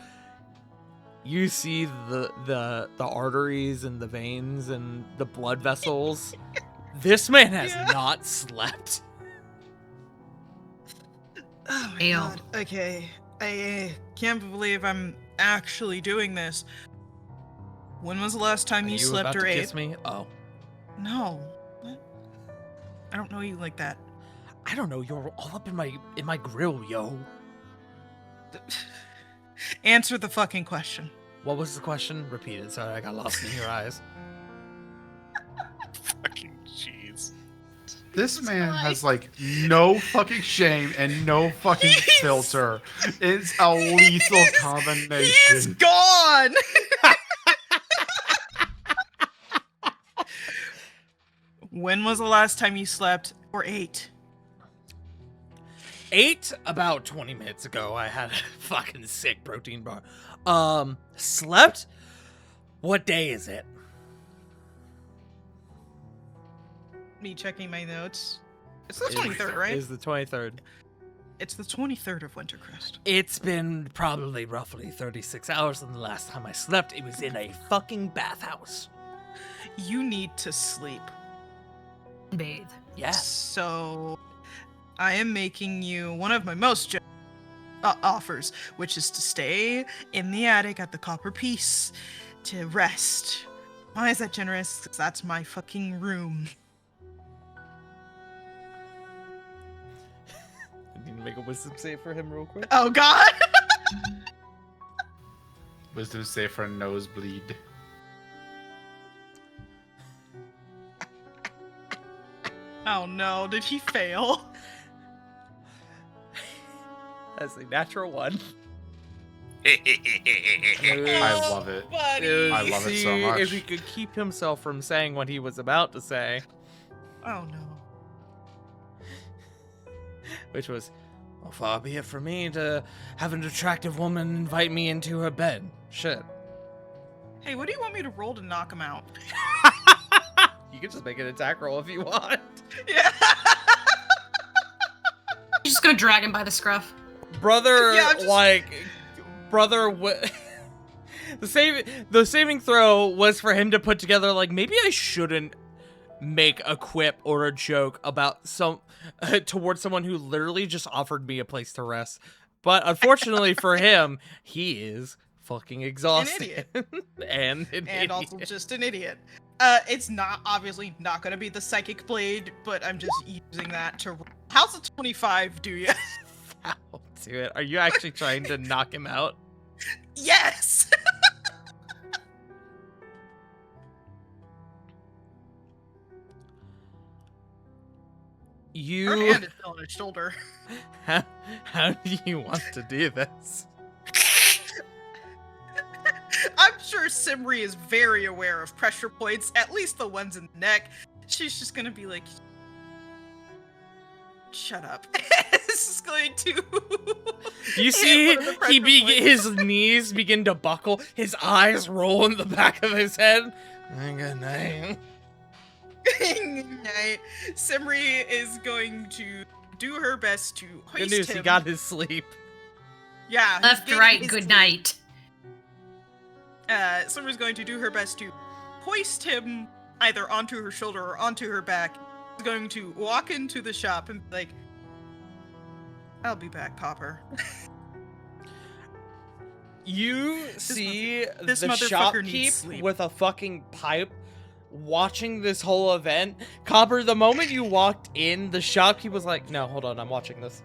You see the arteries and the veins and the blood vessels. This man has not slept. Oh my Ew. god. Okay. I can't believe I'm actually doing this. When was the last time you slept about or to ate? kiss me? Oh. No. What? I don't know you like that. I don't know, you're all up in my grill, yo. Answer the fucking question. What was the question? Repeat it. Sorry, I got lost in your eyes. Fucking jeez. This man has like no fucking shame and no fucking filter. It's a lethal He's combination. gone! When was the last time you slept or ate? Ate about 20 minutes ago. I had a fucking sick protein bar. Slept? What day is it? Me checking my notes. It's the 23rd, right? It's the 23rd. It's the 23rd of Wintercrest. It's been probably roughly 36 hours since the last time I slept. It was in a fucking bathhouse. You need to sleep. Bathe. Yeah. So, I am making you one of my most offers, which is to stay in the attic at the Copper Piece to rest. Why is that generous? 'Cause that's my fucking room. I need to make a wisdom save for him real quick. Oh god! Wisdom save for a nosebleed. Oh no, did he fail? That's a natural 1. I love it. Buddy. I love it so See much. if he could keep himself from saying what he was about to say, Oh no. which was, well, far be it from me to have an attractive woman invite me into her bed. Shit. Hey, what do you want me to roll to knock him out? You can just make an attack roll if you want. Yeah. He's just gonna drag him by the scruff. Brother, Yeah, I'm just- the saving throw was for him to put together, like, maybe I shouldn't make a quip or a joke about towards someone who literally just offered me a place to rest. But unfortunately for him, he is fucking exhausted. and Also just an idiot. It's not obviously not gonna be the psychic blade, but I'm just using that to. How's a 25 do you? I'll do it. Are you actually trying to knock him out? Yes. Her You hand is still on his shoulder. how do you want to do this? I'm sure Simri is very aware of pressure points, at least the ones in the neck. She's just gonna be like, shut up. This is going to. You hit see, one of the pressure points. his knees begin to buckle, his eyes roll in the back of his head. Good night. Night. Simri is going to do her best to hoist Good news, him. he got his sleep. Yeah. he's Left, getting right, his good sleep. night. Simri's going to do her best to hoist him either onto her shoulder or onto her back. She's going to walk into the shop and be like, I'll be back, Popper. You see this the motherfucker needs shopkeep sleep. with a fucking pipe watching this whole event. Copper, the moment you walked in, the shopkeep was like, no, hold on, I'm watching this.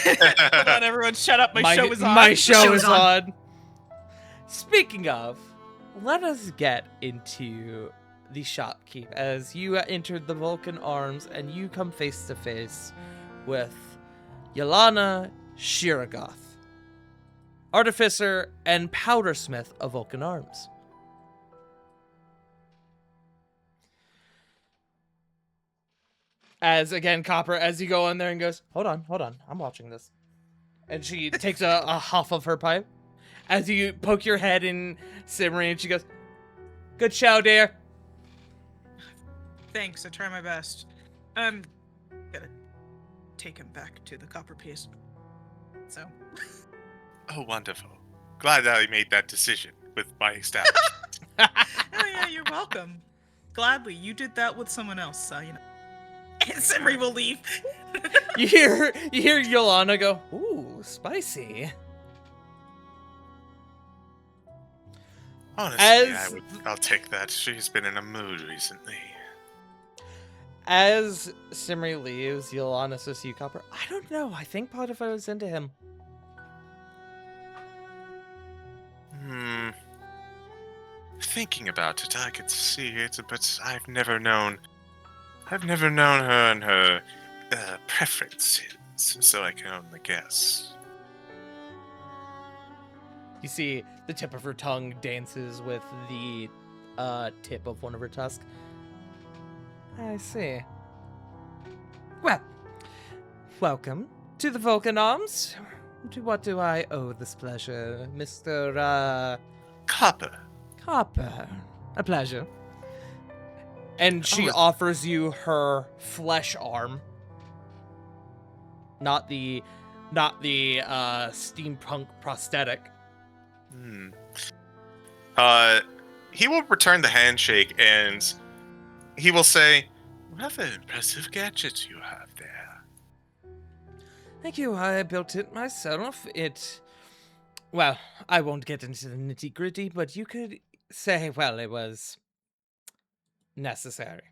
Hold on, everyone, shut up. My show is on. My show show is is on. Speaking of, let us get into the shopkeep as you entered the Vulcan Arms and you come face to face with Yelana Shiragoth, artificer and powdersmith of Vulcan Arms. As again, Copper, as you go in there and goes, hold on, I'm watching this. And she takes a huff of her pipe. As you poke your head in Simri, and she goes, good show, dear. Thanks, I try my best. Gotta take him back to the copper piece. So. Oh, wonderful. Glad that I made that decision with my establishment. Oh yeah, you're welcome. Gladly, you did that with someone else, so you know. And Simri will leave. You hear Yolanda go, ooh, spicy. Honestly, I'll take that. She's been in a mood recently. As Simri leaves, Yolanda says to you, Copper, I don't know. I think Potiphar was into him. Thinking about it, I could see it, but I've never known her and her preferences, so I can only guess. You see the tip of her tongue dances with the tip of one of her tusks. I see. Well, welcome to the Vulcan Arms. To what do I owe this pleasure, Mr. Copper. Copper? A pleasure. And she offers you her flesh arm. Not the steampunk prosthetic. He will return the handshake and he will say, rather impressive gadgets you have there. Thank you. I built it myself. Well, I won't get into the nitty-gritty, but you could say, well, it was necessary.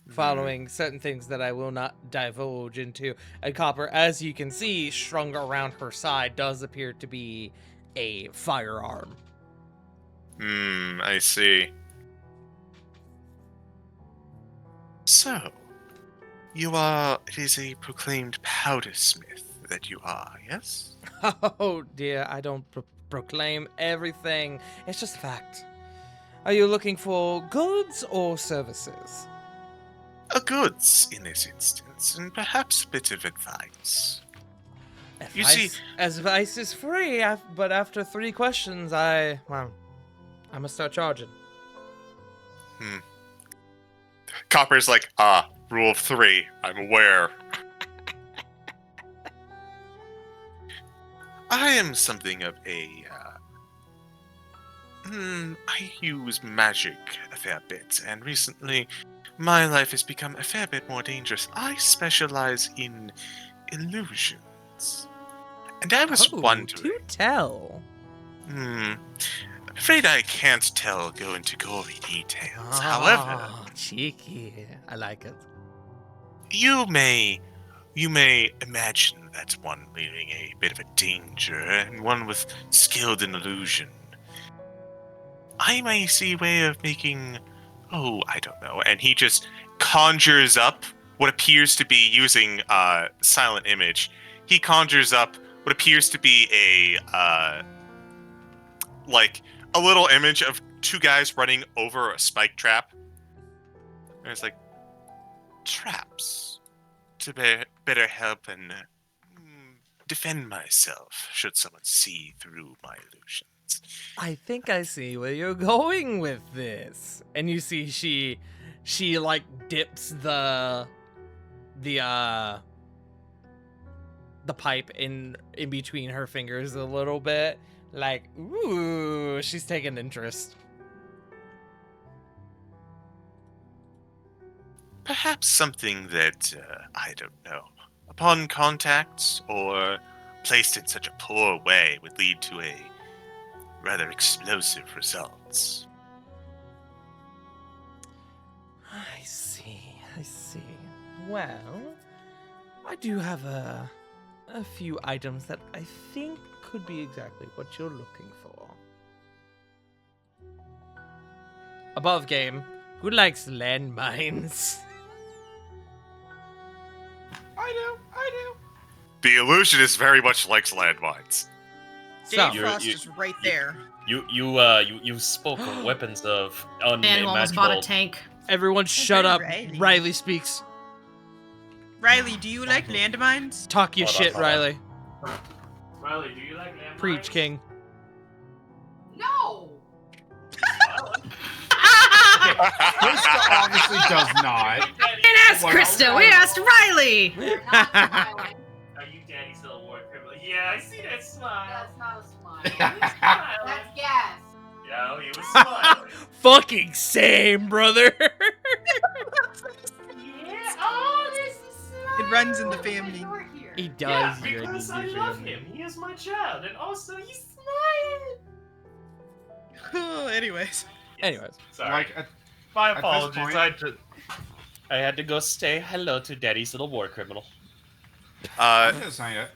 Following certain things that I will not divulge into. And Copper, as you can see, strung around her side does appear to be a firearm. I see. So, it is a proclaimed powdersmith that you are, yes? Oh dear, I don't proclaim everything. It's just a fact. Are you looking for goods or services? Goods in this instance, and perhaps a bit of advice. You see, Advice is free, but after 3 questions, I must start charging. Copper's like, rule of 3, I'm aware. I am something of I use magic a fair bit, and recently my life has become a fair bit more dangerous. I specialize in illusions. And I was wondering... Do tell. I'm afraid I can't go into gory details. However... cheeky. I like it. You may imagine that one leading a bit of a danger, and one with skilled in illusion. I may see a way of making... I don't know. And he just conjures up what appears to be, using silent image, he conjures up what appears to be a little image of 2 guys running over a spike trap. And it's like, traps to better help and defend myself should someone see through my illusions. I think I see where you're going with this. And you see she like dips the pipe in between her fingers a little bit. Like, ooh, she's taking interest. Perhaps something that, I don't know, upon contact or placed in such a poor way would lead to a rather explosive results. I see. Well, I do have a few items that I think could be exactly what you're looking for. Above game, who likes landmines? I do. The illusionist very much likes landmines. So, Dave Frost is right there. You spoke of weapons of Man who almost bought a unimaginable. tank. everyone shut up. Riley. Riley speaks. Riley, do you like landmines? Talk your Hold on, shit, hold on. Riley. Riley, do you like landmines? Preach, King. No! Krista obviously does not. We didn't ask Krista, we asked Riley! You're not smiling. Are you Daddy's little war criminal? Yeah, I see that smile. That's not a smile. Smiling. That's gas. Yeah, he was smiling. Fucking same, brother. Yeah. Oh, there's the smile. It runs in the family. You're here. He Yeah, does. because I love him. He is my child, and also he's smiling. Anyways. Anyways, Sorry. Like, My this apologies. point- I had to go say hello to Daddy's little war criminal. I'm just saying it.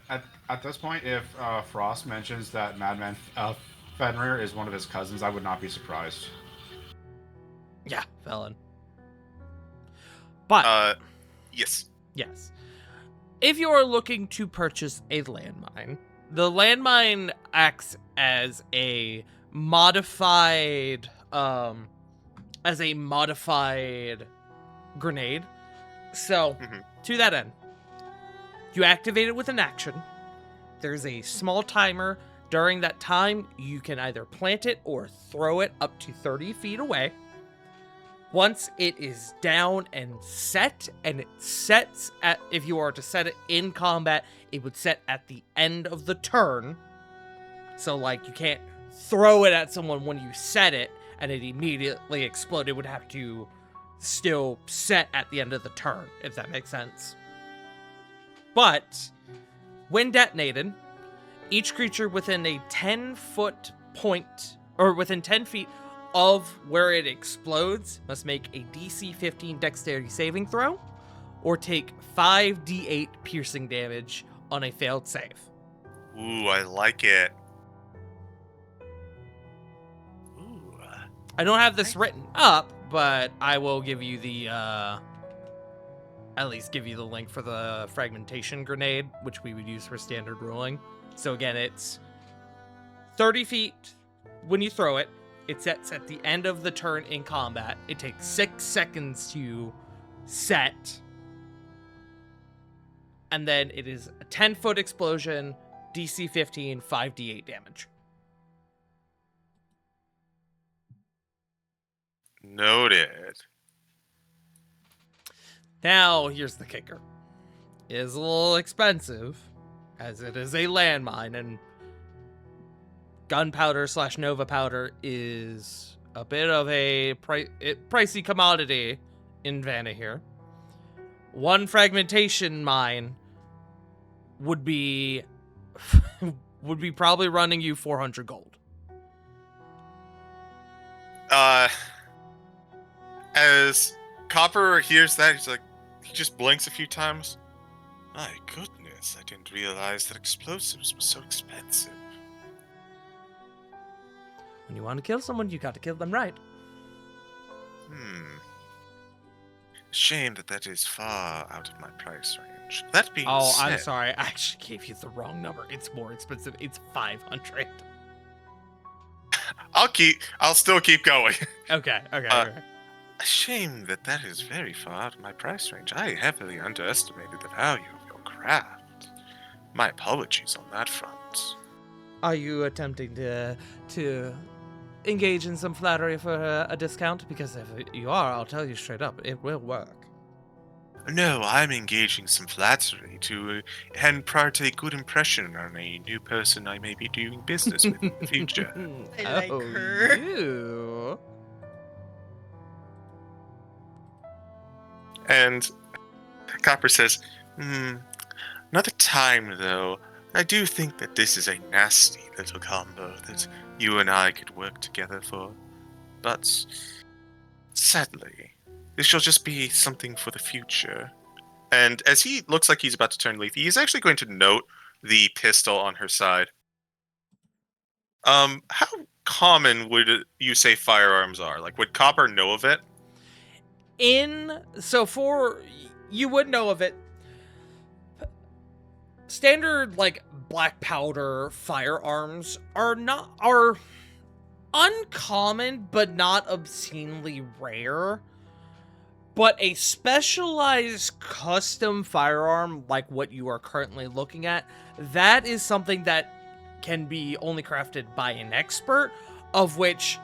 At this point, if Frost mentions that Madman Fenrir is one of his cousins, I would not be surprised. yeah, felon. But Yes. yes, if you are looking to purchase a landmine, the landmine acts as a modified grenade. So, to that end, you activate it with an action. There's a small timer. During that time, you can either plant it or throw it up to 30 feet away. Once it is down and set, and it sets at, if you are to set it in combat, it would set at the end of the turn. So, like, you can't throw it at someone when you set it and it immediately explode. It would have to still set at the end of the turn, if that makes sense. But when detonated, each creature within a 10-foot point, or within 10 feet of where it explodes, must make a DC 15 dexterity saving throw, or take 5d8 piercing damage on a failed save. Ooh, I like it. Ooh. I don't have this written up, but I will give you the, at least give you the link for the fragmentation grenade, which we would use for standard ruling. So again, it's 30 feet when you throw it. It sets at the end of the turn in combat. It takes 6 seconds to set. And then it is a 10-foot explosion, DC 15, 5d8 damage. Noted. Now, here's the kicker. It is a little expensive, as it is a landmine, and gunpowder / Nova powder is a bit of a pricey commodity in Vanna here. One fragmentation mine would be probably running you 400 gold. As Copper hears that, he just blinks a few times. My goodness, I didn't realize that explosives were so expensive. When you want to kill someone, you got to kill them right. Shame that is far out of my price range. That being Oh, said, I'm sorry. I actually gave you the wrong number. It's more expensive. It's 500. I'll still keep going. Okay. A shame that is very far out of my price range. I heavily underestimated the value of your craft. My apologies on that front. Are you attempting to engage in some flattery for a discount? Because if you are, I'll tell you straight up, it will work. No, I'm engaging some flattery to impart a good impression on a new person I may be doing business with in the future. I like her. You. And Copper says, another time though, I do think that this is a nasty little combo that you and I could work together for. But sadly, this shall just be something for the future. And as he looks like he's about to turn leaf, he's actually going to note the pistol on her side. How common would you say firearms are? Like, would Copper know of it? You would know of it. Standard, like, black powder firearms are uncommon, but not obscenely rare. But a specialized custom firearm, like what you are currently looking at, that is something that can be only crafted by an expert, of which,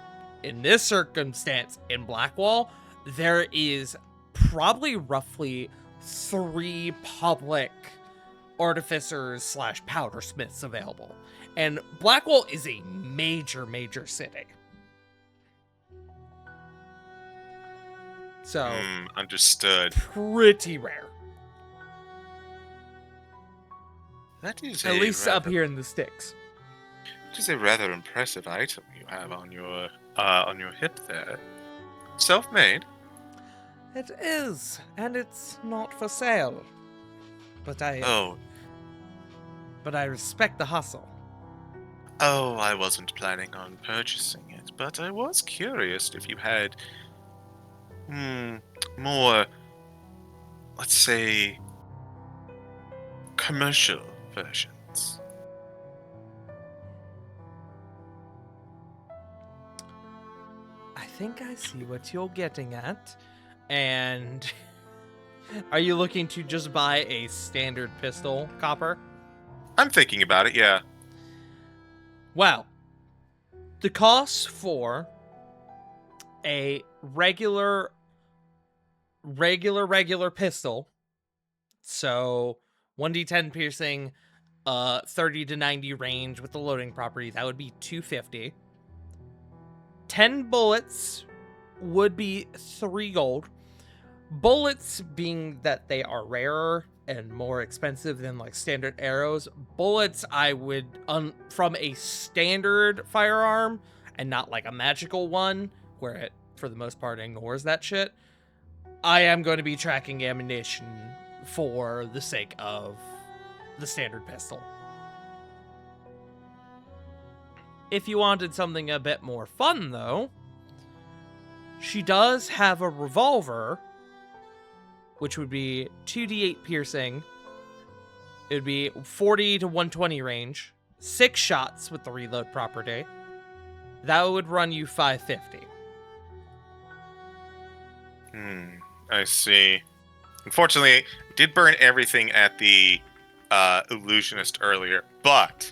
in this circumstance, in Blackwall, there is probably roughly 3 public artificers / powdersmiths available. And Blackwall is a major city. So, understood. Pretty rare. That is At least up here in the sticks. It is a rather impressive item you have on your hip there. Self-made? It is, and it's not for sale. But I respect the hustle. Oh, I wasn't planning on purchasing it, but I was curious if you had more, let's say, commercial versions. I think I see what you're getting at. And are you looking to just buy a standard pistol, Copper? I'm thinking about it, yeah. Well, the cost for a regular pistol, so 1d10 piercing, 30 to 90 range with the loading property, that would be $250. 10 bullets would be 3 gold. Bullets, being that they are rarer, and more expensive than like standard arrows. Bullets, I would from a standard firearm and not like a magical one where it for the most part ignores that shit. I am going to be tracking ammunition for the sake of the standard pistol. If you wanted something a bit more fun, though, she does have a revolver, which would be 2d8 piercing. It would be 40 to 120 range, 6 shots with the reload property. That would run you 550. I see. Unfortunately, I did burn everything at the illusionist earlier, but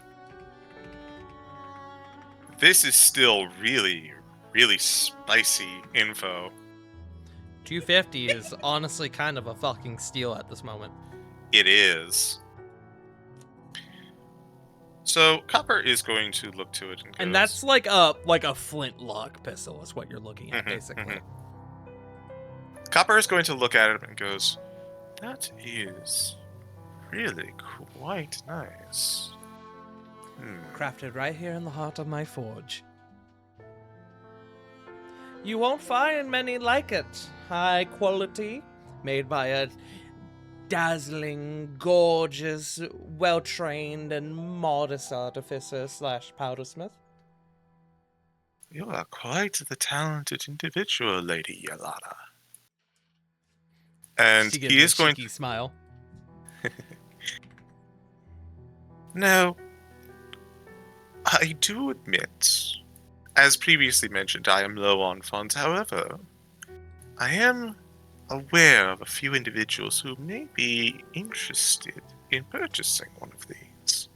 this is still really, really spicy info. 250 is honestly kind of a fucking steal at this moment. It is. So Copper is going to look to it and goes, And that's like a flintlock pistol is what you're looking at, basically. Copper is going to look at it and goes, that is really quite nice. Crafted right here in the heart of my forge. You won't find many like it. High quality, made by a dazzling, gorgeous, well-trained and modest artificer / powdersmith. You are quite the talented individual, Lady Yolana. And She gives he a is going cheeky smile. Now, I do admit, as previously mentioned, I am low on funds. However, I am aware of a few individuals who may be interested in purchasing one of these.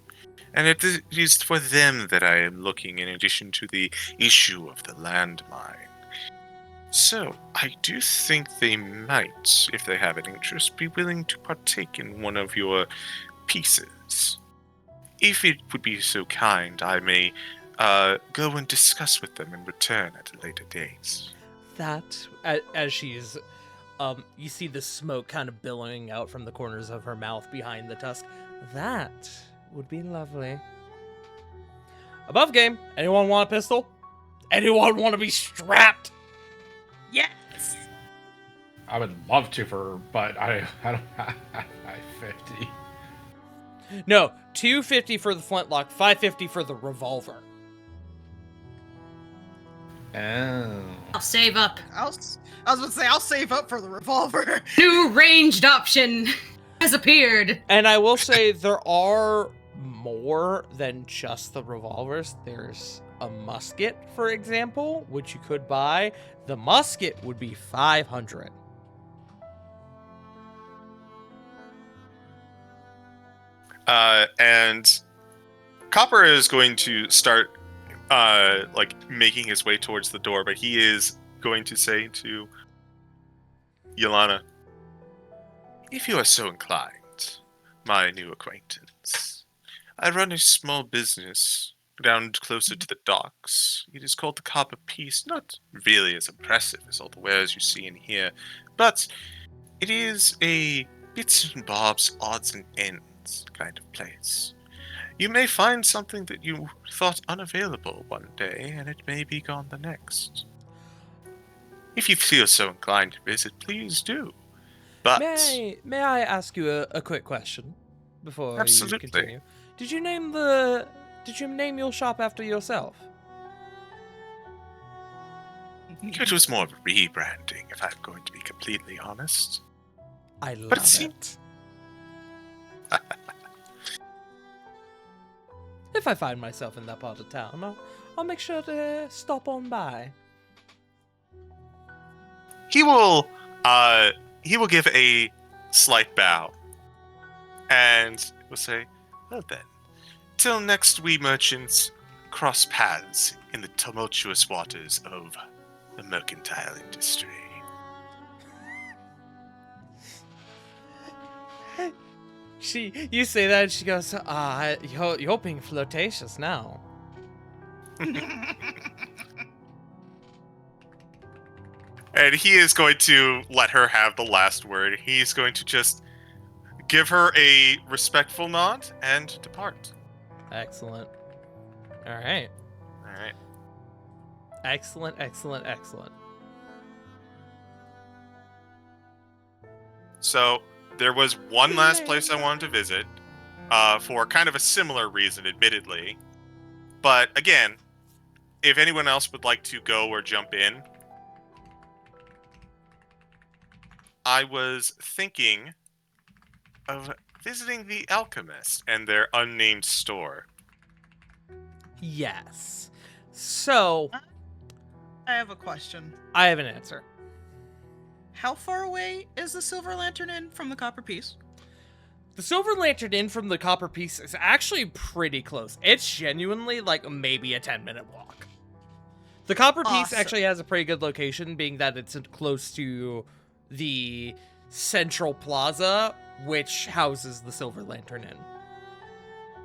And it is for them that I am looking in addition to the issue of the landmine. So, I do think they might, if they have an interest, be willing to partake in one of your pieces. If it would be so kind, I may go and discuss with them and return at a later date. That, as she's, you see the smoke kind of billowing out from the corners of her mouth behind the tusk. That would be lovely. Above game, anyone want a pistol? Anyone want to be strapped? Yes. I would love to, but I don't have 50. No, 250 for the flintlock, 550 for the revolver. Oh. I'll save up. I was going to say, I'll save up for the revolver. New ranged option has appeared. And I will say there are more than just the revolvers. There's a musket, for example, which you could buy. The musket would be 500. And Copper is going to start making his way towards the door, but he is going to say to Yolana, if you are so inclined, my new acquaintance, I run a small business down closer to the docks. It is called the Copper Piece, not really as impressive as all the wares you see in here, but it is a bits and bobs, odds and ends kind of place. You may find something that you thought unavailable one day, and it may be gone the next. If you feel so inclined to visit, please do. But May I ask you a quick question before Absolutely. you continue? Did you name your shop after yourself? it was more of a rebranding, if I'm going to be completely honest. I love But it seems- it. If I find myself in that part of town, I'll make sure to stop on by. He will give a slight bow, and will say, well then, till next we merchants cross paths in the tumultuous waters of the mercantile industry. You say that, and she goes, you're being flirtatious now. And he is going to let her have the last word. He's going to just give her a respectful nod and depart. Excellent. All right. All right. Excellent, excellent, excellent. So there was one last place I wanted to visit, for kind of a similar reason, admittedly. But again, if anyone else would like to go or jump in, I was thinking of visiting the Alchemist and their unnamed store. Yes. So, I have a question. I have an answer. How far away is the Silver Lantern Inn from the Copper Piece? The Silver Lantern Inn from the Copper Piece is actually pretty close. It's genuinely like maybe a 10-minute walk. The Copper Piece Awesome. actually has a pretty good location, being that it's close to the Central Plaza, which houses the Silver Lantern Inn.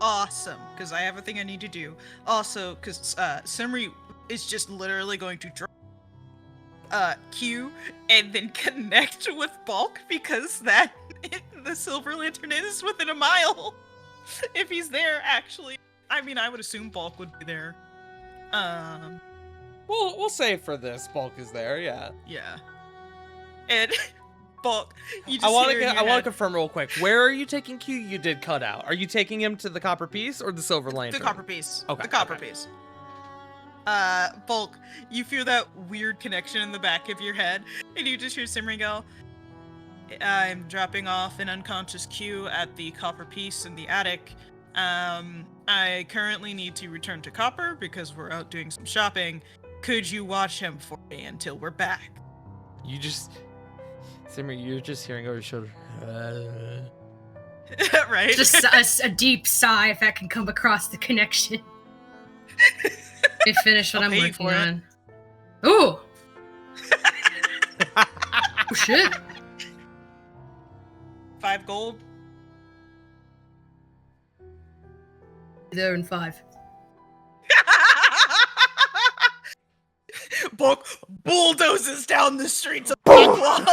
Awesome, because I have a thing I need to do. Also, because Simri is just literally going to drop Q and then connect with Bulk, because the Silver Lantern Inn is within a mile. If he's there, actually. I mean, I would assume Bulk would be there. We'll say for this, Bulk is there, yeah. Yeah. And Bulk, you just I want hear in your to head, confirm real quick. Where are you taking Q? You did cut out. Are you taking him to the Copper Piece or the Silver Lantern? the Copper Piece. Okay, The Copper okay. Piece. Bulk, you feel that weird connection in the back of your head, and you just hear Simri go, I'm dropping off an unconscious Q at the Copper Piece in the attic. I currently need to return to Copper because we're out doing some shopping. Could you watch him for me until we're back? You just... Simmer, you're just hearing over your shoulder. Right? Just a deep sigh, if that can come across the connection. They finish what I'll I'm pay you working for it. on. Ooh! Oh shit! 5 gold. There in 5. Bulk bulldozes down the streets of Blackwall.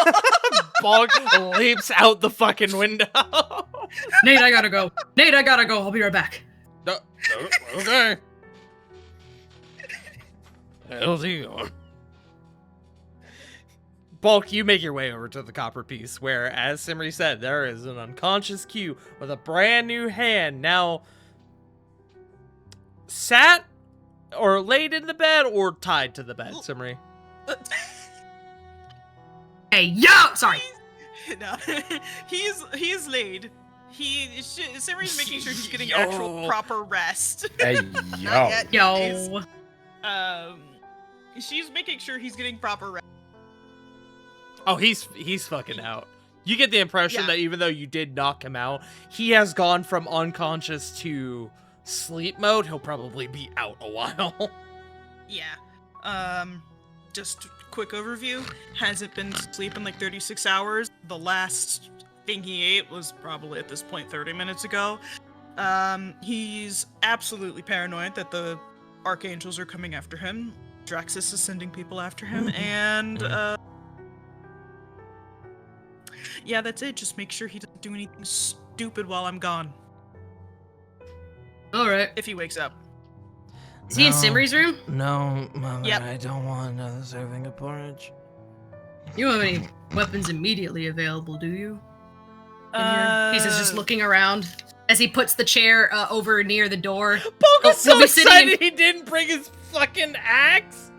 Bulk leaps out the fucking window. Nate, I gotta go. Nate, I gotta go. I'll be right back. Okay. How's he going? Bulk, you make your way over to the Copper Piece, where, as Simri said, there is an unconscious Q with a brand new hand now sat or laid in the bed or tied to the bed, Simri. Hey, yo! Sorry. No, he's laid. Simri's making sure he's getting Yo. actual proper rest. Hey, Not yo. yet. Yo. She's making sure he's getting proper rest. Oh, he's fucking out. You get the impression Yeah. that even though you did knock him out, he has gone from unconscious to sleep mode. He'll probably be out a while. Yeah. Just quick overview. Hasn't been to sleep in like 36 hours. The last thing he ate was probably at this point 30 minutes ago. He's absolutely paranoid that the archangels are coming after him. Draxus is sending people after him, and yeah, that's it. Just make sure he doesn't do anything stupid while I'm gone. Alright. If he wakes up. Is he in Simri's room? No, Mother, Yep. I don't want another serving of porridge. You don't have any weapons immediately available, do you? He's just looking around as he puts the chair over near the door. Bulk Oh, is so he'll be sitting in- excited he didn't bring his fucking axe.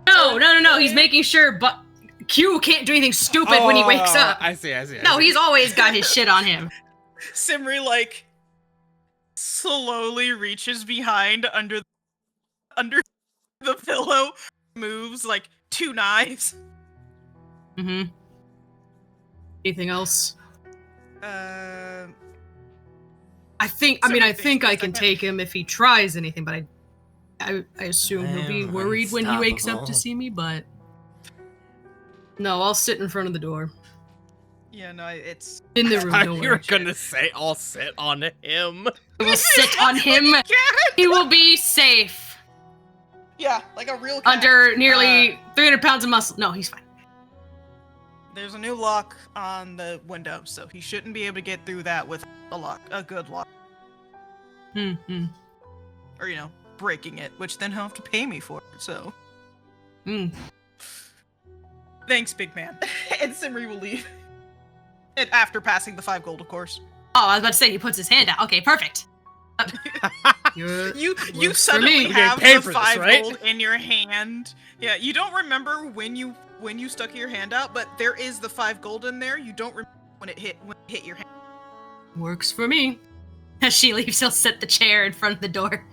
No. He's making sure, but Q can't do anything stupid when he wakes up. I see. No, he's always got his shit on him. Simri like slowly reaches behind under the pillow, moves like 2 knives. Mm-hmm. Anything else? Uh, I think I can take him if he tries anything, but I assume he'll be I'm worried when he wakes up to unstoppable. see me, but no, I'll sit in front of the door. yeah, no, it's In the room, I don't thought you were worry. gonna say I'll sit on him. I will sit on him. He will be safe. yeah, like a real cat. Under nearly 300 pounds of muscle. No, he's fine. There's a new lock on the window, so he shouldn't be able to get through that with a good lock. Hmm. Or, breaking it, which then he'll have to pay me for it, so. Thanks, big man. And Simri will leave. And after passing the 5 gold, of course. Oh, I was about to say, he puts his hand out. Okay, perfect. You Works for suddenly me. have You're getting paid the for 5 this, right? gold in your hand. Yeah, you don't remember when you stuck your hand out, but there is the 5 gold in there. You don't remember when it hit your hand. Works for me. As she leaves, he'll set the chair in front of the door.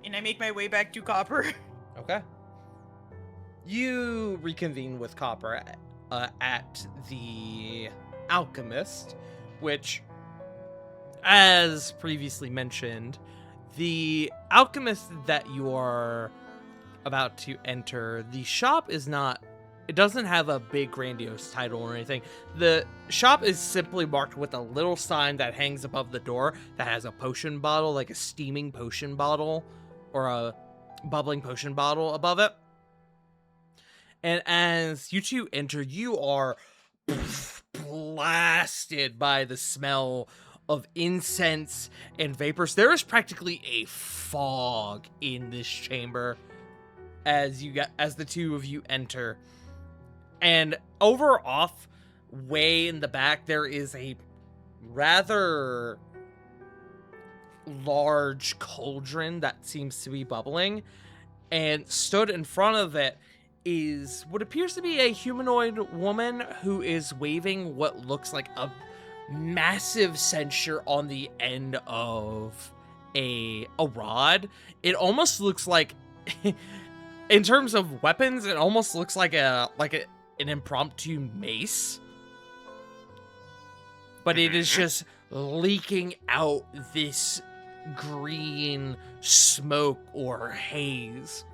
And I make my way back to Copper. Okay. You reconvene with Copper at the Alchemist, which, as previously mentioned, the Alchemist that you are about to enter, the shop is not, it doesn't have a big grandiose title or anything. The shop is simply marked with a little sign that hangs above the door that has a potion bottle, like a steaming potion bottle or a bubbling potion bottle above it. And as you two enter, you are blasted by the smell of incense and vapors. There is practically a fog in this chamber as the two of you enter. And over off way in the back, there is a rather large cauldron that seems to be bubbling, and stood in front of it is what appears to be a humanoid woman who is waving what looks like a massive censer on the end of a rod. It almost looks like in terms of weapons, it almost looks like an impromptu mace. But it is just leaking out this green smoke or haze.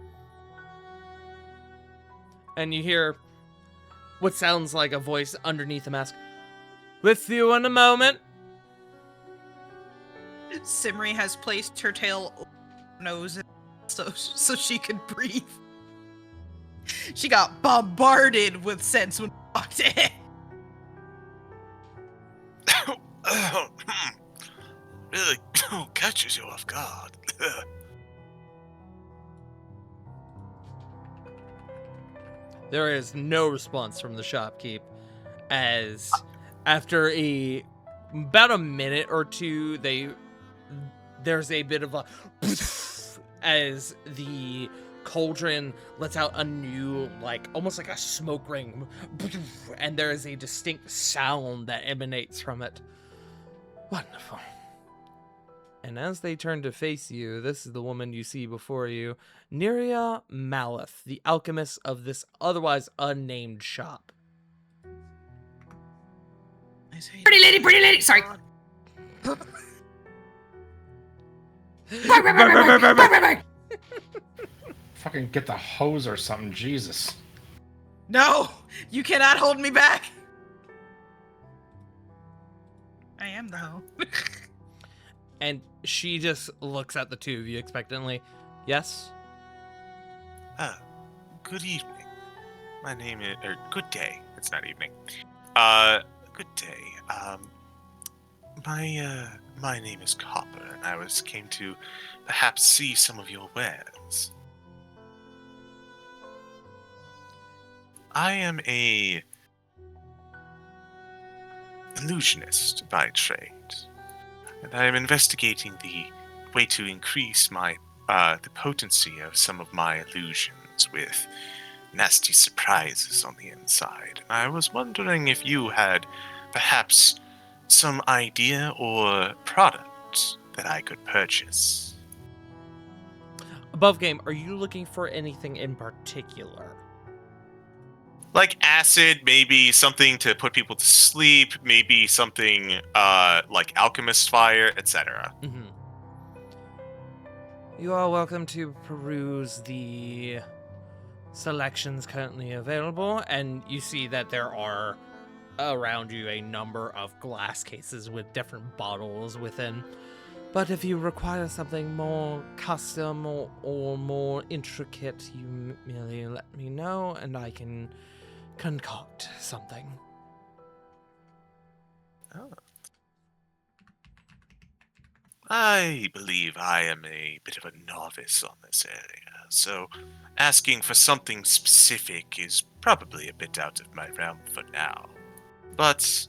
And you hear what sounds like a voice underneath the mask. With you in a moment. Simri has placed her tail over her nose so she could breathe. She got bombarded with scents when we walked in. Really catches you off guard. There is no response from the shopkeep, as after about a minute or two, there's a bit of a as the cauldron lets out a new, almost like a smoke ring, and there is a distinct sound that emanates from it. Wonderful. And as they turn to face you, this is the woman you see before you, Neria Malith, the alchemist of this otherwise unnamed shop. Pretty lady! Sorry. Fucking get the hose or something, Jesus. No! You cannot hold me back! I am the hoe. And she just looks at the two of you expectantly. Yes? Good evening. My name is, good day. It's not evening. Good day. My name is Copper, and I came to perhaps see some of your wares. I am a illusionist by trade, and I am investigating the way to increase the potency of some of my illusions with nasty surprises on the inside. I was wondering if you had perhaps some idea or product that I could purchase. Above game, are you looking for anything in particular? Like acid, maybe something to put people to sleep, maybe something like alchemist fire, etc. Mm-hmm. You are welcome to peruse the selections currently available, and you see that there are around you a number of glass cases with different bottles within. But if you require something more custom or more intricate, you merely let me know and I can concoct something. Oh. I believe I am a bit of a novice on this area, so asking for something specific is probably a bit out of my realm for now. But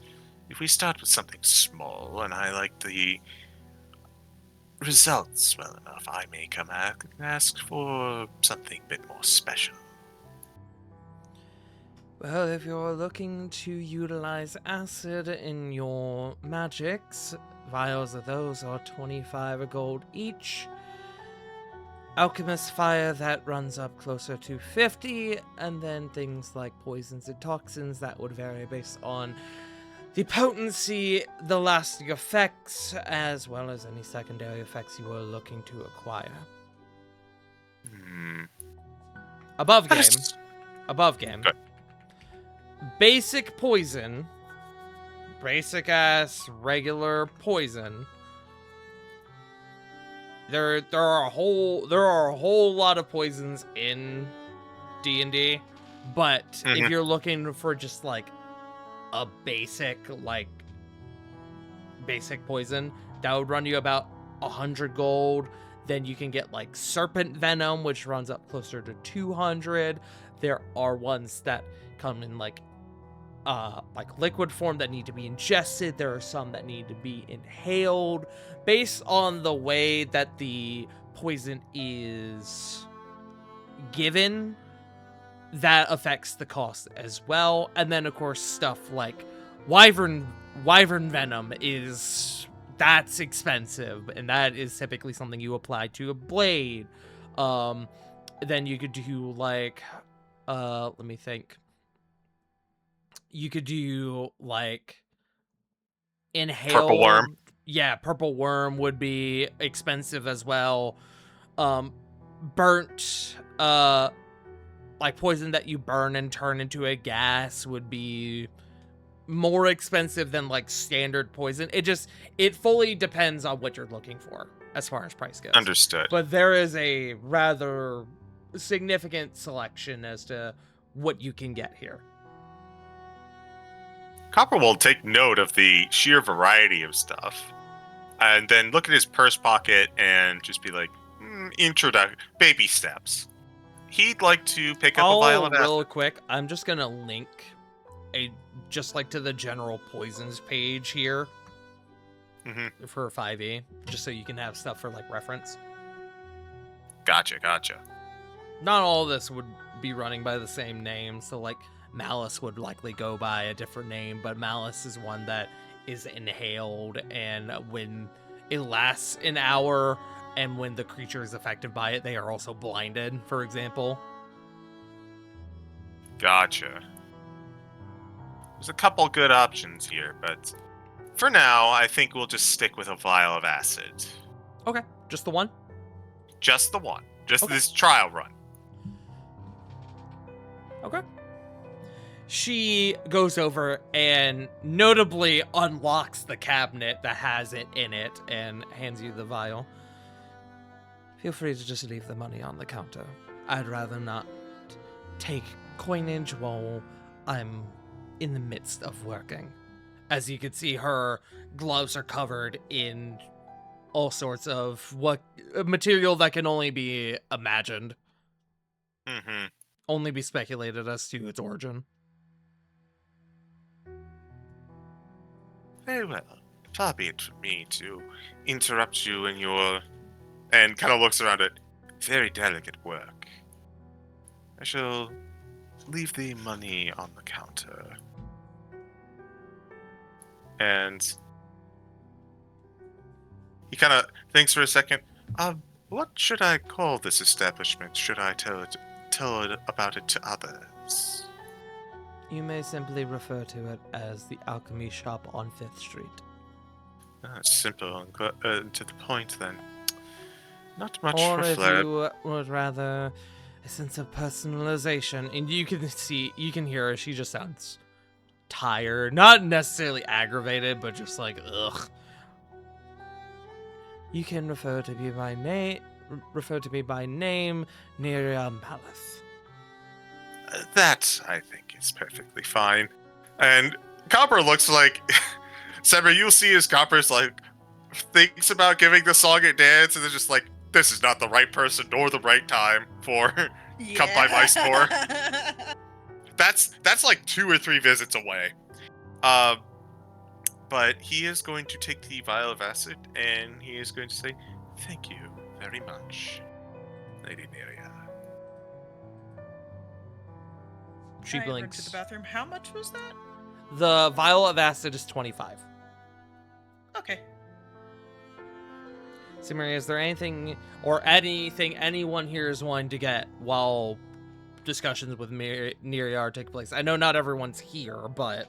if we start with something small and I like the results well enough, I may come back and ask for something a bit more special. Well, if you're looking to utilize acid in your magics, vials of those are 25 gold each. Alchemist fire, that runs up closer to 50, and then things like poisons and toxins, that would vary based on the potency, the lasting effects, as well as any secondary effects you are looking to acquire. Above game. Yes. Above game. Good. Basic poison. Basic ass regular poison. There are a whole lot of poisons in D&D, but if you're looking for just like a basic poison, that would run you about 100 gold. Then you can get like serpent venom, which runs up closer to 200. There are ones that come in like liquid form that need to be ingested. There are some that need to be inhaled. Based on the way that the poison is given, that affects the cost as well. And then of course stuff like wyvern venom that's expensive, and that is typically something you apply to a blade. Then you could do like let me think. You could do like inhale. Purple worm. Yeah, purple worm would be expensive as well. Burnt like poison that you burn and turn into a gas would be more expensive than like standard poison. It fully depends on what you're looking for as far as price goes. Understood. But there is a rather significant selection as to what you can get here. Copper will take note of the sheer variety of stuff, and then look at his purse pocket and just be like, baby steps. He'd like to pick up a vial of acid. Real quick, I'm just gonna link just like to the general poisons page here for 5e, just so you can have stuff for like reference. Gotcha. Not all of this would be running by the same name, so like Malice would likely go by a different name, but Malice is one that is inhaled, and when it lasts an hour, and when the creature is affected by it, they are also blinded, for example. Gotcha. There's a couple good options here, but for now, I think we'll just stick with a vial of acid. Okay, just the one? Just the one. Just Okay. this trial run. Okay. She goes over and notably unlocks the cabinet that has it in it and hands you the vial. Feel free to just leave the money on the counter. I'd rather not take coinage while I'm in the midst of working. As you can see, her gloves are covered in all sorts of material that can only be imagined. Only be speculated as to its origin. Very well. Far be it from me to interrupt you in your... And kind of looks around at very delicate work. I shall leave the money on the counter. And he kind of thinks for a second. What should I call this establishment? Should I tell it about it to others? You may simply refer to it as the Alchemy Shop on 5th Street. Simple and to the point, then. Not much Or for if flair. you would rather a sense of personalization, and you can hear her, she just sounds tired. Not necessarily aggravated, but just like, ugh. You can refer to me by name. Neria Malith. That, I think, is perfectly fine. And Copper looks like... Semra, you'll see as Copper's, like, thinks about giving the song a dance, and they're just like, this is not the right person nor the right time for come by my store. That's like 2 or 3 visits away. But he is going to take the vial of acid, and he is going to say, thank you very much, Lady Neria. She I ran blinks. to the bathroom. How much was that? The vial of acid is 25. Okay. Simari, is there anything anyone here is wanting to get while discussions with Neria take place? I know not everyone's here, but...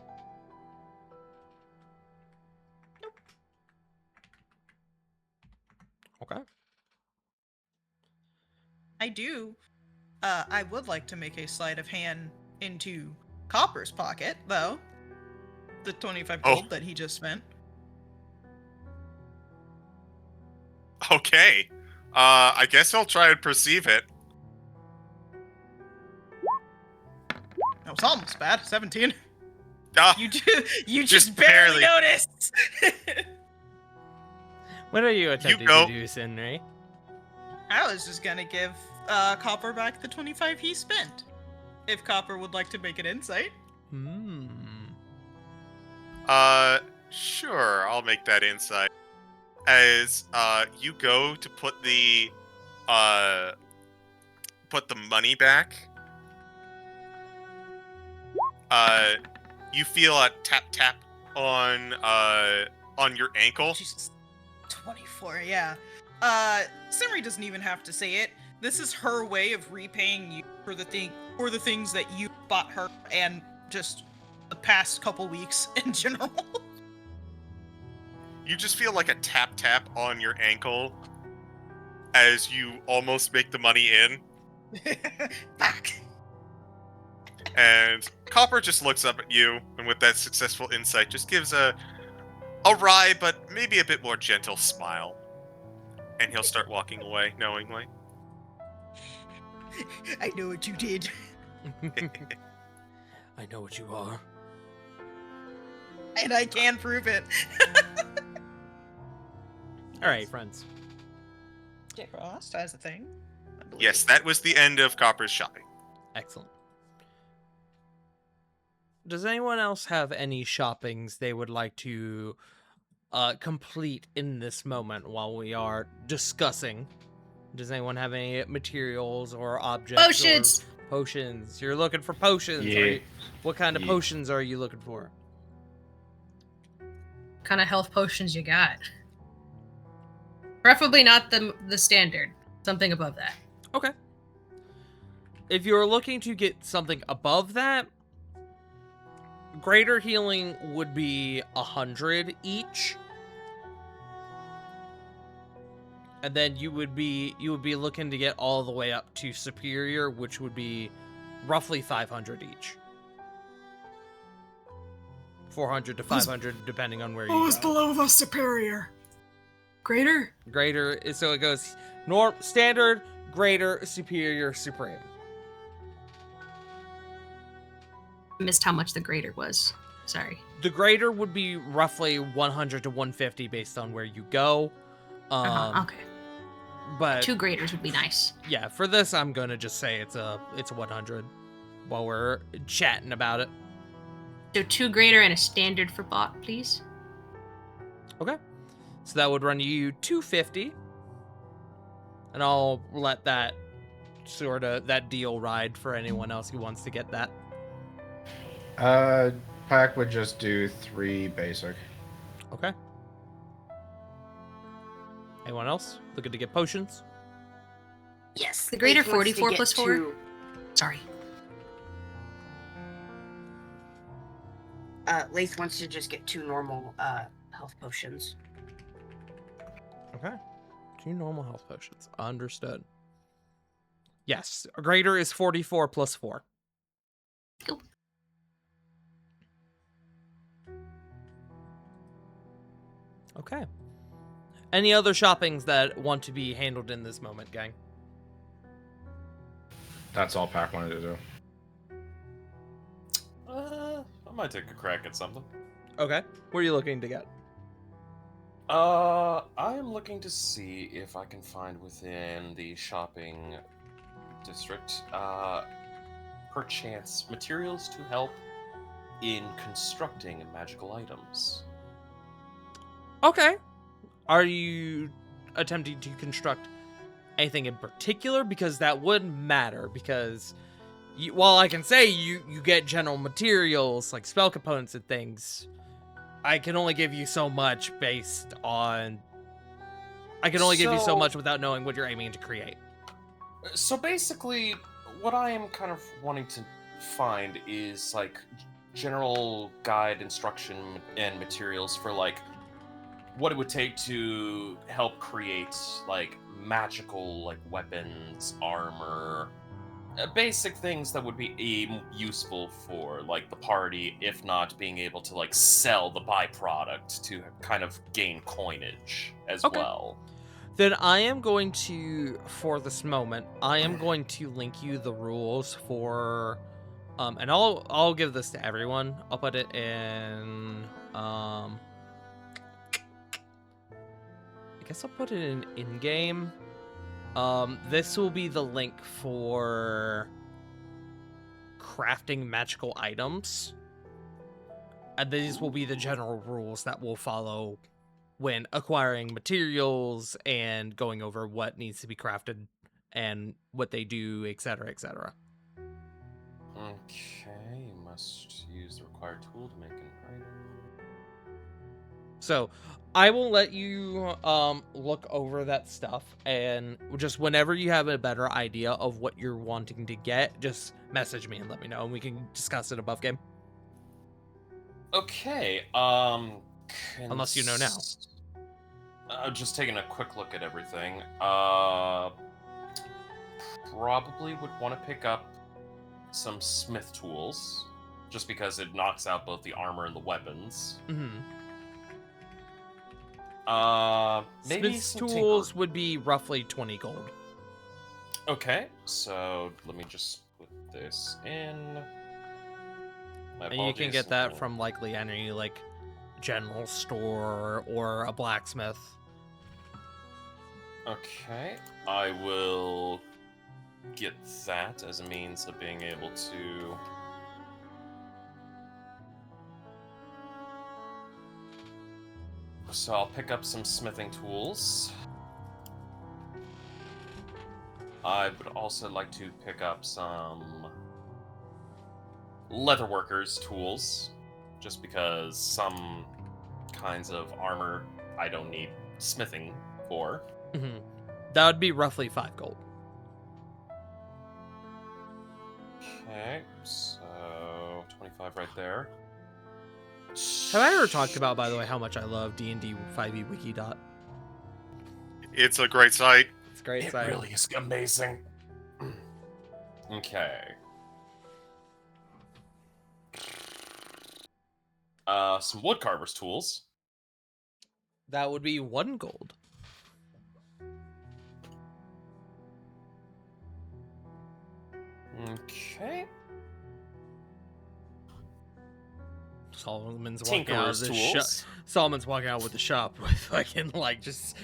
Nope. Okay. I do. I would like to make a sleight of hand into Copper's pocket, though. The 25 gold that he just spent. Okay. I guess I'll try and perceive it. That was almost bad. 17. Ah, You Just just barely barely. noticed. What are you attempting go. to do, Sinri? I was just gonna give Copper back the 25 he spent. If Copper would like to make an insight. Sure, I'll make that insight. As you go to put the money back, you feel a tap tap on your ankle. Jesus. 24, yeah. Simri doesn't even have to say it. This is her way of repaying you for the things that you bought her and just the past couple weeks in general. You just feel like a tap tap on your ankle as you almost make the money in. Back. And Copper just looks up at you, and with that successful insight, just gives a wry but maybe a bit more gentle smile. And he'll start walking away knowingly. I know what you did. I know what you are. And I can prove it. Alright, friends. Get crossed as a thing. I believe. Yes, that was the end of Copper's shopping. Excellent. Does anyone else have any shoppings they would like to complete in this moment while we are discussing? Does anyone have any materials or objects? Potions! Or potions. You're looking for potions. Yeah. What kind of Yeah. potions are you looking for? Kind of health potions you got? Preferably not the standard. Something above that. Okay. If you're looking to get something above that, greater healing would be 100 each. And then you would be looking to get all the way up to superior, which would be roughly 500 each. 400 to 500 depending on where you What was go. below the superior? Greater? Greater, so it goes standard, greater, superior, supreme. Missed how much the greater was. Sorry. The greater would be roughly 100 to 150 based on where you go. Okay. But 2 graders would be nice. yeah, for this I'm gonna just say it's 100 while we're chatting about it. So 2 greater and a standard for bot, please. Okay. So that would run you 250. And I'll let that that deal ride for anyone else who wants to get that. Pack would just do 3 basic. Okay. Anyone else looking to get potions? Yes. The greater Lace wants to 44 get plus 4? to- Sorry. Lace wants to just get 2 normal health potions. Okay. 2 normal health potions. Understood. Yes. A greater is 44 plus 4. Cool. Okay. Any other shoppings that want to be handled in this moment, gang? That's all Pac wanted to do. I might take a crack at something. Okay. What are you looking to get? I am looking to see if I can find within the shopping district, perchance materials to help in constructing magical items. Okay. Are you attempting to construct anything in particular? Because that would matter, because while I can say you get general materials like spell components and things, I can only give you so much based on... I can only give you so much without knowing what you're aiming to create. So basically, what I am kind of wanting to find is like general guide, instruction, and materials for like what it would take to help create like magical like weapons, armor, basic things that would be useful for like the party, if not being able to like sell the byproduct to kind of gain coinage as well. Then I am going to, for this moment, I am going to link you the rules for, and I'll give this to everyone. I'll put it in, I guess I'll put it in game. This will be the link for crafting magical items. And these will be the general rules that we'll follow when acquiring materials and going over what needs to be crafted and what they do, etc., etc. Okay, you must use the required tool to make an item. So, I will let you look over that stuff, and just whenever you have a better idea of what you're wanting to get, just message me and let me know, and we can discuss it above game. Okay, Unless you know now. Just taking a quick look at everything. Probably would want to pick up some smith tools, just because it knocks out both the armor and the weapons. Mm-hmm. Maybe Smith's some tools would be roughly 20 gold. Okay, so let me just put this in. My And you can apologies. get that from likely any, like, general store or a blacksmith. Okay, I will get that as a means of being able to... So I'll pick up some smithing tools. I would also like to pick up some leatherworkers tools, just because some kinds of armor I don't need smithing for. Mm-hmm. That would be roughly 5 gold. Okay, so 25 right there. Have I ever talked about, by the way, how mumuch I love D&D 5e Wiki dot? It's a great site. It's a great It site. really is amazing. Okay. Some woodcarver's tools. That would be 1 gold. Okay. Solomon's walking out of Tinkerer's the tools. shop. Solomon's walking out with the shop with fucking, like, just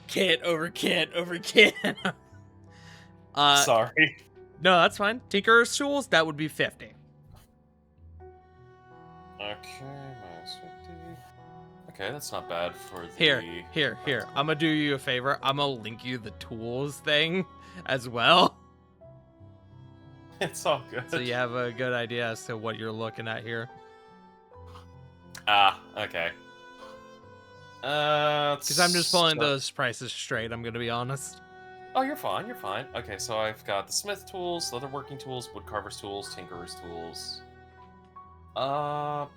kit over kit over kit. Sorry. No, that's fine. Tinkerer's tools, that would be 50. Okay, minus 50. Okay, that's not bad for the... Here. I'm gonna do you a favor. I'm gonna link you the tools thing as well. It's all good. So you have a good idea as to what you're looking at here. Ah, okay. Because I'm just pulling those prices straight, I'm gonna be honest. Oh, you're fine, you're fine. Okay, so I've got the smith tools, leatherworking tools, woodcarver's tools, tinkerer's tools. And...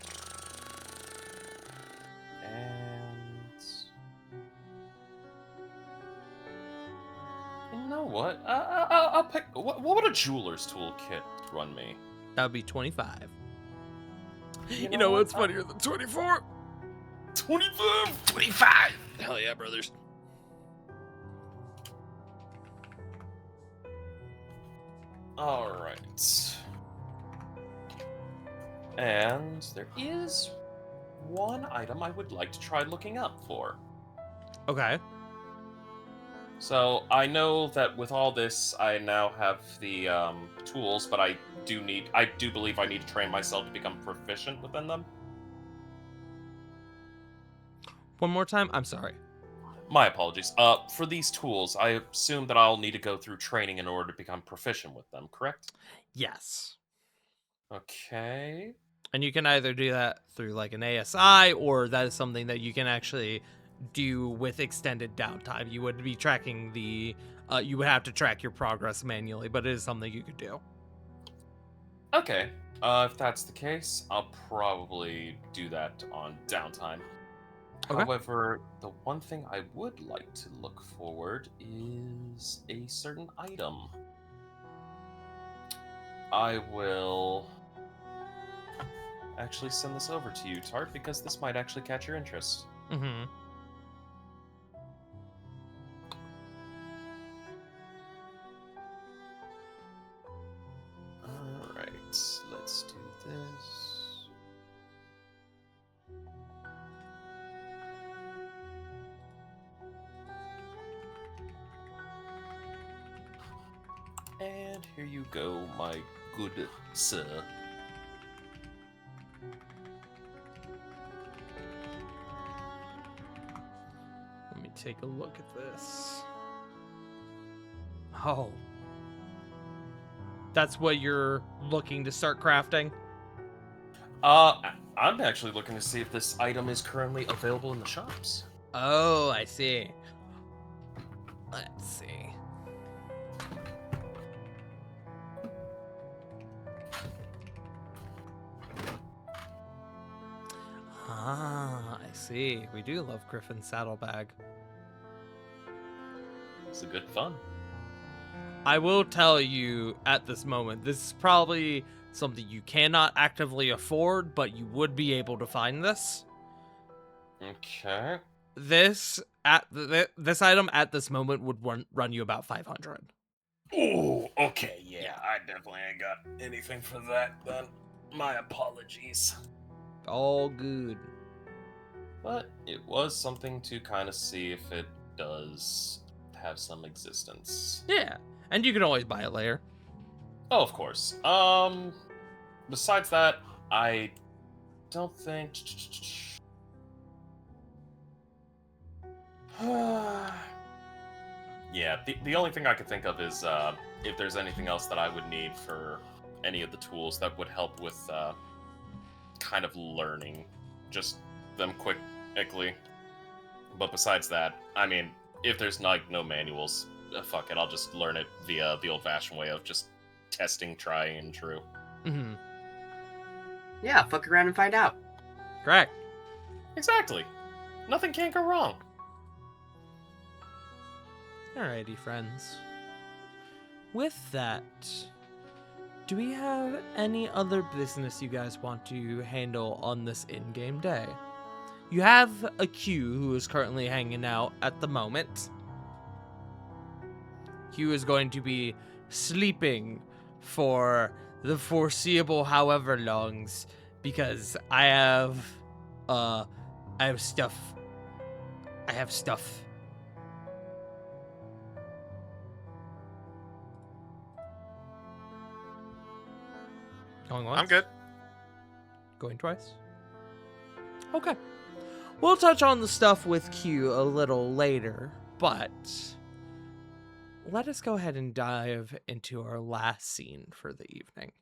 You know what? I'll pick... What would a jeweler's toolkit run me? That would be 25. You You know know what's what? funnier than 24? 25! 25! Hell yeah, brothers. Alright. And there is one item I would like to try looking up for. Okay. So, I know that with all this, I now have the tools, but I do believe I need to train myself to become proficient within them. One more time? I'm sorry. My apologies. For these tools, I assume that I'll need to go through training in order to become proficient with them, correct? Yes. Okay. And you can either do that through like an ASI, or that is something that you can actually do with extended downtime. You would be tracking you would have to track your progress manually, but it is something you could do. Okay. If that's the case, I'll probably do that on downtime. Okay. However, the one thing I would like to look forward is a certain item. I will actually send this over to you, Tart, because this might actually catch your interest. Mm-hmm. Alright, let's do this. And here you go, my good sir. Let me take a look at this. Oh. That's what you're looking to start crafting? I'm actually looking to see if this item is currently available in the shops. Oh, I see. Let's see. Ah, I see. We do love Griffin's saddlebag. It's a good fun. I will tell you at this moment, this is probably something you cannot actively afford, but you would be able to find this. Okay. This this item at this moment would run you about 500. Oh, okay, yeah, I definitely ain't got anything for that then. My apologies. All good. But it was something to kind of see if it does have some existence. Yeah, and you can always buy it later. Oh, of course. Besides that, I don't think. Yeah, the only thing I could think of is if there's anything else that I would need for any of the tools that would help with kind of learning just them quickly. But besides that, I mean, if there's no manuals, fuck it, I'll just learn it via the old-fashioned way of just testing, trying, and true. Mm-hmm. Yeah, fuck around and find out. Correct. Exactly. Nothing can go wrong. Alrighty, friends. With that, do we have any other business you guys want to handle on this in-game day? You have a Q who is currently hanging out at the moment. Q is going to be sleeping for the foreseeable however longs because I have stuff. I have stuff. Going once? I'm good. Going twice? Okay. We'll touch on the stuff with Q a little later, but let us go ahead and dive into our last scene for the evening.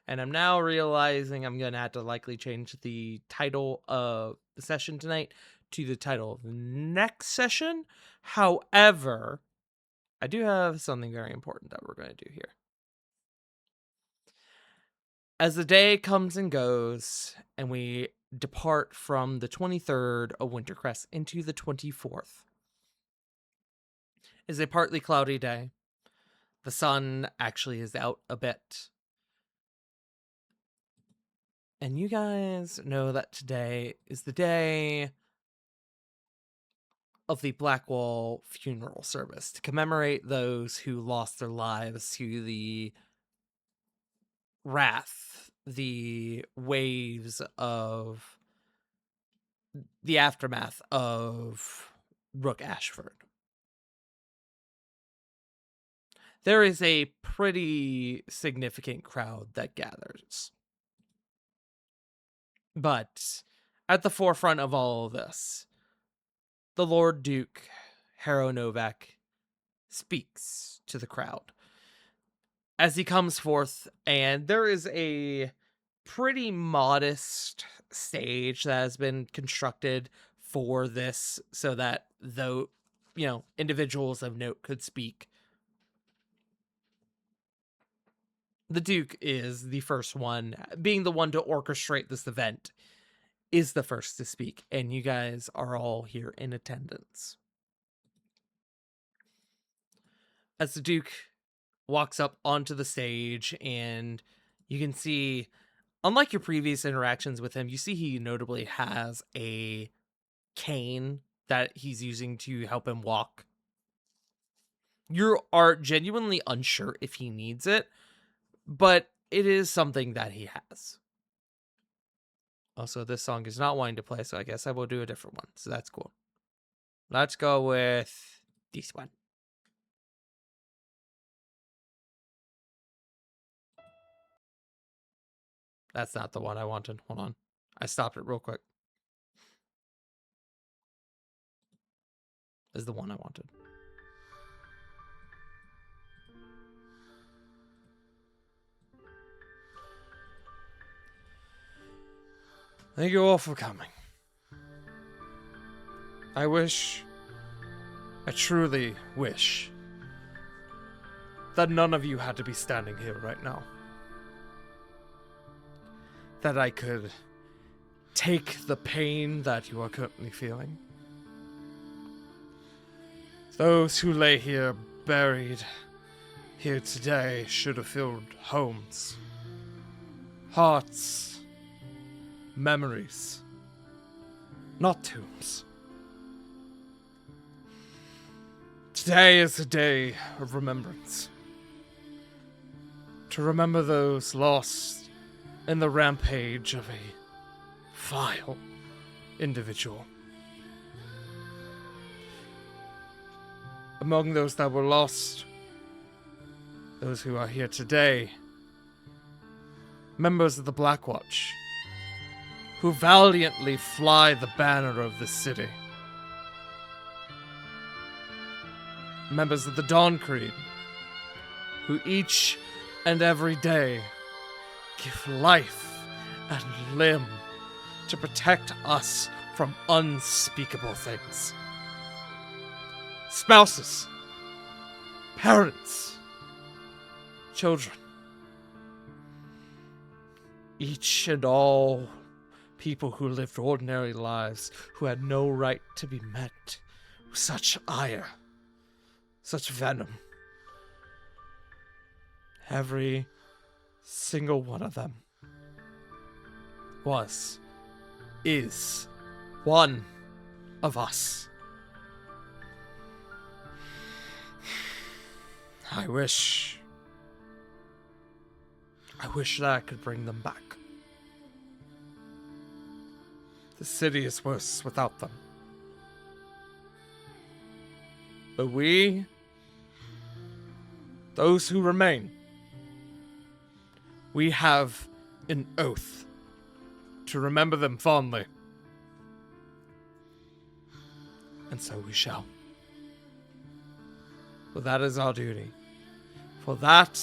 And I'm now realizing I'm going to have to likely change the title of the session tonight to the title of the next session. However, I do have something very important that we're going to do here. As the day comes and goes, and we depart from the 23rd of Wintercrest into the 24th, is a partly cloudy day. The sun actually is out a bit. And you guys know that today is the day of the Blackwall funeral service to commemorate those who lost their lives to the wrath, the waves of the aftermath of Rook Ashford. There is a pretty significant crowd that gathers. But at the forefront of all of this, the Lord Duke, Harrow Novak, speaks to the crowd as he comes forth, and there is a pretty modest stage that has been constructed for this so that though individuals of note could speak. The Duke is the first one, being the one to orchestrate this event, is the first to speak, and you guys are all here in attendance. As the Duke walks up onto the stage, and you can see, unlike your previous interactions with him, you see he notably has a cane that he's using to help him walk. You are genuinely unsure if he needs it, but it is something that he has. Also, this song is not wanting to play, so I guess I will do a different one. So that's cool. Let's go with this one. That's not the one I wanted. Hold on. I stopped it real quick. This is the one I wanted. Thank you all for coming. I truly wish that none of you had to be standing here right now. That I could take the pain that you are currently feeling. Those who lay here buried here today should have filled homes, hearts, memories, not tombs. Today is a day of remembrance. To remember those lost in the rampage of a vile individual. Among those that were lost, those who are here today, members of the Black Watch, who valiantly fly the banner of the city. Members of the Dawn Creed, who each and every day give life and limb to protect us from unspeakable things. Spouses, parents, children, each and all people who lived ordinary lives, who had no right to be met with such ire, such venom. Every single one of them is one of us. I wish that I could bring them back. The city is worse without them. But we, those who remain, we have an oath to remember them fondly. And so we shall. For that is our duty. For that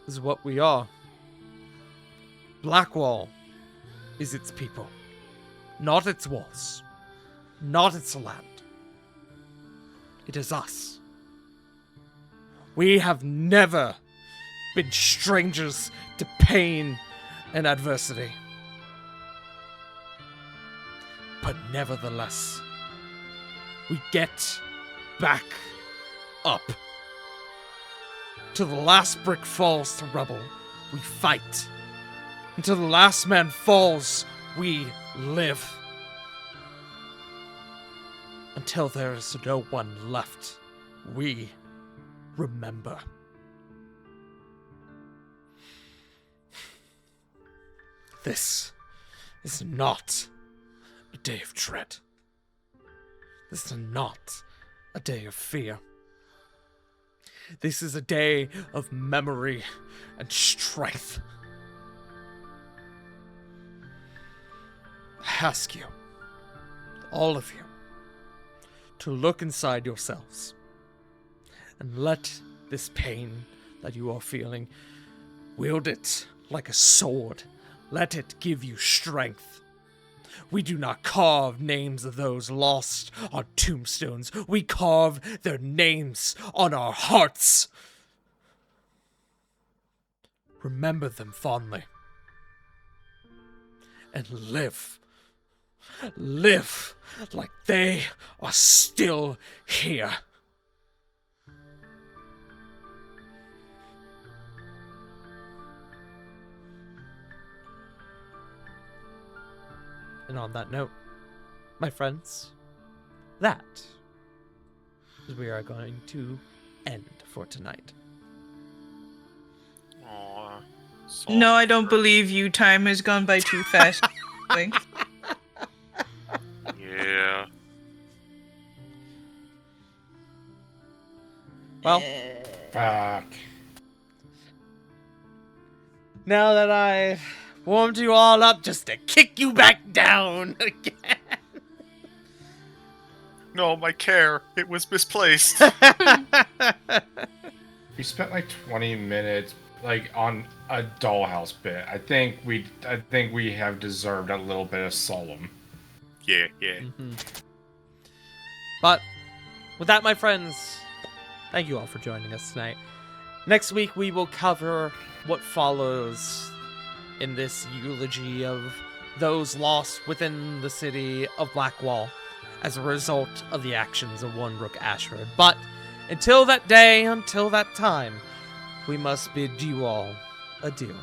is what we are. Blackwall is its people, not its walls, not its land. It is us. We have never been strangers to pain and adversity. But nevertheless, we get back up. Till the last brick falls to rubble, we fight. Until the last man falls, we live. Until there is no one left, we remember. This is not a day of dread. This is not a day of fear. This is a day of memory and strength. I ask you, all of you, to look inside yourselves and let this pain that you are feeling, wield it like a sword. Let it give you strength. We do not carve names of those lost on tombstones. We carve their names on our hearts. Remember them fondly. And live. Live like they are still here. And on that note, my friends, that is where we are going to end for tonight. Aw, No, I don't believe you. Time has gone by too fast. Yeah. Well, Fuck. now that I've warmed you all up just to kick you back down again. No, my care. It was misplaced. We spent like 20 minutes like on a dollhouse bit. I think we have deserved a little bit of solemn. Yeah. But with that, my friends, thank you all for joining us tonight. Next week, we will cover what follows in this eulogy of those lost within the city of Blackwall as a result of the actions of one Rook Ashford. But until that day, until that time, we must bid you all adieu.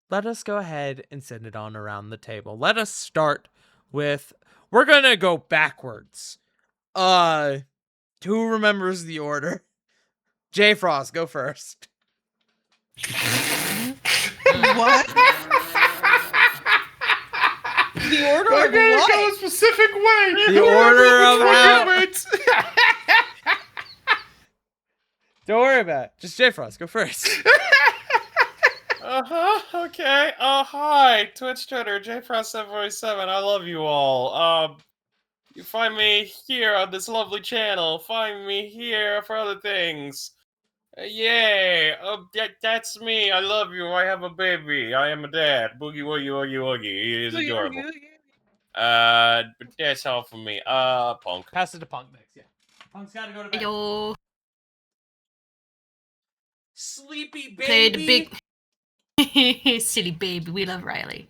Let us go ahead and send it on around the table. Let us start with, we're gonna go backwards. Who remembers the order? J Frost, go first. What? The order We're of gonna what? go a specific way. The order of how... Wait. Don't worry about it. Just J Frost, go first. Okay. Hi, Twitch, Twitter, JFrost747. I love you all. You find me here on this lovely channel. Find me here for other things. Yay! That's me. I love you. I have a baby. I am a dad. Boogie woogie woogie woogie. He is adorable. But that's all from me. Punk. Pass it to Punk next, yeah. Punk's gotta go to bed. Yo, Sleepy played baby. the big silly baby. We love Riley.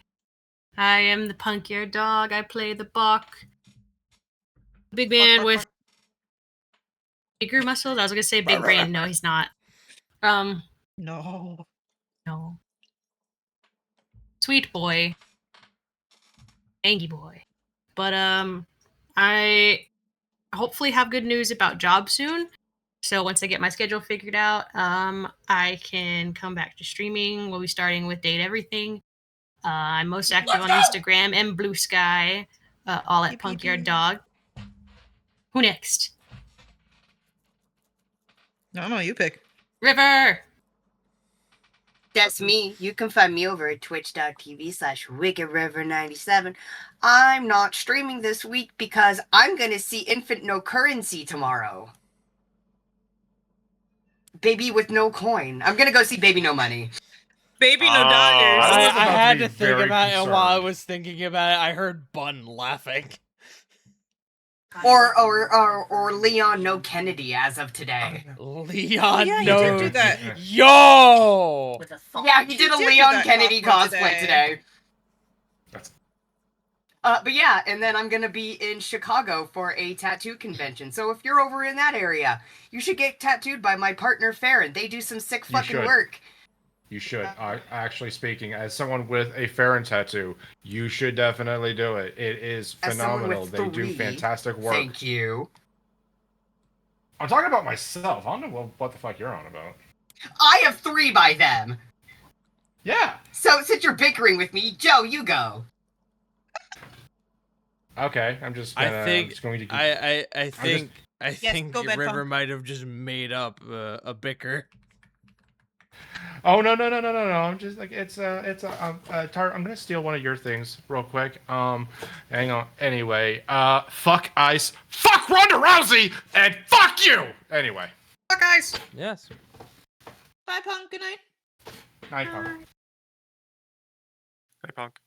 I am the punkier dog. I play the buck. Big man with bigger muscles. I was gonna say big brain. No, he's not. No. No. Sweet boy. Angie boy. But I hopefully have good news about jobs soon. So once I get my schedule figured out, I can come back to streaming. We'll be starting with Date Everything. I'm most active on Instagram and Blue Sky, all at Punkyard Dog. Who next? No, you pick. River! That's me. You can find me over at twitch.tv/WickedRiver97. I'm not streaming this week because I'm going to see Infant No Currency tomorrow. Baby with no coin. I'm going to go see Baby No Money. Baby, no Oh, dollars. I was I about to had be to think very about it, and while I concerned. was thinking about it, I heard Bun laughing. Or Leon No Kennedy as of today. Leon, yeah, you no. did do that. Yo! Yeah, he did a did do Leon that Kennedy cosplay cosplay today. today. That's- But yeah, and then I'm gonna be in Chicago for a tattoo convention. So if you're over in that area, you should get tattooed by my partner Farron. They do some sick You fucking should. work. You should. Actually speaking, as someone with a Farron tattoo, you should definitely do it. It is As someone phenomenal. with They do 3, fantastic work. Thank you. I'm talking about myself. I don't know what the fuck you're on about. I have 3 by them. Yeah. So since you're bickering with me, Joe, you go. Okay. I'm just gonna. I'm just going to. Keep, I think go your bed, River Funk. might have just made up a bicker. Oh no. I'm just like it's Tart. I'm gonna steal one of your things real quick. Hang on. Anyway, fuck Ice, fuck Ronda Rousey, and fuck you. Anyway. Fuck guys. Yes. Bye, Punk. Good night. Night, Punk. Hey, Punk.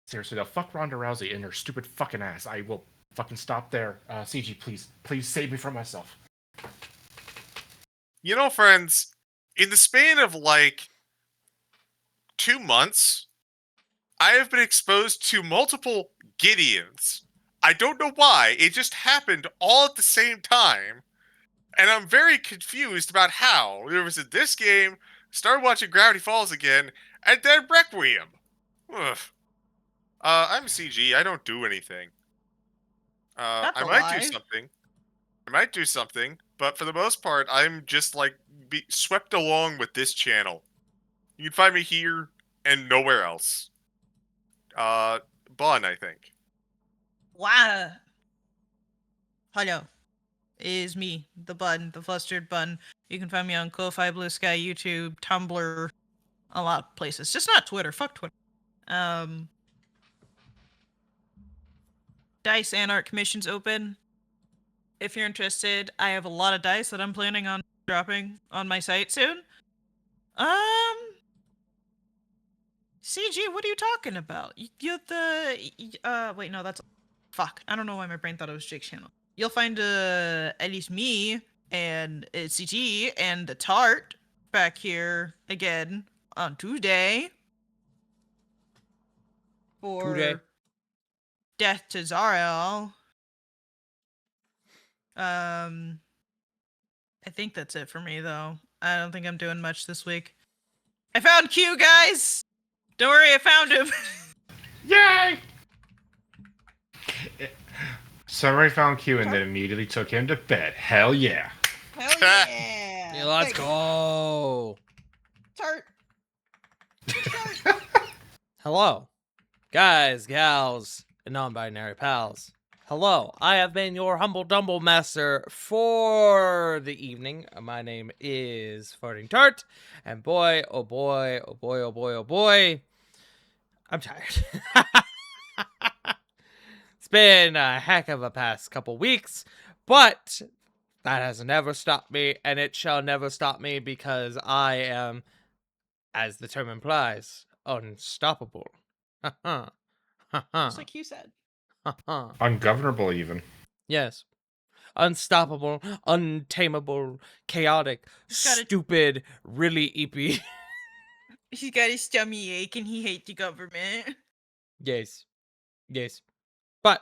Seriously though, fuck Ronda Rousey and her stupid fucking ass. I will fucking stop there. CG, please save me from myself. You know, friends, in the span of like 2 months, I have been exposed to multiple Gideons. I don't know why. It just happened all at the same time. And I'm very confused about how. There was in this game, started watching Gravity Falls again, and then Requiem. Ugh. I'm CG. I don't do anything. That's I a might lie. do something. But for the most part, I'm just like swept along with this channel. You can find me here and nowhere else. Bun, I think. Wow. Hello. It is me, the Bun, the Flustered Bun. You can find me on Ko-Fi, Blue Sky, YouTube, Tumblr, a lot of places. Just not Twitter. Fuck Twitter. Dice and art commissions open. If you're interested, I have a lot of dice that I'm planning on dropping on my site soon. CG, what are you talking about? You're the wait, no, that's fuck. I don't know why my brain thought it was Jake's channel. You'll find at least me and CG and the Tart back here again on Tuesday for Tuesday. Death to Zariel. I think that's it for me though. I don't think I'm doing much this week. I found Q, guys. Don't worry, I found him. Yay! Somebody found Q and then immediately took him to bed. Hell yeah. Hell yeah. Yeah, let's Thanks. go. Tart. Hello, guys, gals, and non-binary pals. Hello, I have been your humble dumble master for the evening. My name is Farting Tart, and boy, oh boy, oh boy, oh boy, oh boy, I'm tired. It's been a heck of a past couple weeks, but that has never stopped me, and it shall never stop me because I am, as the term implies, unstoppable. Just like you said. Ungovernable even. Yes. Unstoppable, untamable, chaotic, gotta- stupid, really eepy. He's got his stomach ache and he hates the government. Yes. Yes. But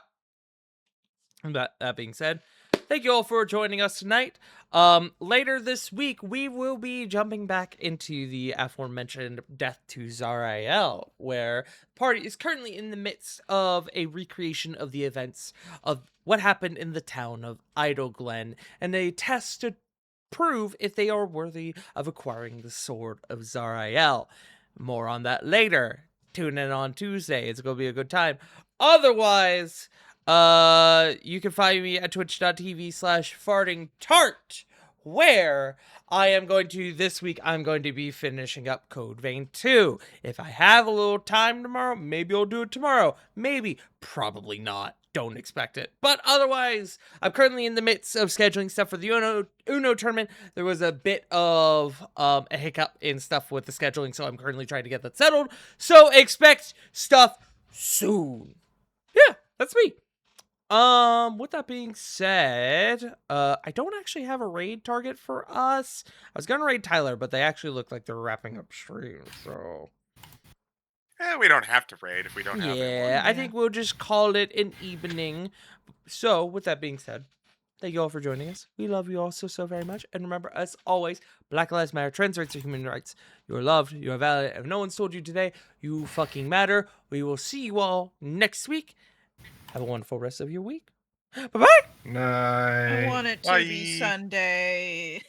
that being said, thank you all for joining us tonight. Later this week, we will be jumping back into the aforementioned Death to Zariel, where the party is currently in the midst of a recreation of the events of what happened in the town of Idle Glen, and a test to prove if they are worthy of acquiring the Sword of Zariel. More on that later. Tune in on Tuesday. It's going to be a good time. Otherwise, you can find me at twitch.tv/fartingtart, where this week, I'm going to be finishing up Code Vein 2. If I have a little time tomorrow, maybe I'll do it tomorrow. Maybe, probably not. Don't expect it. But otherwise, I'm currently in the midst of scheduling stuff for the Uno tournament. There was a bit of a hiccup in stuff with the scheduling, so I'm currently trying to get that settled. So expect stuff soon. Yeah, that's me. With that being said, I don't actually have a raid target for us. I was gonna raid Tyler, but they actually look like they're wrapping up stream, so. We don't have to raid if we don't have Yeah, I think we'll just call it an evening. So, with that being said, thank you all for joining us. We love you all so very much. And remember, as always, Black Lives Matter, trans rights are human rights. You are loved, you are valid. If no one's told you today, you fucking matter. We will see you all next week. Have a wonderful rest of your week. Bye-bye! Night. I want it to be Bye. Sunday.